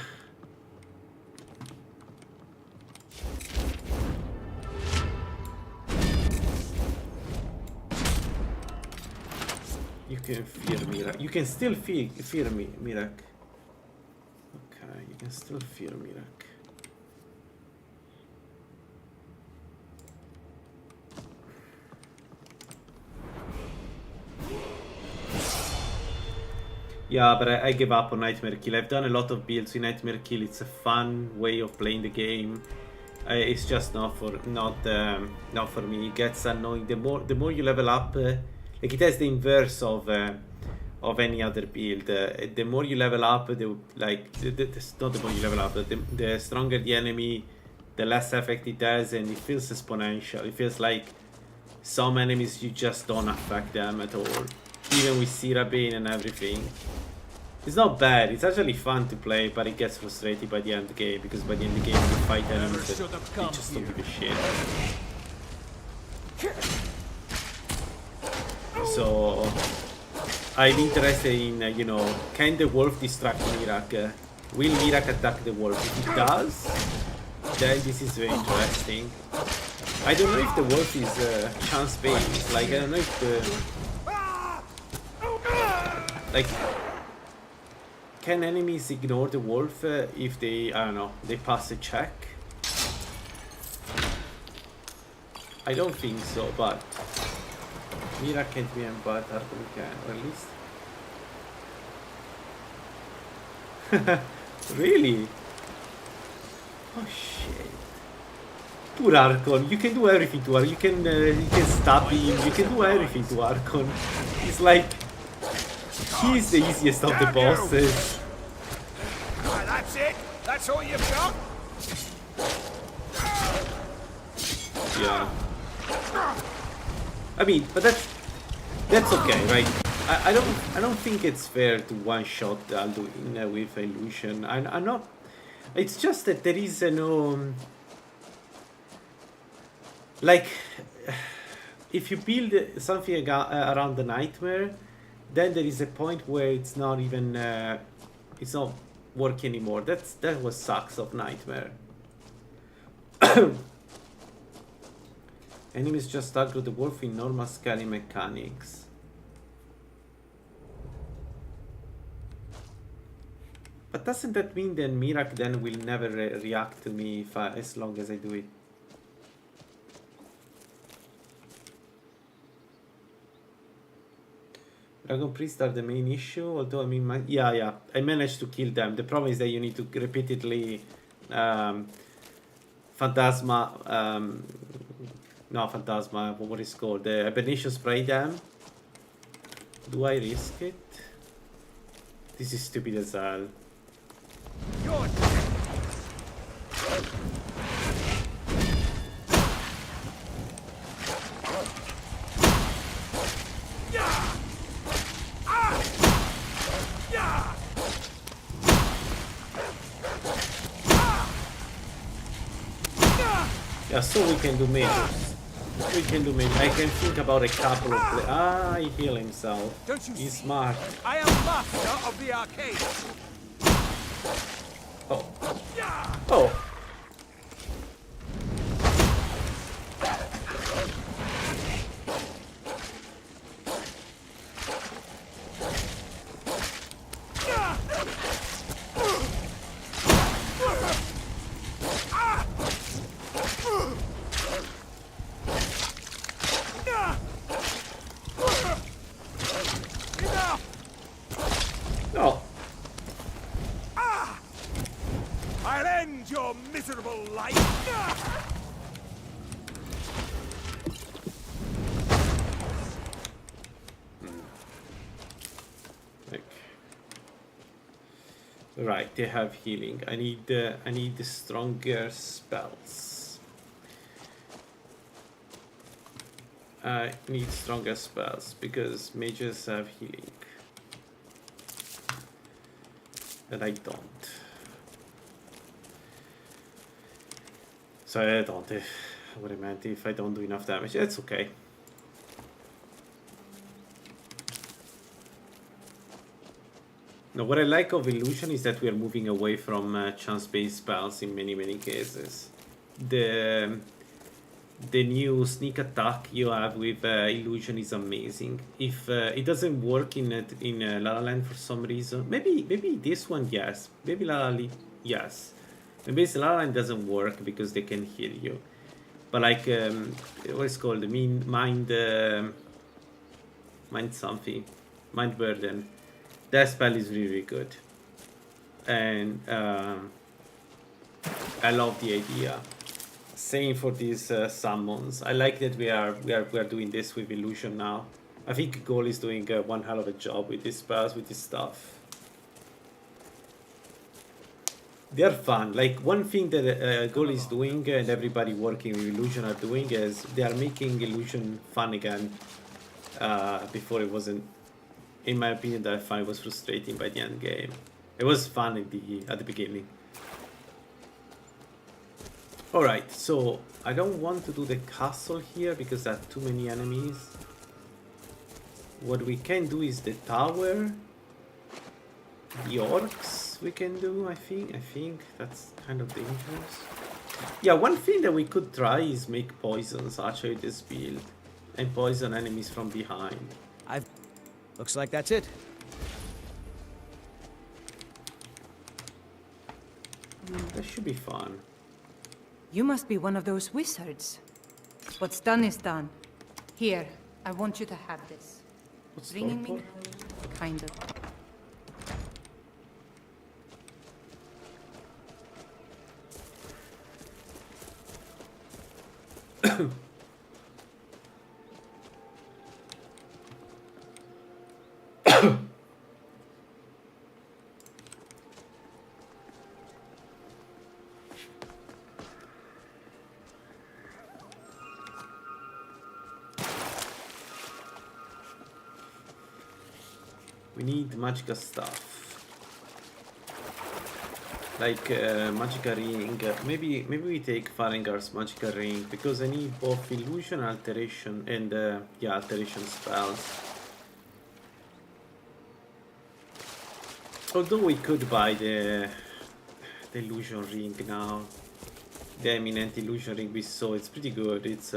You can fear Mirak. You can still fear Mirak. Okay, you can still fear Mirak. Yeah, but I give up on Nightmare Kill. I've done a lot of builds with Nightmare Kill. It's a fun way of playing the game. It's just not for me. It gets annoying. The more you level up, like it has the inverse of any other build. The more you level up, not the more you level up. The stronger the enemy, the less effect it has, and it feels exponential. It feels like some enemies you just don't affect them at all, even with Sirabane and everything. It's not bad, it's actually fun to play, but it gets frustrating by the end of the game, because by the end of the game you fight enemies that they just don't give a shit. So I'm interested in, can the wolf distract Mirak? Will Mirak attack the wolf? If it does, then this is very interesting. I don't know if the wolf is chance-based, like I don't know if can enemies ignore the wolf if they, I don't know, they pass a check? I don't think so, but Mirak can't be but Arkham can, or at least. Really? Oh shit. Poor Archon, you can do everything to Archon. You can stab him, you can do everything to Archon. It's like he's the easiest of the bosses. That's it. That's all you've got? Yeah. I mean, but that's okay, right? I don't think it's fair to one shot Alduin with illusion. I'm not. It's just that there is no like if you build something around the nightmare, then there is a point where it's not even it's not working anymore. That was sucks of nightmare. Enemies just aggro the wolf in normal scaling mechanics. But doesn't that mean that Mirak then will never react to me as long as I do it? Dragon Priests are the main issue, although I mean, yeah, I managed to kill them. The problem is that you need to repeatedly Phantasma, no Phantasma, what is it called? The Hibernation spray them. Do I risk it? This is stupid as hell. Yeah, so we can do mages. We can do mages. I can think about a couple of he heal himself. He's smart. I am master of the arcade. Oh. Oh. No. I'll end your miserable life. Right, they have healing. I need the stronger spells. I need stronger spells because mages have healing. And I don't. So I don't. What I meant, if I don't do enough damage, it's okay. Now, what I like of illusion is that we are moving away from chance-based spells in many cases. The new sneak attack you have with illusion is amazing. If it doesn't work in Lalaland for some reason, maybe this one yes, maybe Lalaland yes, maybe Lalaland doesn't work because they can heal you. But like what's it called? Mind something, mind burden. That spell is really good, and I love the idea. Same for these summons. I like that we are doing this with illusion now. I think Goal is doing one hell of a job with these spells, with this stuff. They're fun. Like one thing that Goal is doing and everybody working with illusion are doing is they are making illusion fun again. Before it wasn't. In my opinion, that I find it was frustrating by the end game. It was fun at the beginning. Alright, so I don't want to do the castle here because there are too many enemies. What we can do is the tower. The orcs we can do, I think. I think that's kind of dangerous. Yeah, one thing that we could try is make poisons actually this build. And poison enemies from behind. Looks like that's it. That should be fun. You must be one of those wizards. What's done is done. Here, I want you to have this. What's Ringing me? Kind of. We need magical stuff. Like magical ring. Maybe we take Farengar's magical ring because I need both illusion and alteration and yeah, alteration spells. Although we could buy the illusion ring now. The eminent illusion ring we saw, it's pretty good. It's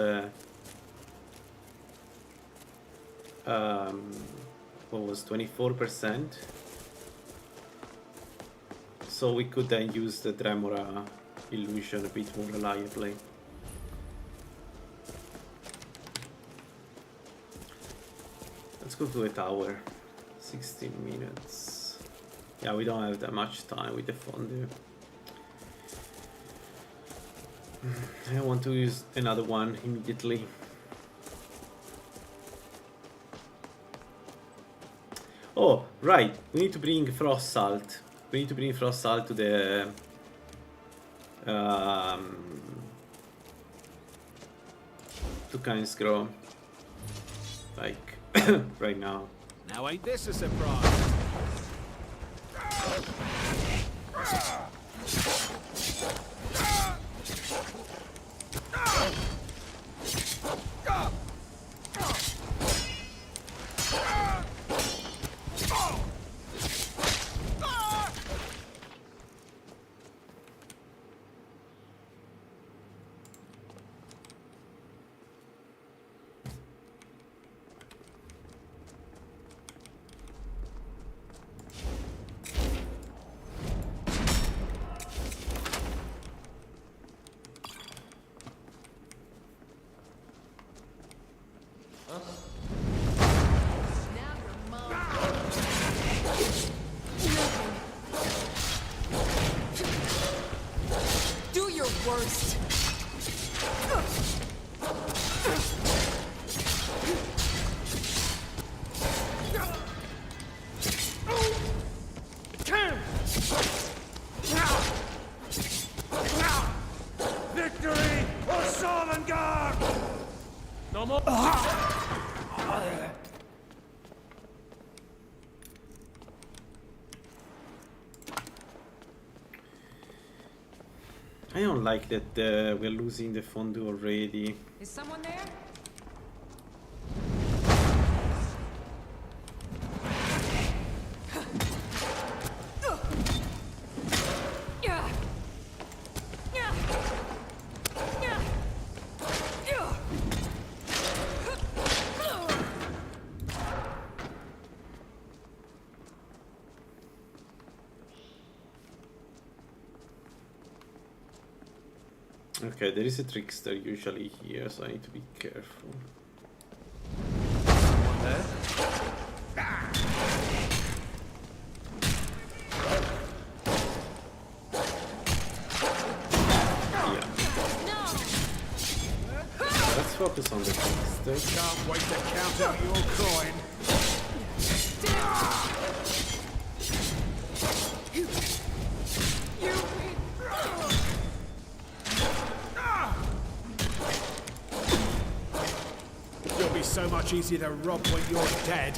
what was 24%? So we could then use the Tremora illusion a bit more reliably. Let's go to a tower. 16 minutes. Yeah, we don't have that much time with the fondue. I want to use another one immediately. Oh, right. We need to bring frost salt. We need to bring frost salt to the to Kainsgrow. Like right now. Now ain't this a surprise? Do your worst. Victory or Sovngarde! No more. I don't like that we're losing the fondue already. Is someone there? Okay, there is a trickster usually here, so I need to be careful. Let's focus on the trickster. Can't wait to count out your coin. It'll be so much easier to rob when you're dead.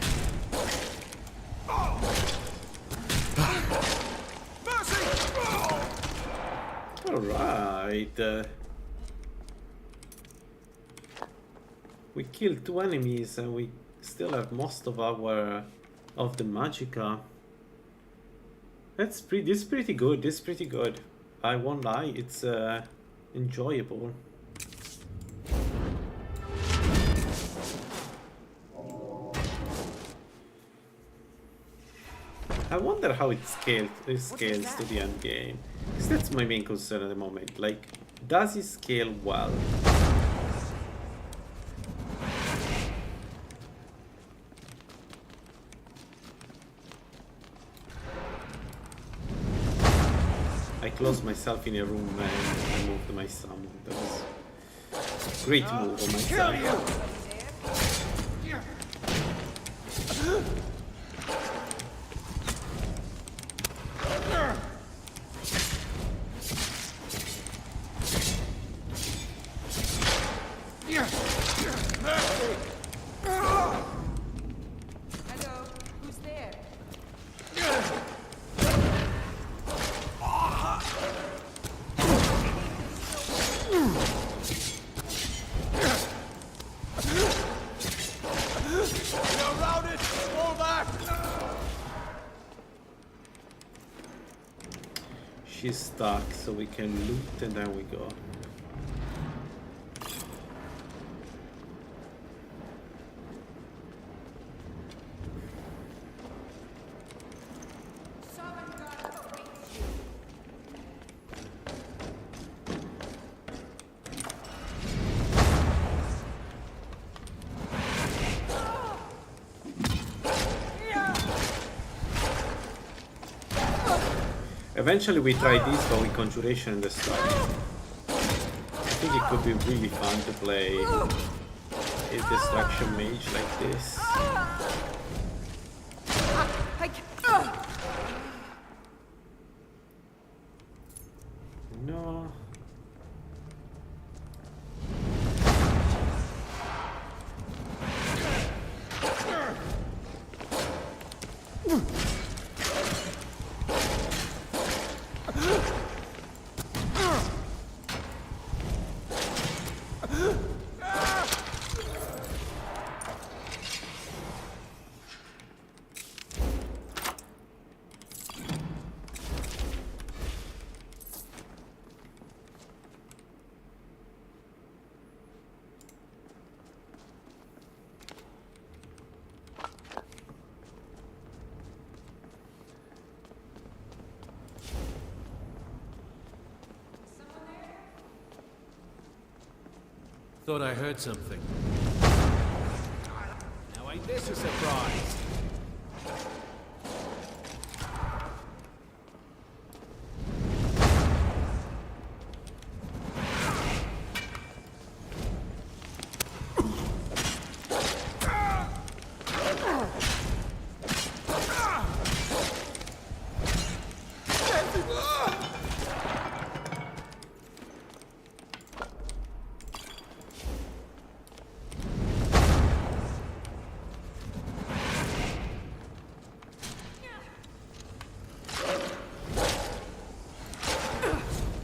Alright. We killed 2 enemies and we still have most of our of the magicka. This is pretty good. This is pretty good. I won't lie, it's enjoyable. I wonder how it scales to the end game. Because that's my main concern at the moment. Like, does it scale well? I closed myself in a room and I moved my summon. That was a great move on my side. Hello, who's there? she's stuck, so we can loot and then we go. Eventually we try this, but with Conjuration and the start. I think it could be really fun to play a Destruction Mage like this. No. Thought I heard something. Now ain't this a surprise?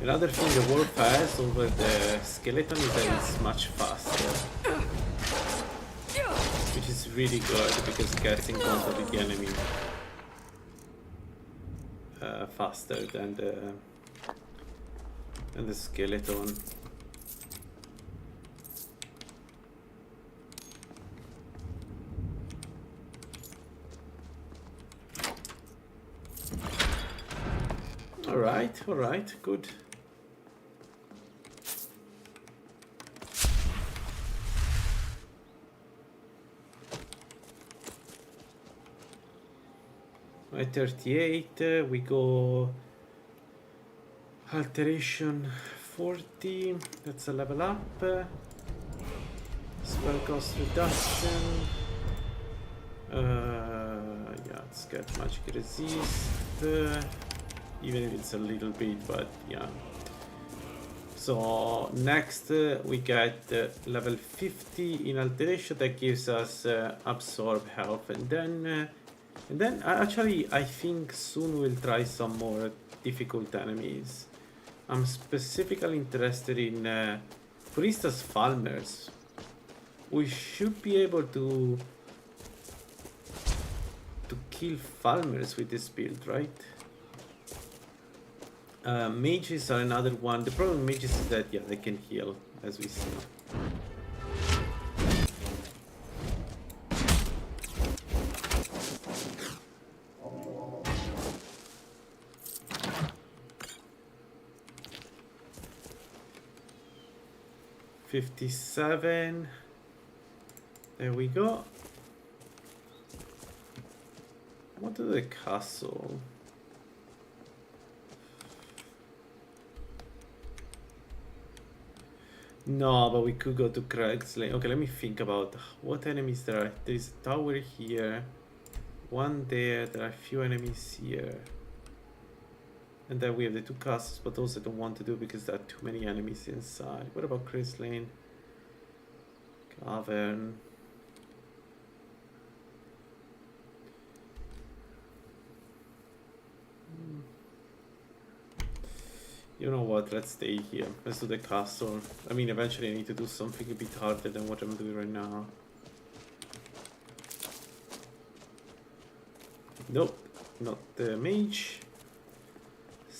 Another thing the wolf has over the skeleton is that it's much faster, which is really good because it gets in contact with the enemy faster than the skeleton. All right, good. At 38, we go alteration 40. That's a level up. Spell cost reduction. Yeah, it's got magic resist. Even if it's a little bit, but yeah. So next we get level 50 in alteration that gives us absorb health, and then actually I think soon we'll try some more difficult enemies. I'm specifically interested in, for instance, Falmers. We should be able to kill Falmers with this build, right? Mages are another one. The problem with mages is that, yeah, they can heal, as we see. $57. There we go. What to the castle? No, but we could go to Craig's Lane. Okay, let me think about what enemies there are. There is a tower here, one there. There are a few enemies here, and then we have the two castles, but those I don't want to do because there are too many enemies inside. What about Craig's Lane? Cavern. You know what, let's stay here. Let's do the castle. I mean, eventually I need to do something a bit harder than what I'm doing right now. Nope, not the mage.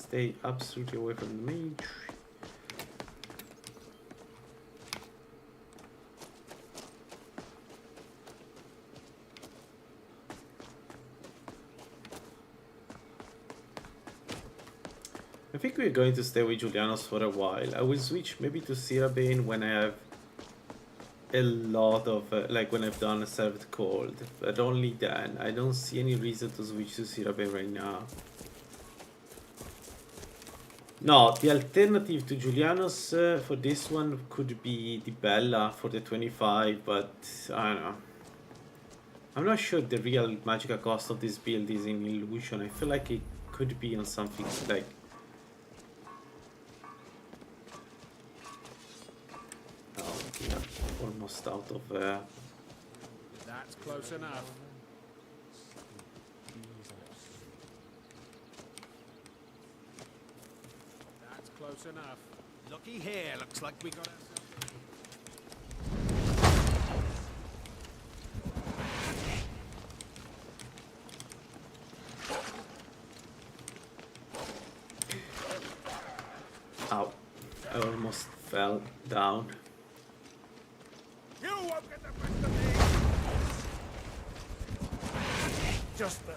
stay absolutely away from the mage. I think we're going to stay with Julianos for a while. I will switch maybe to Sirabane when I have a lot of, like when I've done a served cold, but only then. I don't see any reason to switch to Sirabane right now. No, the alternative to Julianos for this one could be the Bella for the 25, but I don't know. I'm not sure the real magical cost of this build is in illusion. I feel like it could be on something like... Oh, we are almost out of... That's close enough. That's close enough. Looky here, looks like we got ourselves... Ow. I almost fell down. You won't get the best of me! Just a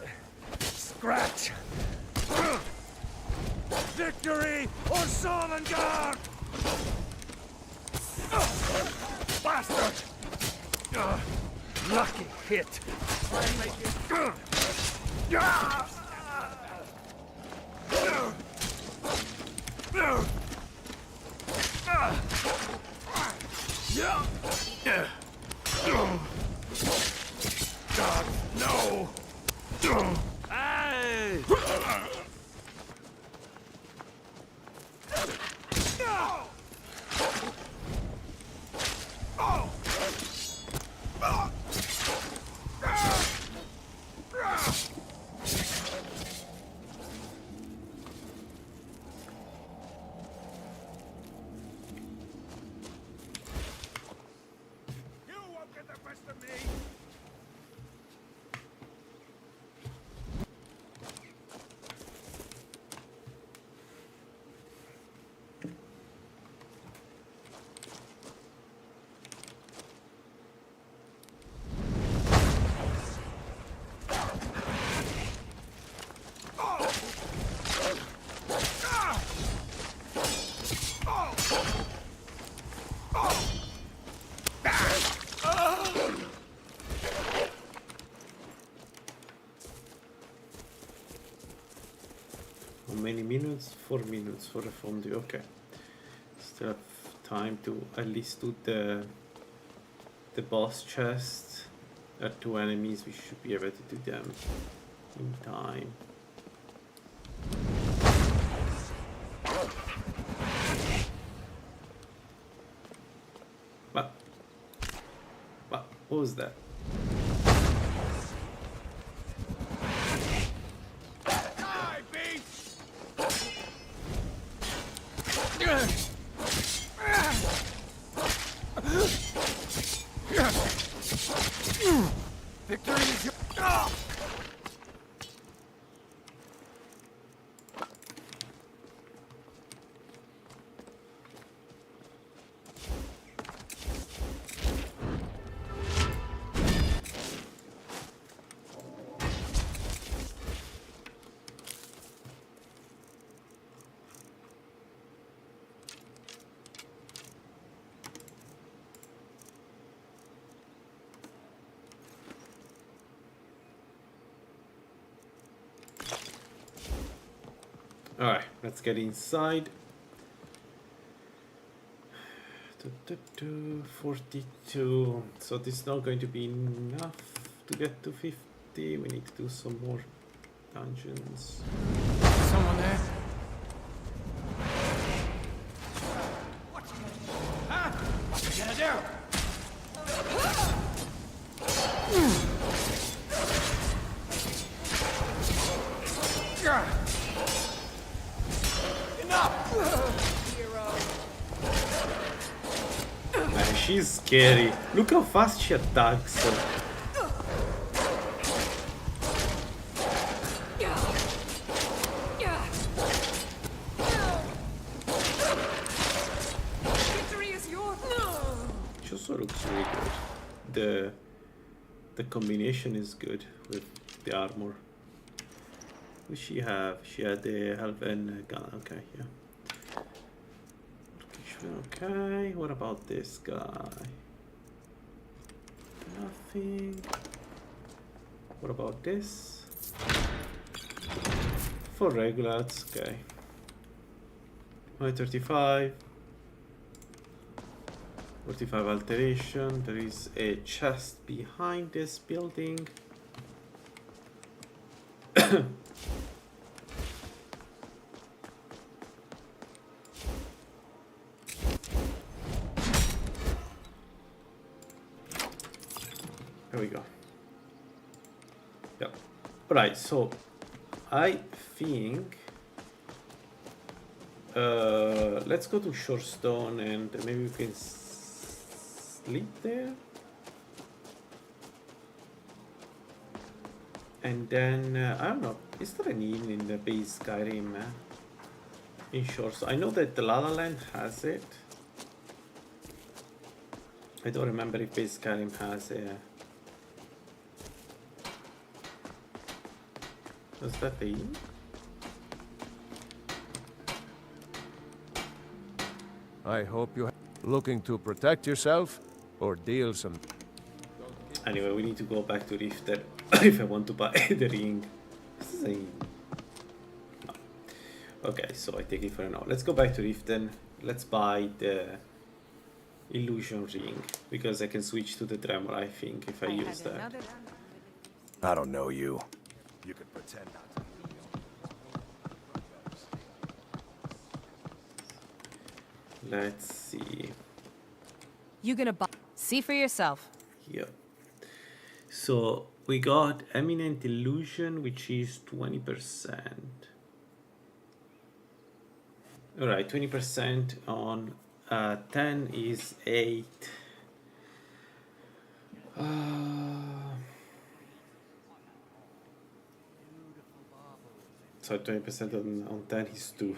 scratch. Victory or Solengard! Bastard! Lucky hit. God, no! Hey! You won't get the best of me! How many minutes? 4 minutes for a fondue. Okay. Still have time to at least do the boss chest. There are 2 enemies. We should be able to do them in time. What was that? Die, beast! Victory is your... Alright, let's get inside. 42. So this is not going to be enough to get to 50. We need to do some more dungeons. Someone there? Huh? What you gonna do? Man, she's scary. Look how fast she attacks. the combination is good with the armor. What does she have? She had the Elven gun. Okay, yeah. Okay, what about this guy? Nothing. What about this? For regular, it's okay. 35. 45 alteration. There is a chest behind this building. There we go. Yep. Alright, so I think let's go to Shorestone and maybe we can sleep there. And then I don't know, is there an inn in the base Skyrim in Shorestone? I know that the Lalaland has it. I don't remember if base Skyrim has a. Was that the inn? I hope you're looking to protect yourself or deal some. Anyway, we need to go back to Riften if I want to buy the ring. This is a inn. No. Okay, so I take it for now. Let's go back to Riften. Let's buy the illusion ring because I can switch to the tremor, I think, if I use that. I don't know you. You can pretend not to. Let's see. You gonna buy? See for yourself. Here. So we got eminent illusion, which is 20%. All right, 20% on 10 is 8. So 20% on 10 is 2.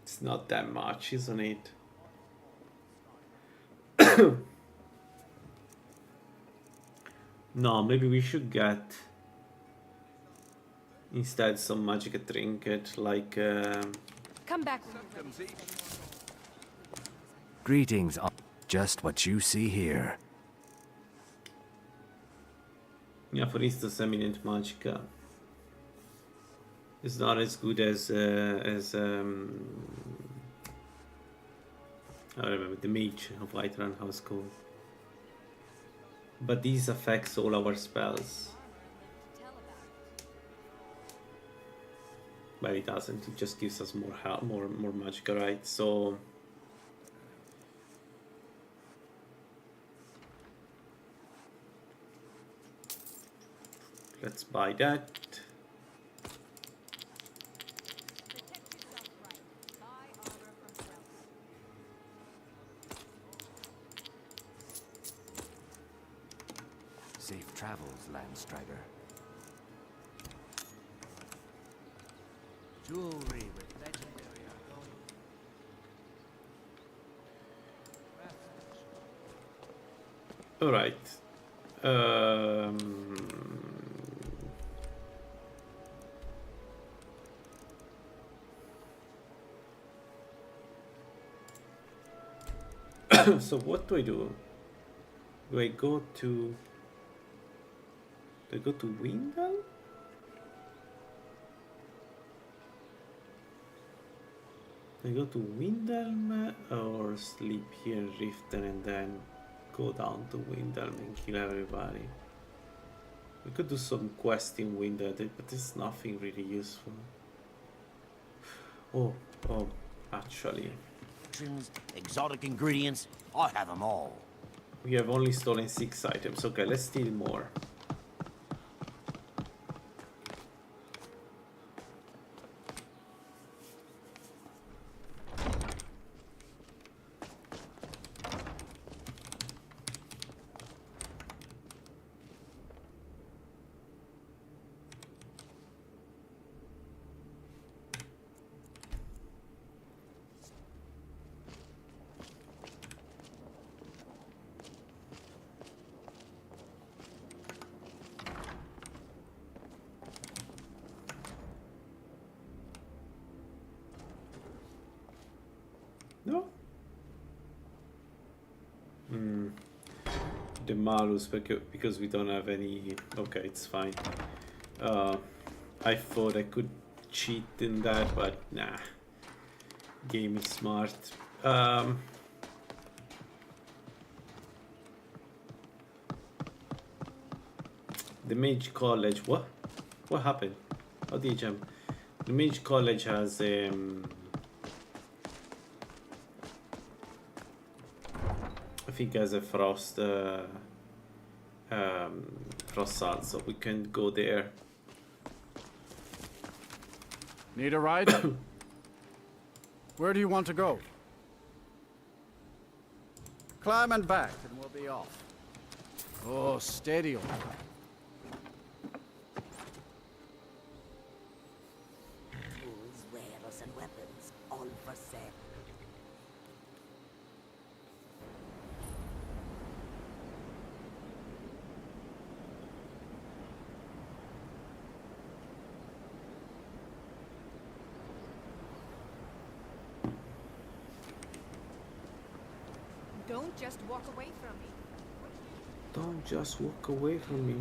It's not that much, isn't it? No, maybe we should get instead some magic trinket like Come back. Greetings. Just what you see here. yeah, for instance, eminent magicka. It's not as good as I don't remember the mage of Whiterun, how it's called. But these affects all our spells. But it doesn't. It just gives us more help, more magicka, right? So let's buy that. Safe travels, Landstrider. Jewelry with legendary argonium. All right. So what do I do? Do I go to? Do I go to Windhelm? Do I go to Windhelm or sleep here in Riften and then go down to Windhelm and kill everybody? We could do some quest in Windhelm, but it's nothing really useful. Oh, actually. Exotic ingredients, I have them all. We have only stolen 6 items. Okay, let's steal more. the malus because we don't have any. Okay, it's fine. I thought I could cheat in that, but nah. Game is smart. The Mage College. What happened? How did you jump? The Mage College has I think has a frost frost salt, so we can go there. Need a ride? Where do you want to go? Climb and back, and we'll be off. Oh, steady on. Tools, wares, and weapons, all for sale. Don't just walk away from me. Don't just walk away from me.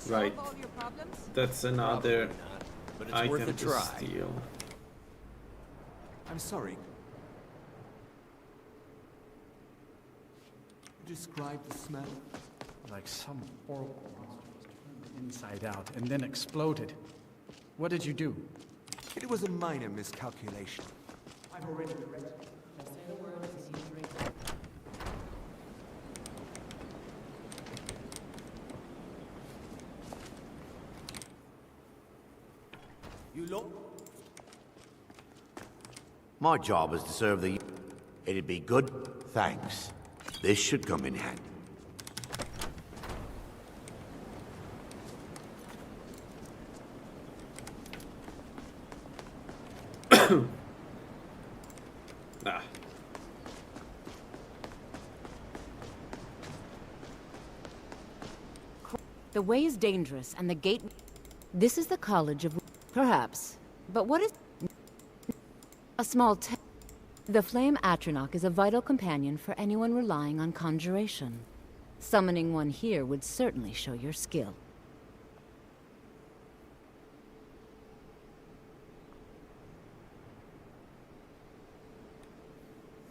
Right. Solve all your problems? That's another but it's worth a item to try. steal. I'm sorry. Describe the smell. Like some horrible monster turned inside out and then exploded. What did you do? It was a minor miscalculation. I've already read it. Say the word as you drink. You look. My job is to serve the... It'd be good. Thanks. This should come in handy. Nah. The way is dangerous, and the gate... This is the College of... Perhaps. But what is... A small The Flame Atronach is a vital companion for anyone relying on conjuration. Summoning one here would certainly show your skill.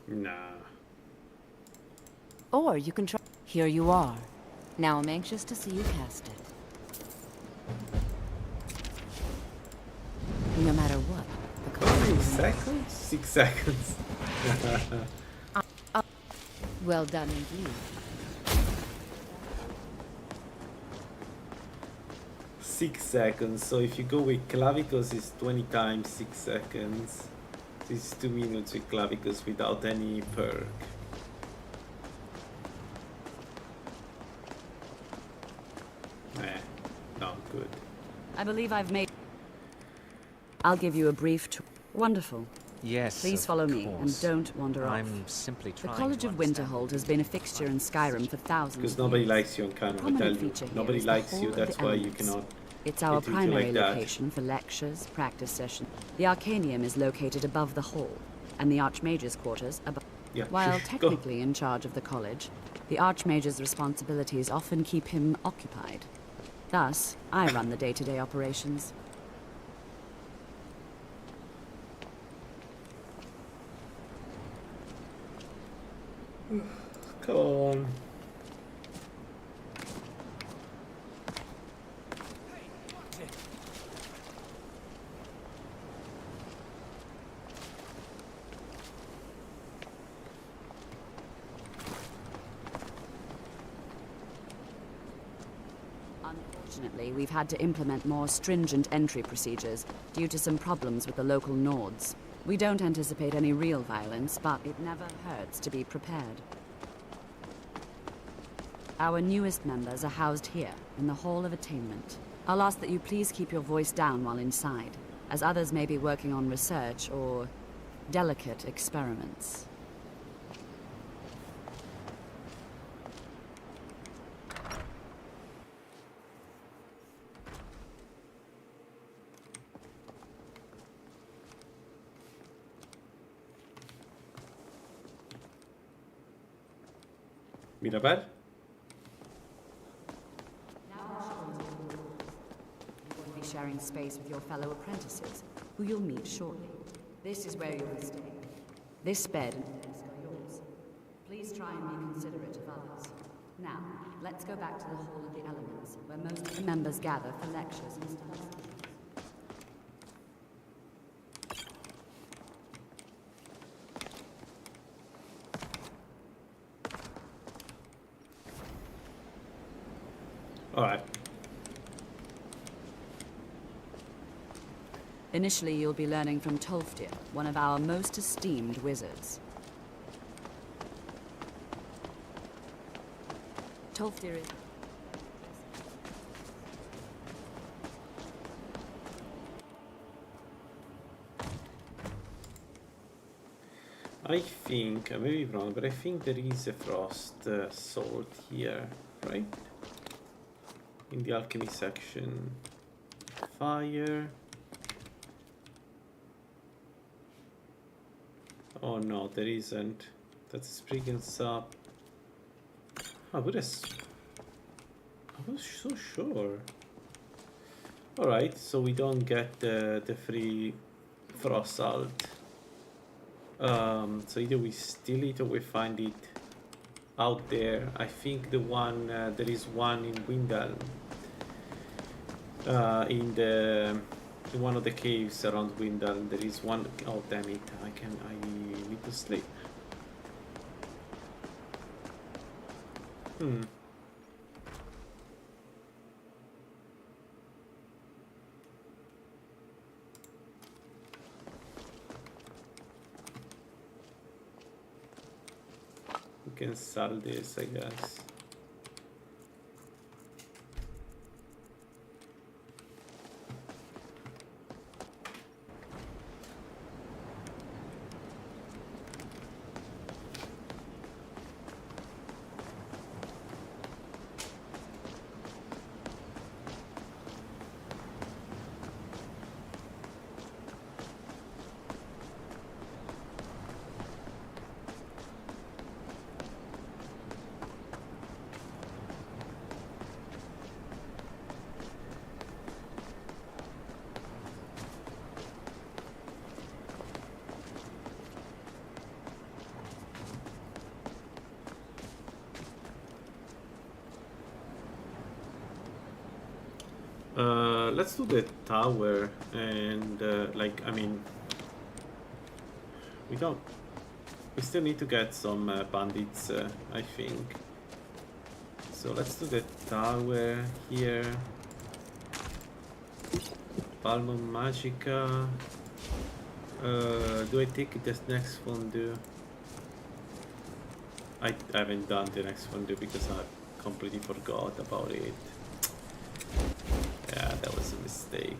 Nah. Or you can try... Here you are. Now I'm anxious to see you cast it. No matter what. How many seconds? 6 seconds. Well done indeed. 6 seconds. So if you go with Clavicus, it's 20 times 6 seconds. It's 2 minutes with Clavicus without any perk. Not good. I believe I've made... I'll give you a brief tour. Wonderful. Yes, Please follow me, and don't wander off. I'm simply trying The College of Winterhold has been a fixture in Skyrim for thousands Because of nobody years. likes you on Canon, I Prominent tell you. feature here Nobody is the likes you, Hall of that's the why you Elements. cannot It's our treat you primary like that. location for lectures, practice sessions. The Arcanium is located above the hall, and the Archmage's quarters above. Yeah, While go. technically in charge of the college, the Archmage's responsibilities often keep him occupied. Thus, I run the day-to-day operations. Come on. Unfortunately, we've had to implement more stringent entry procedures due to some problems with the local Nords. We don't anticipate any real violence, but it never hurts to be prepared. Our newest members are housed here, in the Hall of Attainment. I'll ask that you please keep your voice down while inside, as others may be working on research or delicate experiments. Mirabel? You will be sharing space with your fellow apprentices, who you'll meet shortly. This is where you'll be staying. This bed and desk are yours. Please try and be considerate of others. Now, let's go back to the Hall of the Elements, where most of the members gather for lectures and studies. Alright. Initially, you'll be learning from Tolfdir, one of our most esteemed wizards. Tolfdir is... I think, I may be wrong, but I think there is a frost sword here, right? In the alchemy section. Fire. Oh no, there isn't. That's a Spriggan sap. I was so sure. Alright, so we don't get the free frost salt. So either we steal it or we find it out there. I think the one there is one in Windhelm, in one of the caves around Windhelm. There is one. Oh damn it! I need to sleep. We can sell this, I guess. Let's do the tower and like, I mean, we still need to get some bandits, I think. So let's do the tower here. Palmo Magica. Do I take this next fondue? I haven't done the next fondue because I completely forgot about it. Yeah, that was a mistake.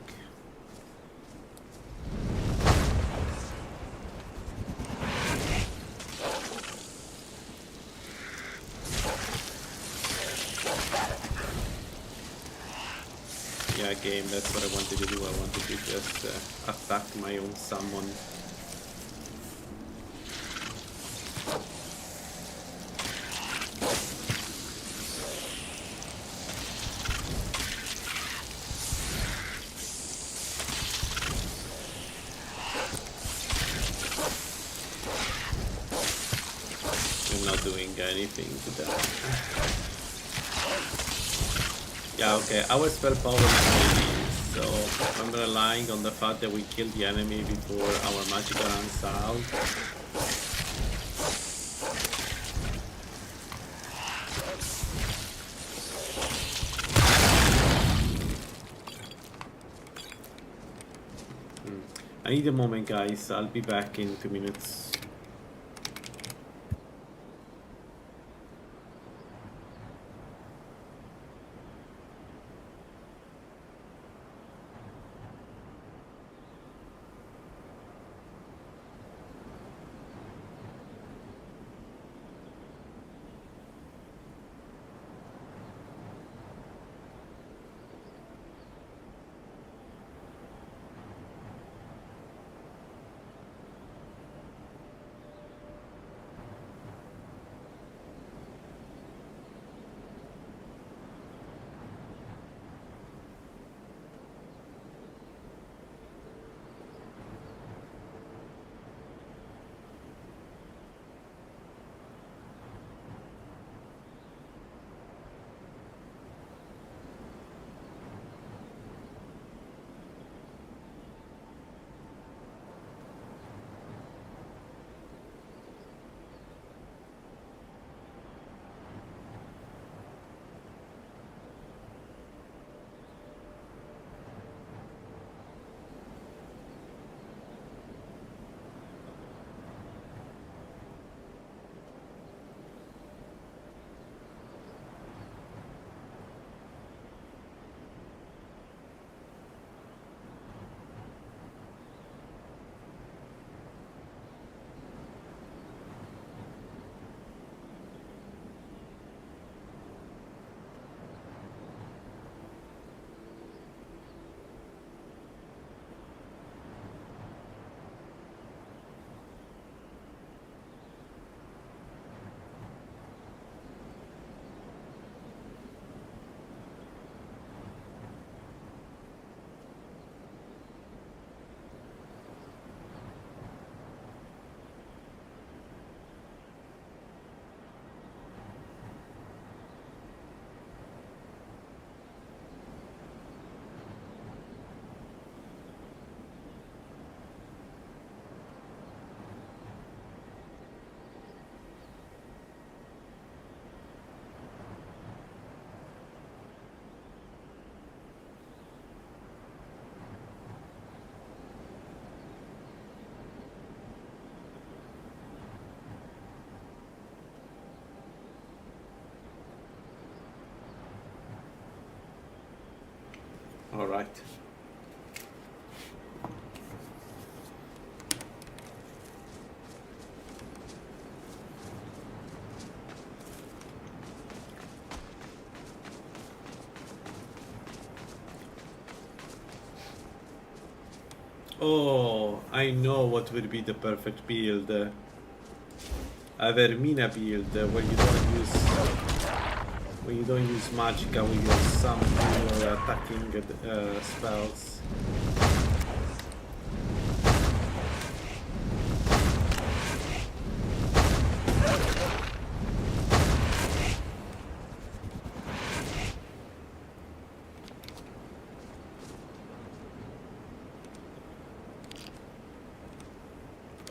Yeah, game, that's what I wanted to do. I wanted to just attack my own summon. Anything to that. Yeah, okay, our spell power is 80, so I'm relying on the fact that we kill the enemy before our magic runs out. I need a moment, guys. I'll be back in 2 minutes. Right. Oh, I know what would be the perfect build. A Vermina build where you don't use magicka, where you use some pure attacking spells.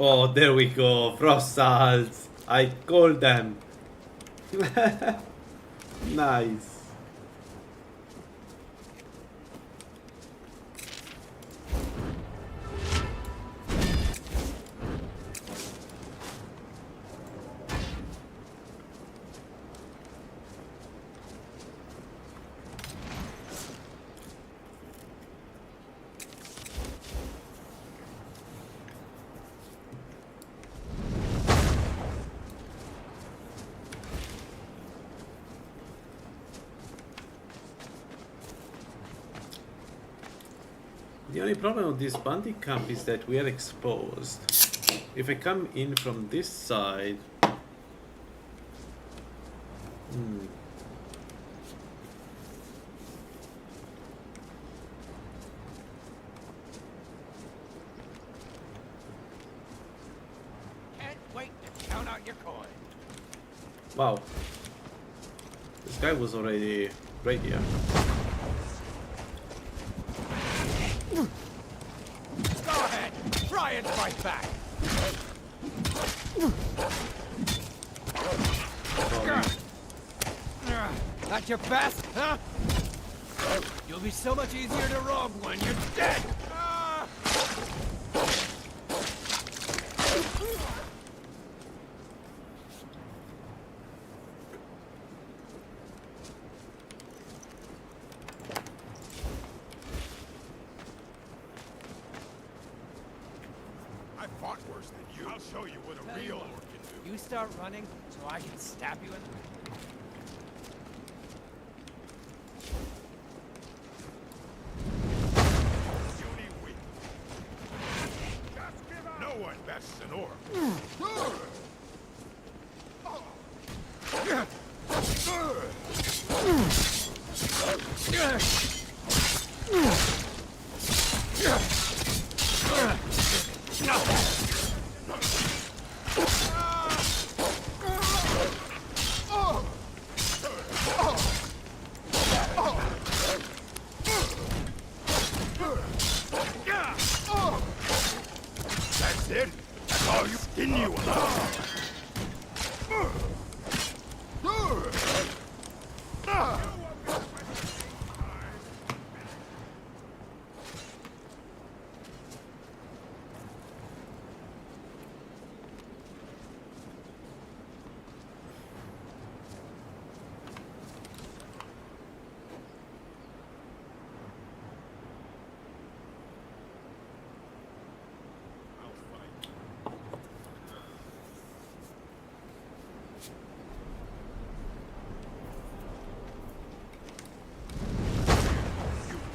Oh, there we go, frost salts. I called them. Nice. The only problem with this bandit camp is that we are exposed. If I come in from this side... Can't wait to count out your coin. Wow. This guy was already right here. Go ahead, try and fight back. Not your best, huh? You'll be so much easier to rob when you're dead. I fought worse than you. I'll show you what a real orc can do. You start running so I can stab you in the... No one bests an orc. That's it? That's all you skin you alive.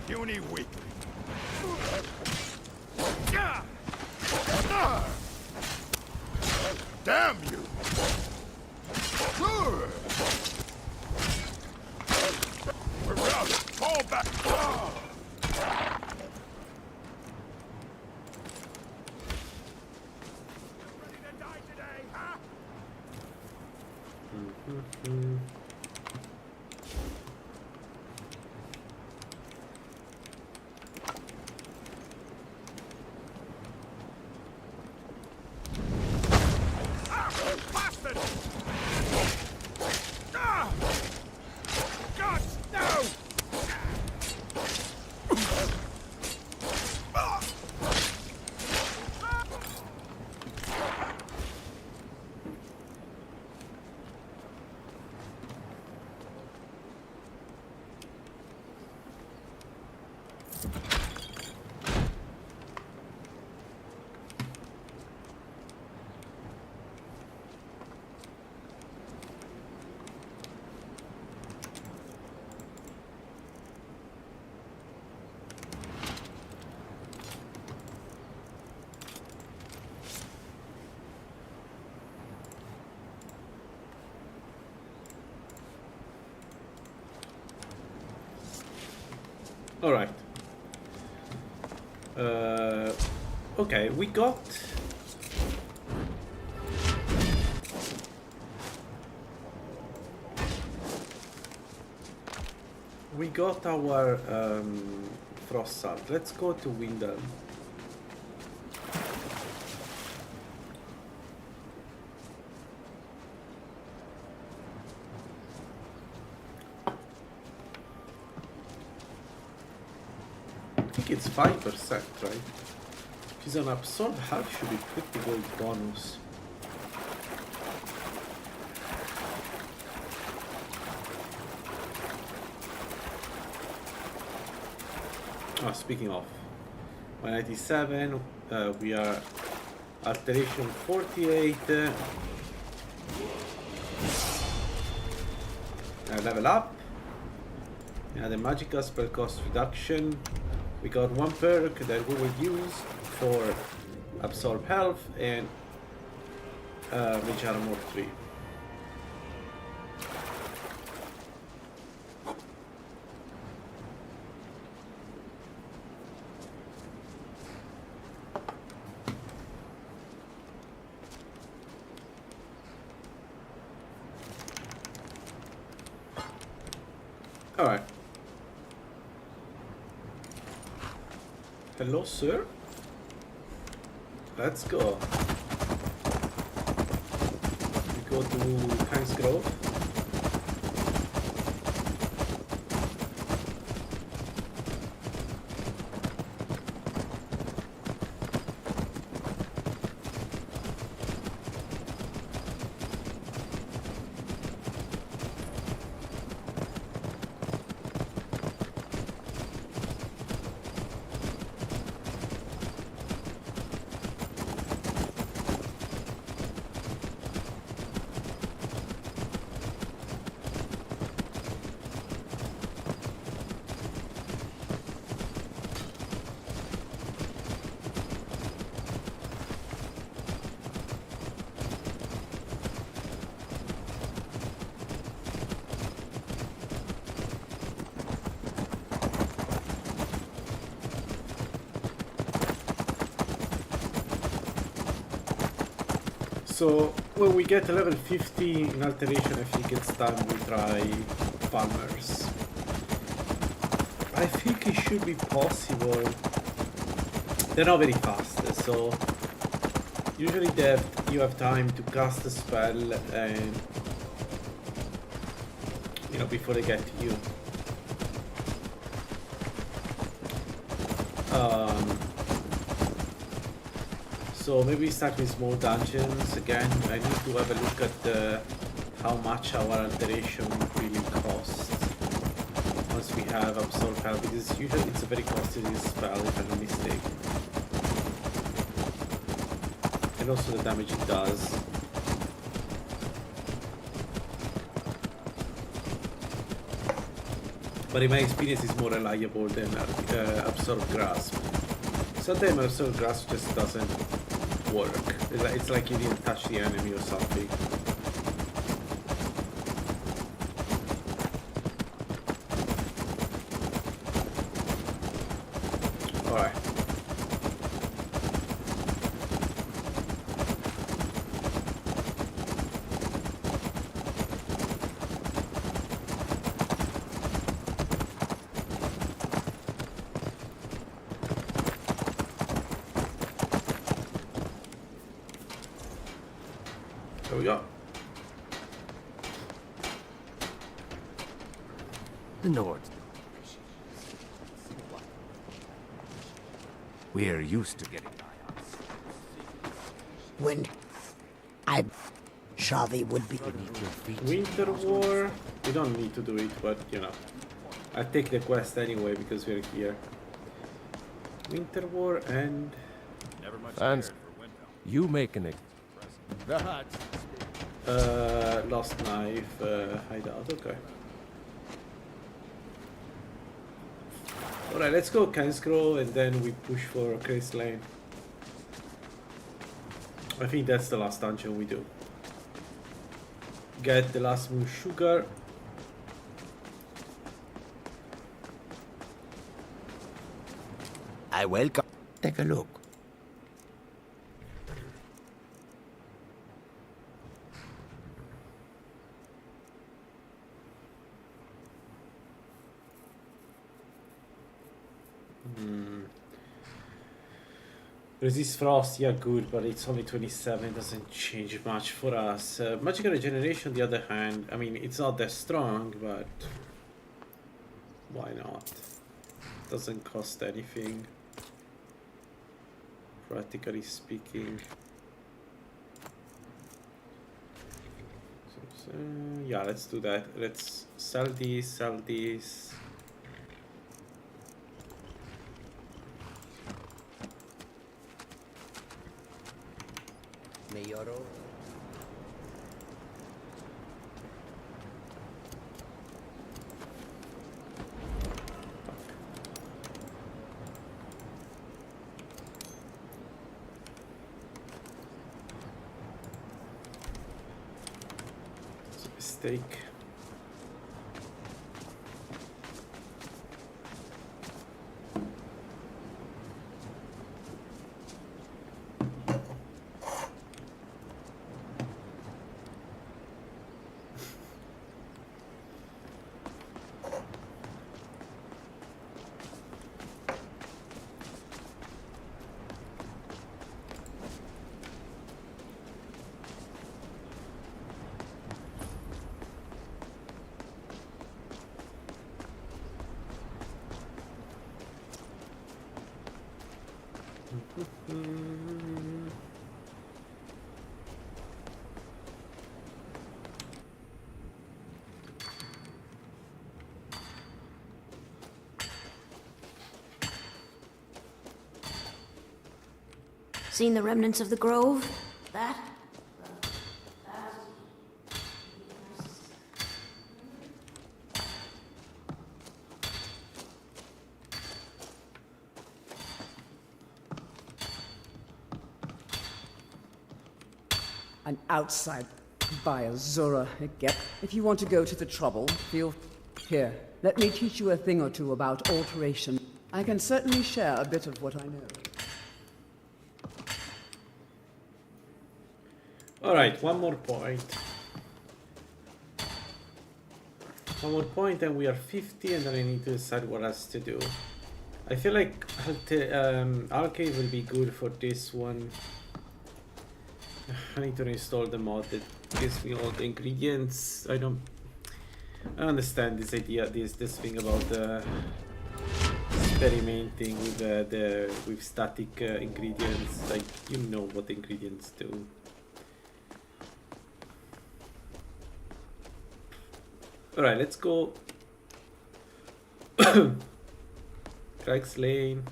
Puny weakling. Damn you! We're routed. Fall back. Ready to die today, huh? Bastard! God, no! All right. Okay, we got. We got our frost salt. Let's go to Windham. I think it's 5%, right? If he's on absorb health, should be pretty good bonus. Oh, speaking of 197, we are alteration 48. Level up. Yeah, the magical spell cost reduction. We got one perk that we will use for absorb health and mage armor 3. Alright. Hello, sir. Let's go. We go to King's Grove. So when we get to level 50 in alteration, I think it's time we try farmers. I think it should be possible. They're not very fast, so usually you have time to cast a spell and before they get to you. So maybe start with small dungeons again. I need to have a look at how much our alteration really costs once we have absorb health, because usually it's a very costly spell if I'm not mistaken, and also the damage it does. But in my experience, it's more reliable than absorb grasp. Sometimes absorb grasp just doesn't work. It's like you didn't touch the enemy or something. Alright. There we go. The Nords. We're used to getting Wind. Shavi would be. Winter War. We don't need to do it, but I'll take the quest anyway because we're here. Winter War and... Never much fans, you making it. Lost Knife, Hideout, okay. Alright, let's go Kensgrove and then we push for Grace Lane. I think that's the last dungeon we do. Get the last moon sugar. I welcome. Take a look. Resist frost, yeah, good, but it's only 27, doesn't change much for us. Magical regeneration, on the other hand, I mean, it's not that strong, but why not? Doesn't cost anything, practically speaking. So, yeah, let's do that. Let's sell these, sell these. Mayoro. It's a mistake. Seen the remnants of the grove? That? An outside by Azura again. If you want to go to the trouble, feel here. Let me teach you a thing or two about alteration. I can certainly share a bit of what I know. Alright, one more point. One more point and we are 50 and then I need to decide what else to do. I feel like Arcade will be good for this one. I need to install the mod that gives me all the ingredients. I understand this idea, this thing about experimenting with static ingredients. Like, you know what the ingredients do. Alright, let's go. Craig's Lane.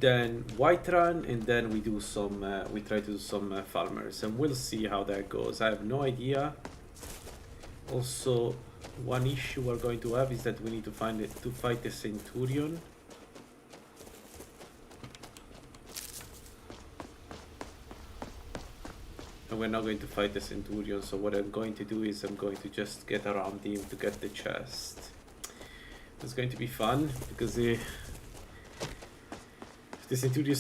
Then Whiterun, and then we do some. We try to do some farmers, and we'll see how that goes. I have no idea. Also, one issue we're going to have is that we need to fight the Centurion. And we're not going to fight the Centurion, so what I'm going to do is I'm going to just get around him to get the chest. It's going to be fun, because the Centurion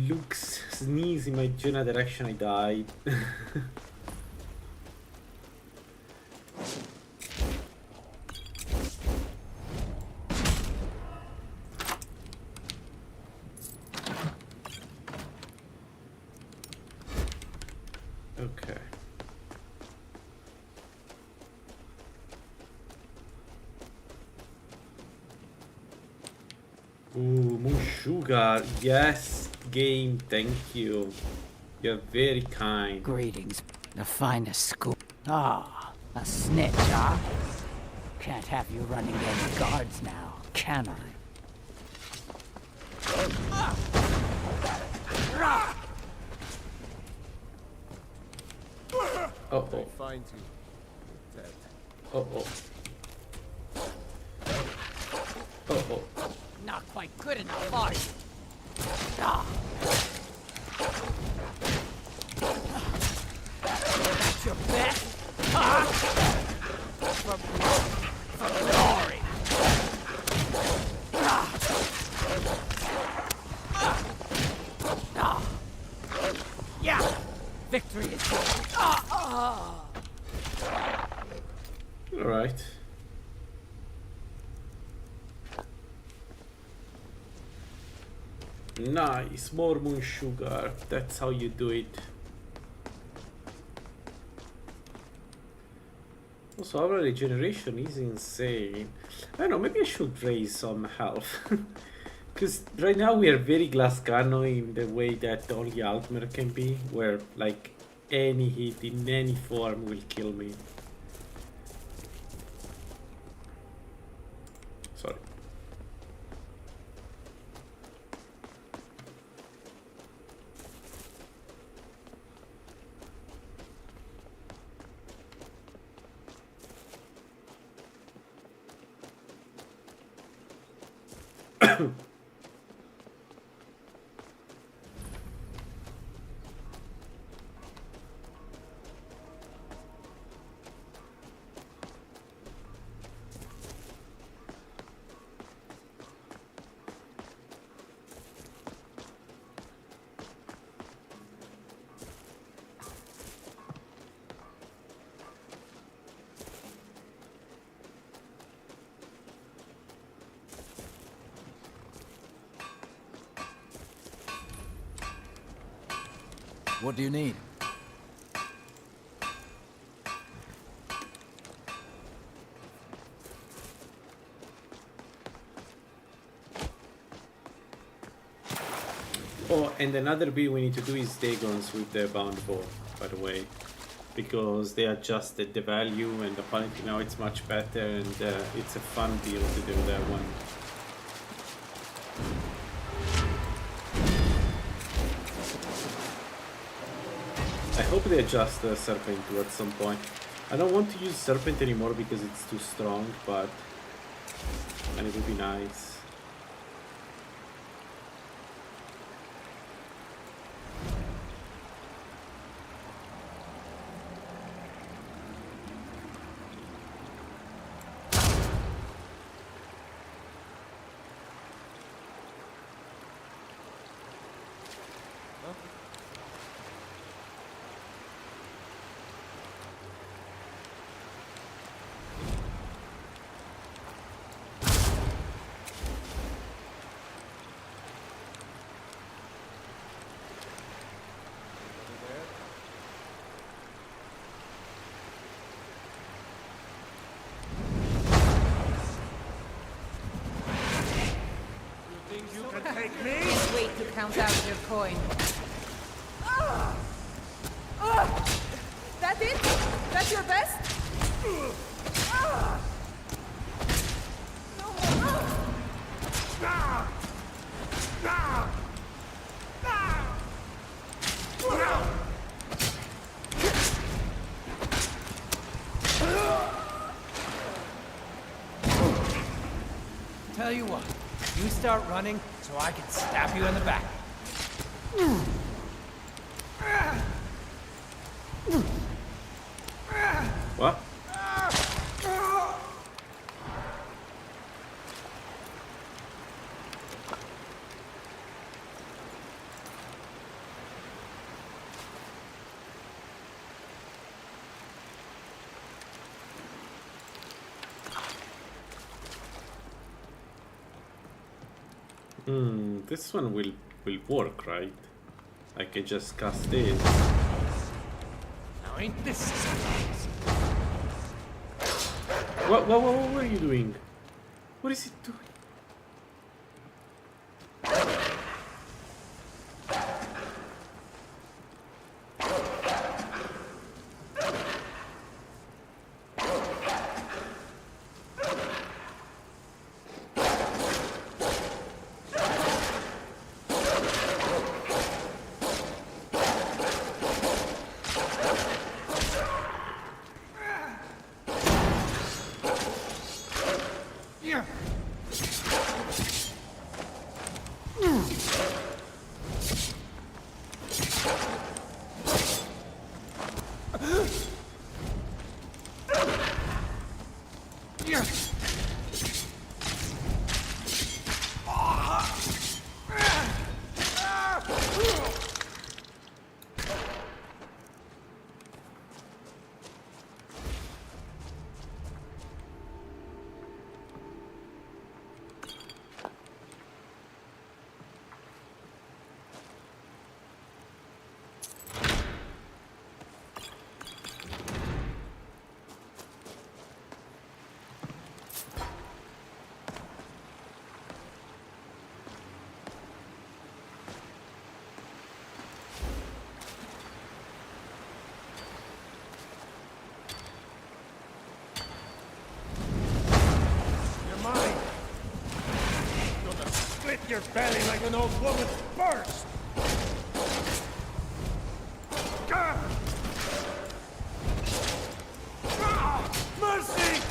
looks sneeze in my general direction, I die. Okay. Ooh, more sugar. Yes, game, thank you. You're very kind. Greetings. The finest school. Ah, a snitch, huh? Can't have you running any guards now, can I? Uh-oh. Find you. Dead. Uh-oh. Uh-oh. Not quite good enough, are you? Ah. That's your best? Huh? For glory! Yeah! Victory is yours! Alright. Nice, more moon sugar. That's how you do it. Also, our regeneration is insane. I don't know, maybe I should raise some health. Because right now we are very glass cannon in the way that only Altmer can be, where like any hit in any form will kill me. Sorry. What do you need? Oh, and another bit we need to do is Dagons with the bound bow, by the way, because they adjusted the value and apparently now it's much better, and it's a fun deal to do that one. I hope they adjust the Serpent too at some point. I don't want to use Serpent anymore because it's too strong, but and it would be nice. Can't wait to count out your coin. That it? That's your best? Tell you what, you start running so I can stab you in the back. What? This one will work, right? I can just cast this. Now ain't this so nice? What are you doing? What is it doing? your belly like an old woman first! Mercy!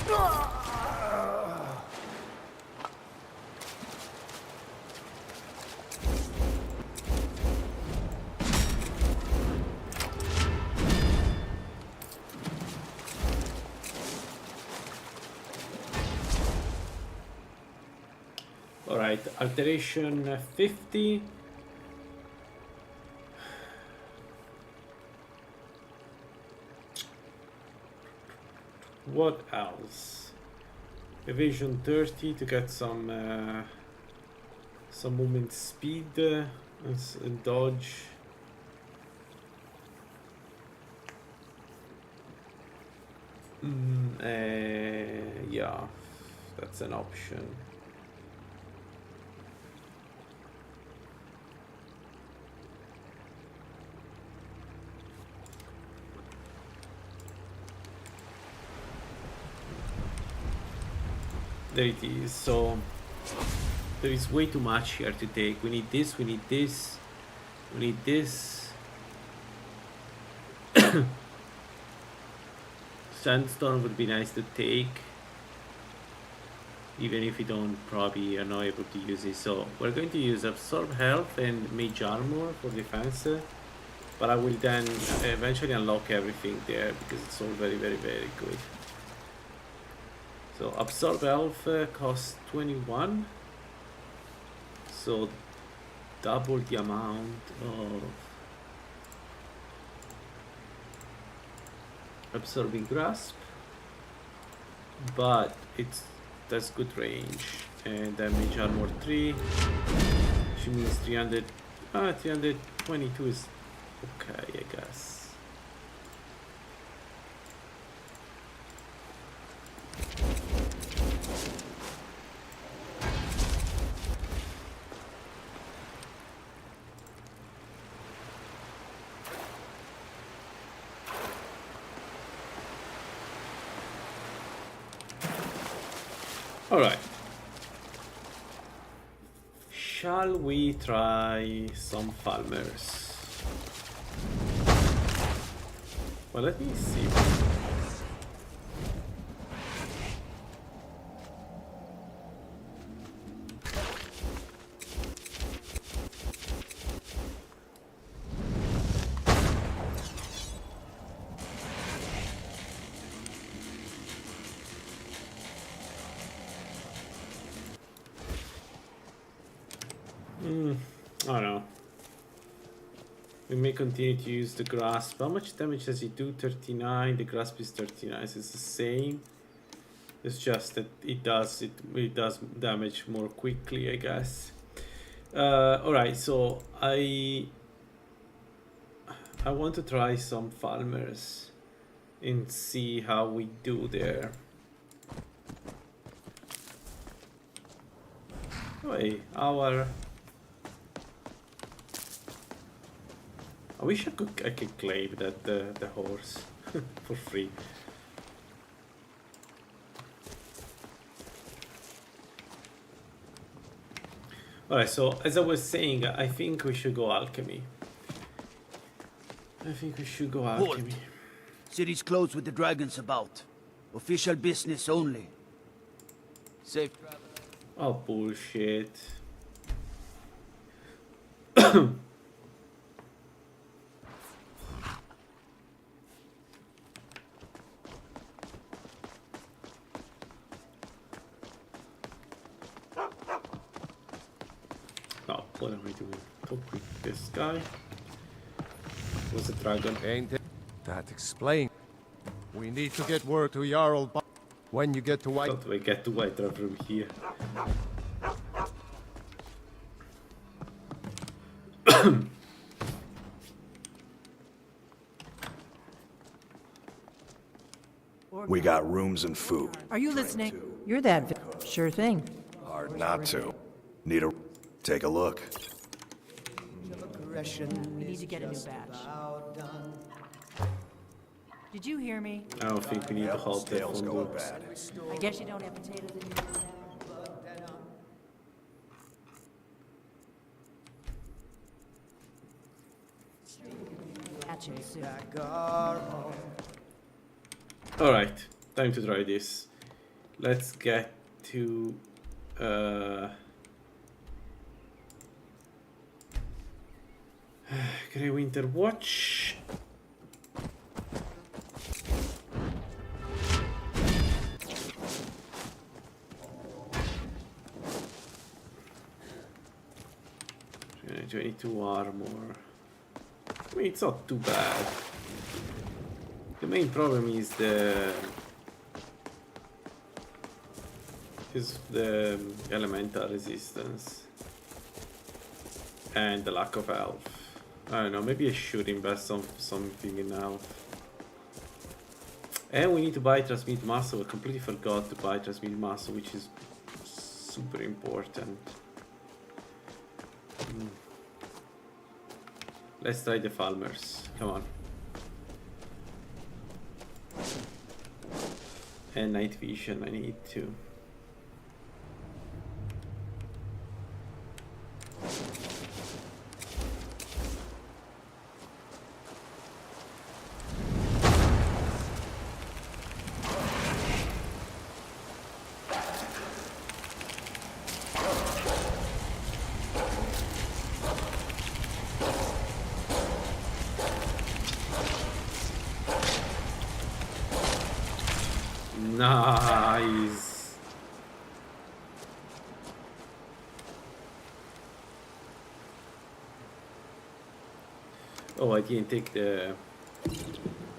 Alright, alteration 50. What else? Evasion 30 to get some movement speed and dodge. Yeah, that's an option. There it is. So there is way too much here to take. We need this, we need this, we need this. Sandstorm would be nice to take, even if we don't probably are not able to use it. So we're going to use absorb health and mage armor for defense, but I will then eventually unlock everything there because it's all very very good. So absorb health costs 21, so double the amount of absorbing grasp, but that's good range. And damage armor 3, which means 322 is okay, I guess. Alright. Shall we try some farmers? Well, let me see. I don't know. We may continue to use the grasp. How much damage does it do? 39. The grasp is 39. So it's the same. It's just that it does damage more quickly, I guess. Alright, so I want to try some farmers and see how we do there. Wait, I wish I could claim that the horse for free. Alright, so as I was saying, I think we should go alchemy. Halt. City's closed with the dragons about. Official business only. Safe travel. Oh, bullshit. Oh, what am I doing? Talk with this guy. Was a dragon. Ain't it? That explains. We need to get word to Jarl when you get to White. How do I get to Whiterun from here? We got rooms and food. Are you listening? You're that sure thing. Hard not to. Need a... Take a look. We need to get a new badge. Did you hear me? I don't think we need to halt that Tails one going books. bad. I guess you don't have potatoes in your patching soon. Alright, time to try this. Let's get to Grey Winter Watch. Okay, 22 armor. I mean, it's not too bad. The main problem is the elemental resistance and the lack of health. I don't know, maybe I should invest something in health. And we need to buy transmute muscle. I completely forgot to buy transmute muscle, which is super important. Let's try the Falmers. Come on. And night vision, I need to. Nice. Oh, I didn't take the...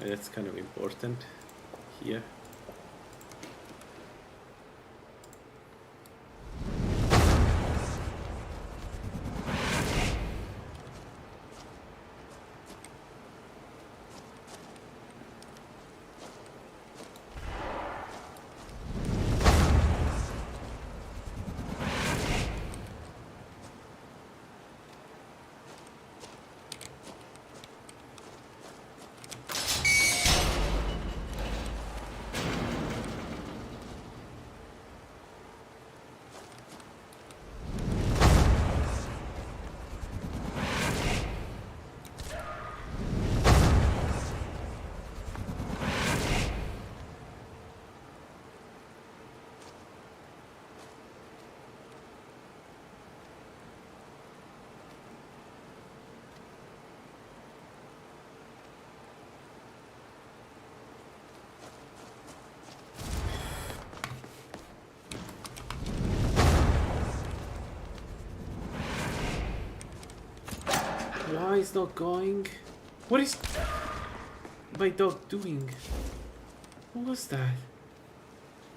That's kind of important here. Why is not going? What is my dog doing? What was that?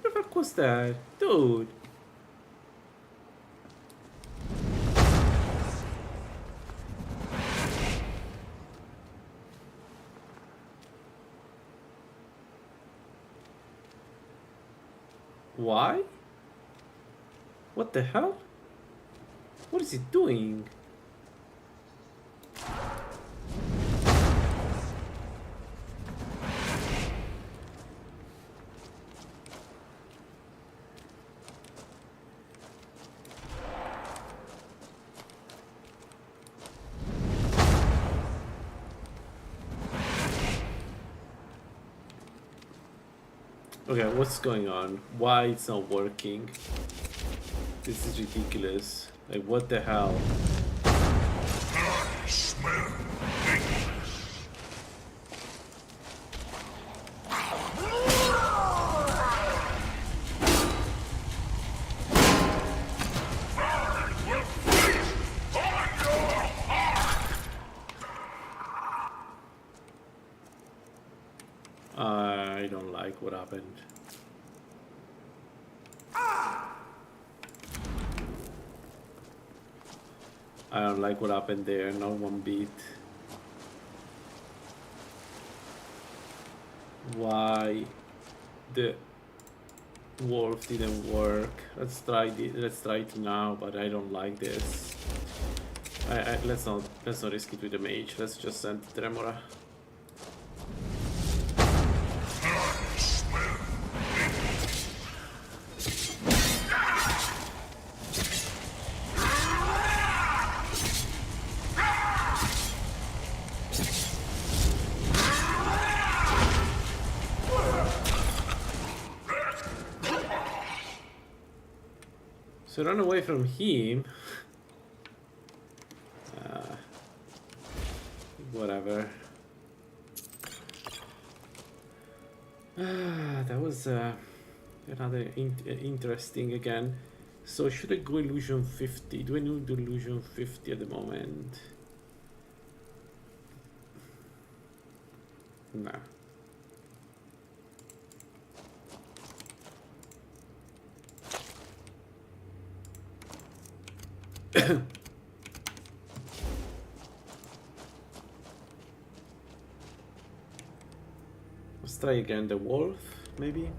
What the fuck was that? Dude! Why? What the hell? What is it doing? Okay, what's going on? Why it's not working? This is ridiculous. Like, what the hell? I smell weakness. I don't like what happened. I don't like what happened there, not one bit. Why the wolf didn't work? Let's try it now, but I don't like this. Let's not risk it with the mage. Let's just send Tremora. So run away from him. Whatever. That was another interesting again. So should I go illusion 50? Do I need illusion 50 at the moment? Nah. Let's try again the wolf, maybe.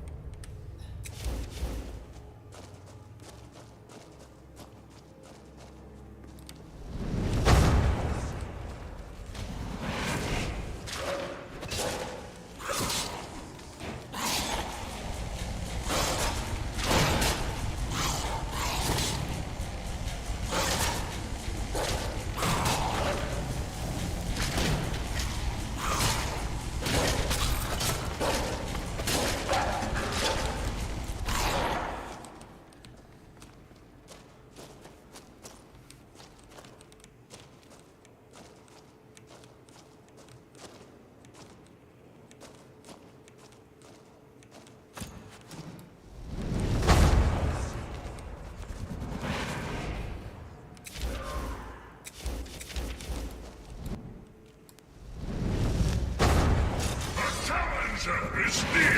Is near.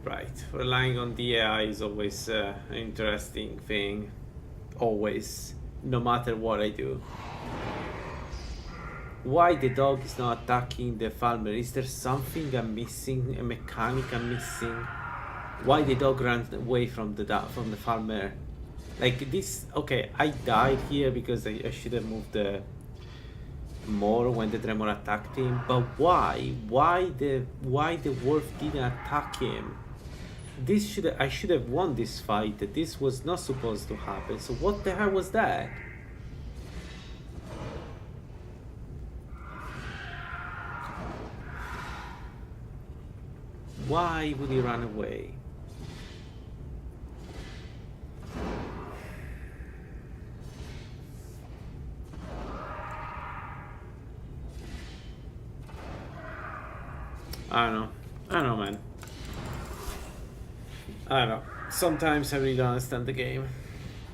Right, relying on the AI is always an interesting thing. Always, no matter what I do. Why the dog is not attacking the farmer? Is there something I'm missing? A mechanic I'm missing? Why the dog ran away from the farmer? Like this, okay, I died here because I should have moved more when the Tremor attacked him. But why? Why the wolf didn't attack him? I should have won this fight. This was not supposed to happen. So what the hell was that? Why would he run away? I don't know, man. I don't know. Sometimes I really don't understand the game.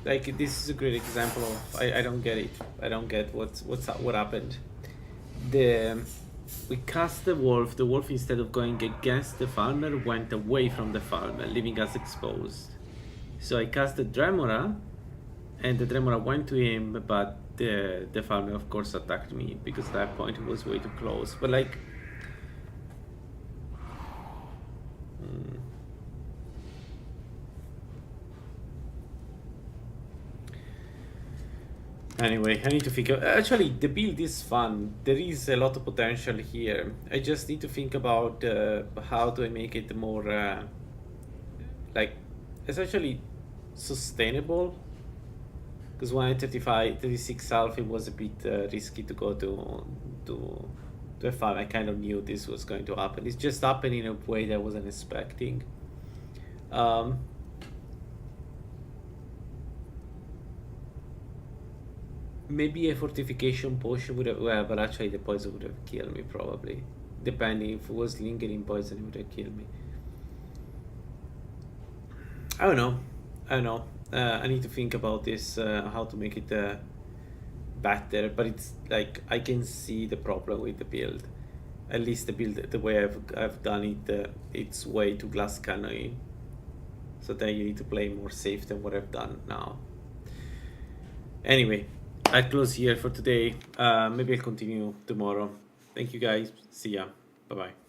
Like, this is a great example of I don't get it. I don't get what happened. We cast the wolf. The wolf, instead of going against the farmer, went away from the farmer, leaving us exposed. So I cast the Dremora, and the Dremora went to him, but the farmer, of course, attacked me because at that point it was way too close. But like, anyway, I need to figure. Actually, the build is fun. There is a lot of potential here. I just need to think about how do I make it more, like, essentially sustainable. Because when I 36 health, it was a bit risky to go to a farm. I kind of knew this was going to happen. It's just happened in a way that I wasn't expecting. Maybe a fortification potion would have, well, but actually the poison would have killed me probably. Depending if it was lingering poison, it would have killed me. I don't know. I need to think about this, how to make it better, but it's like I can see the problem with the build. At least the build, the way I've done it, it's way too glass cannon. So then you need to play more safe than what I've done now. Anyway, I'll close here for today. Maybe I'll continue tomorrow. Thank you guys. See ya. Bye bye.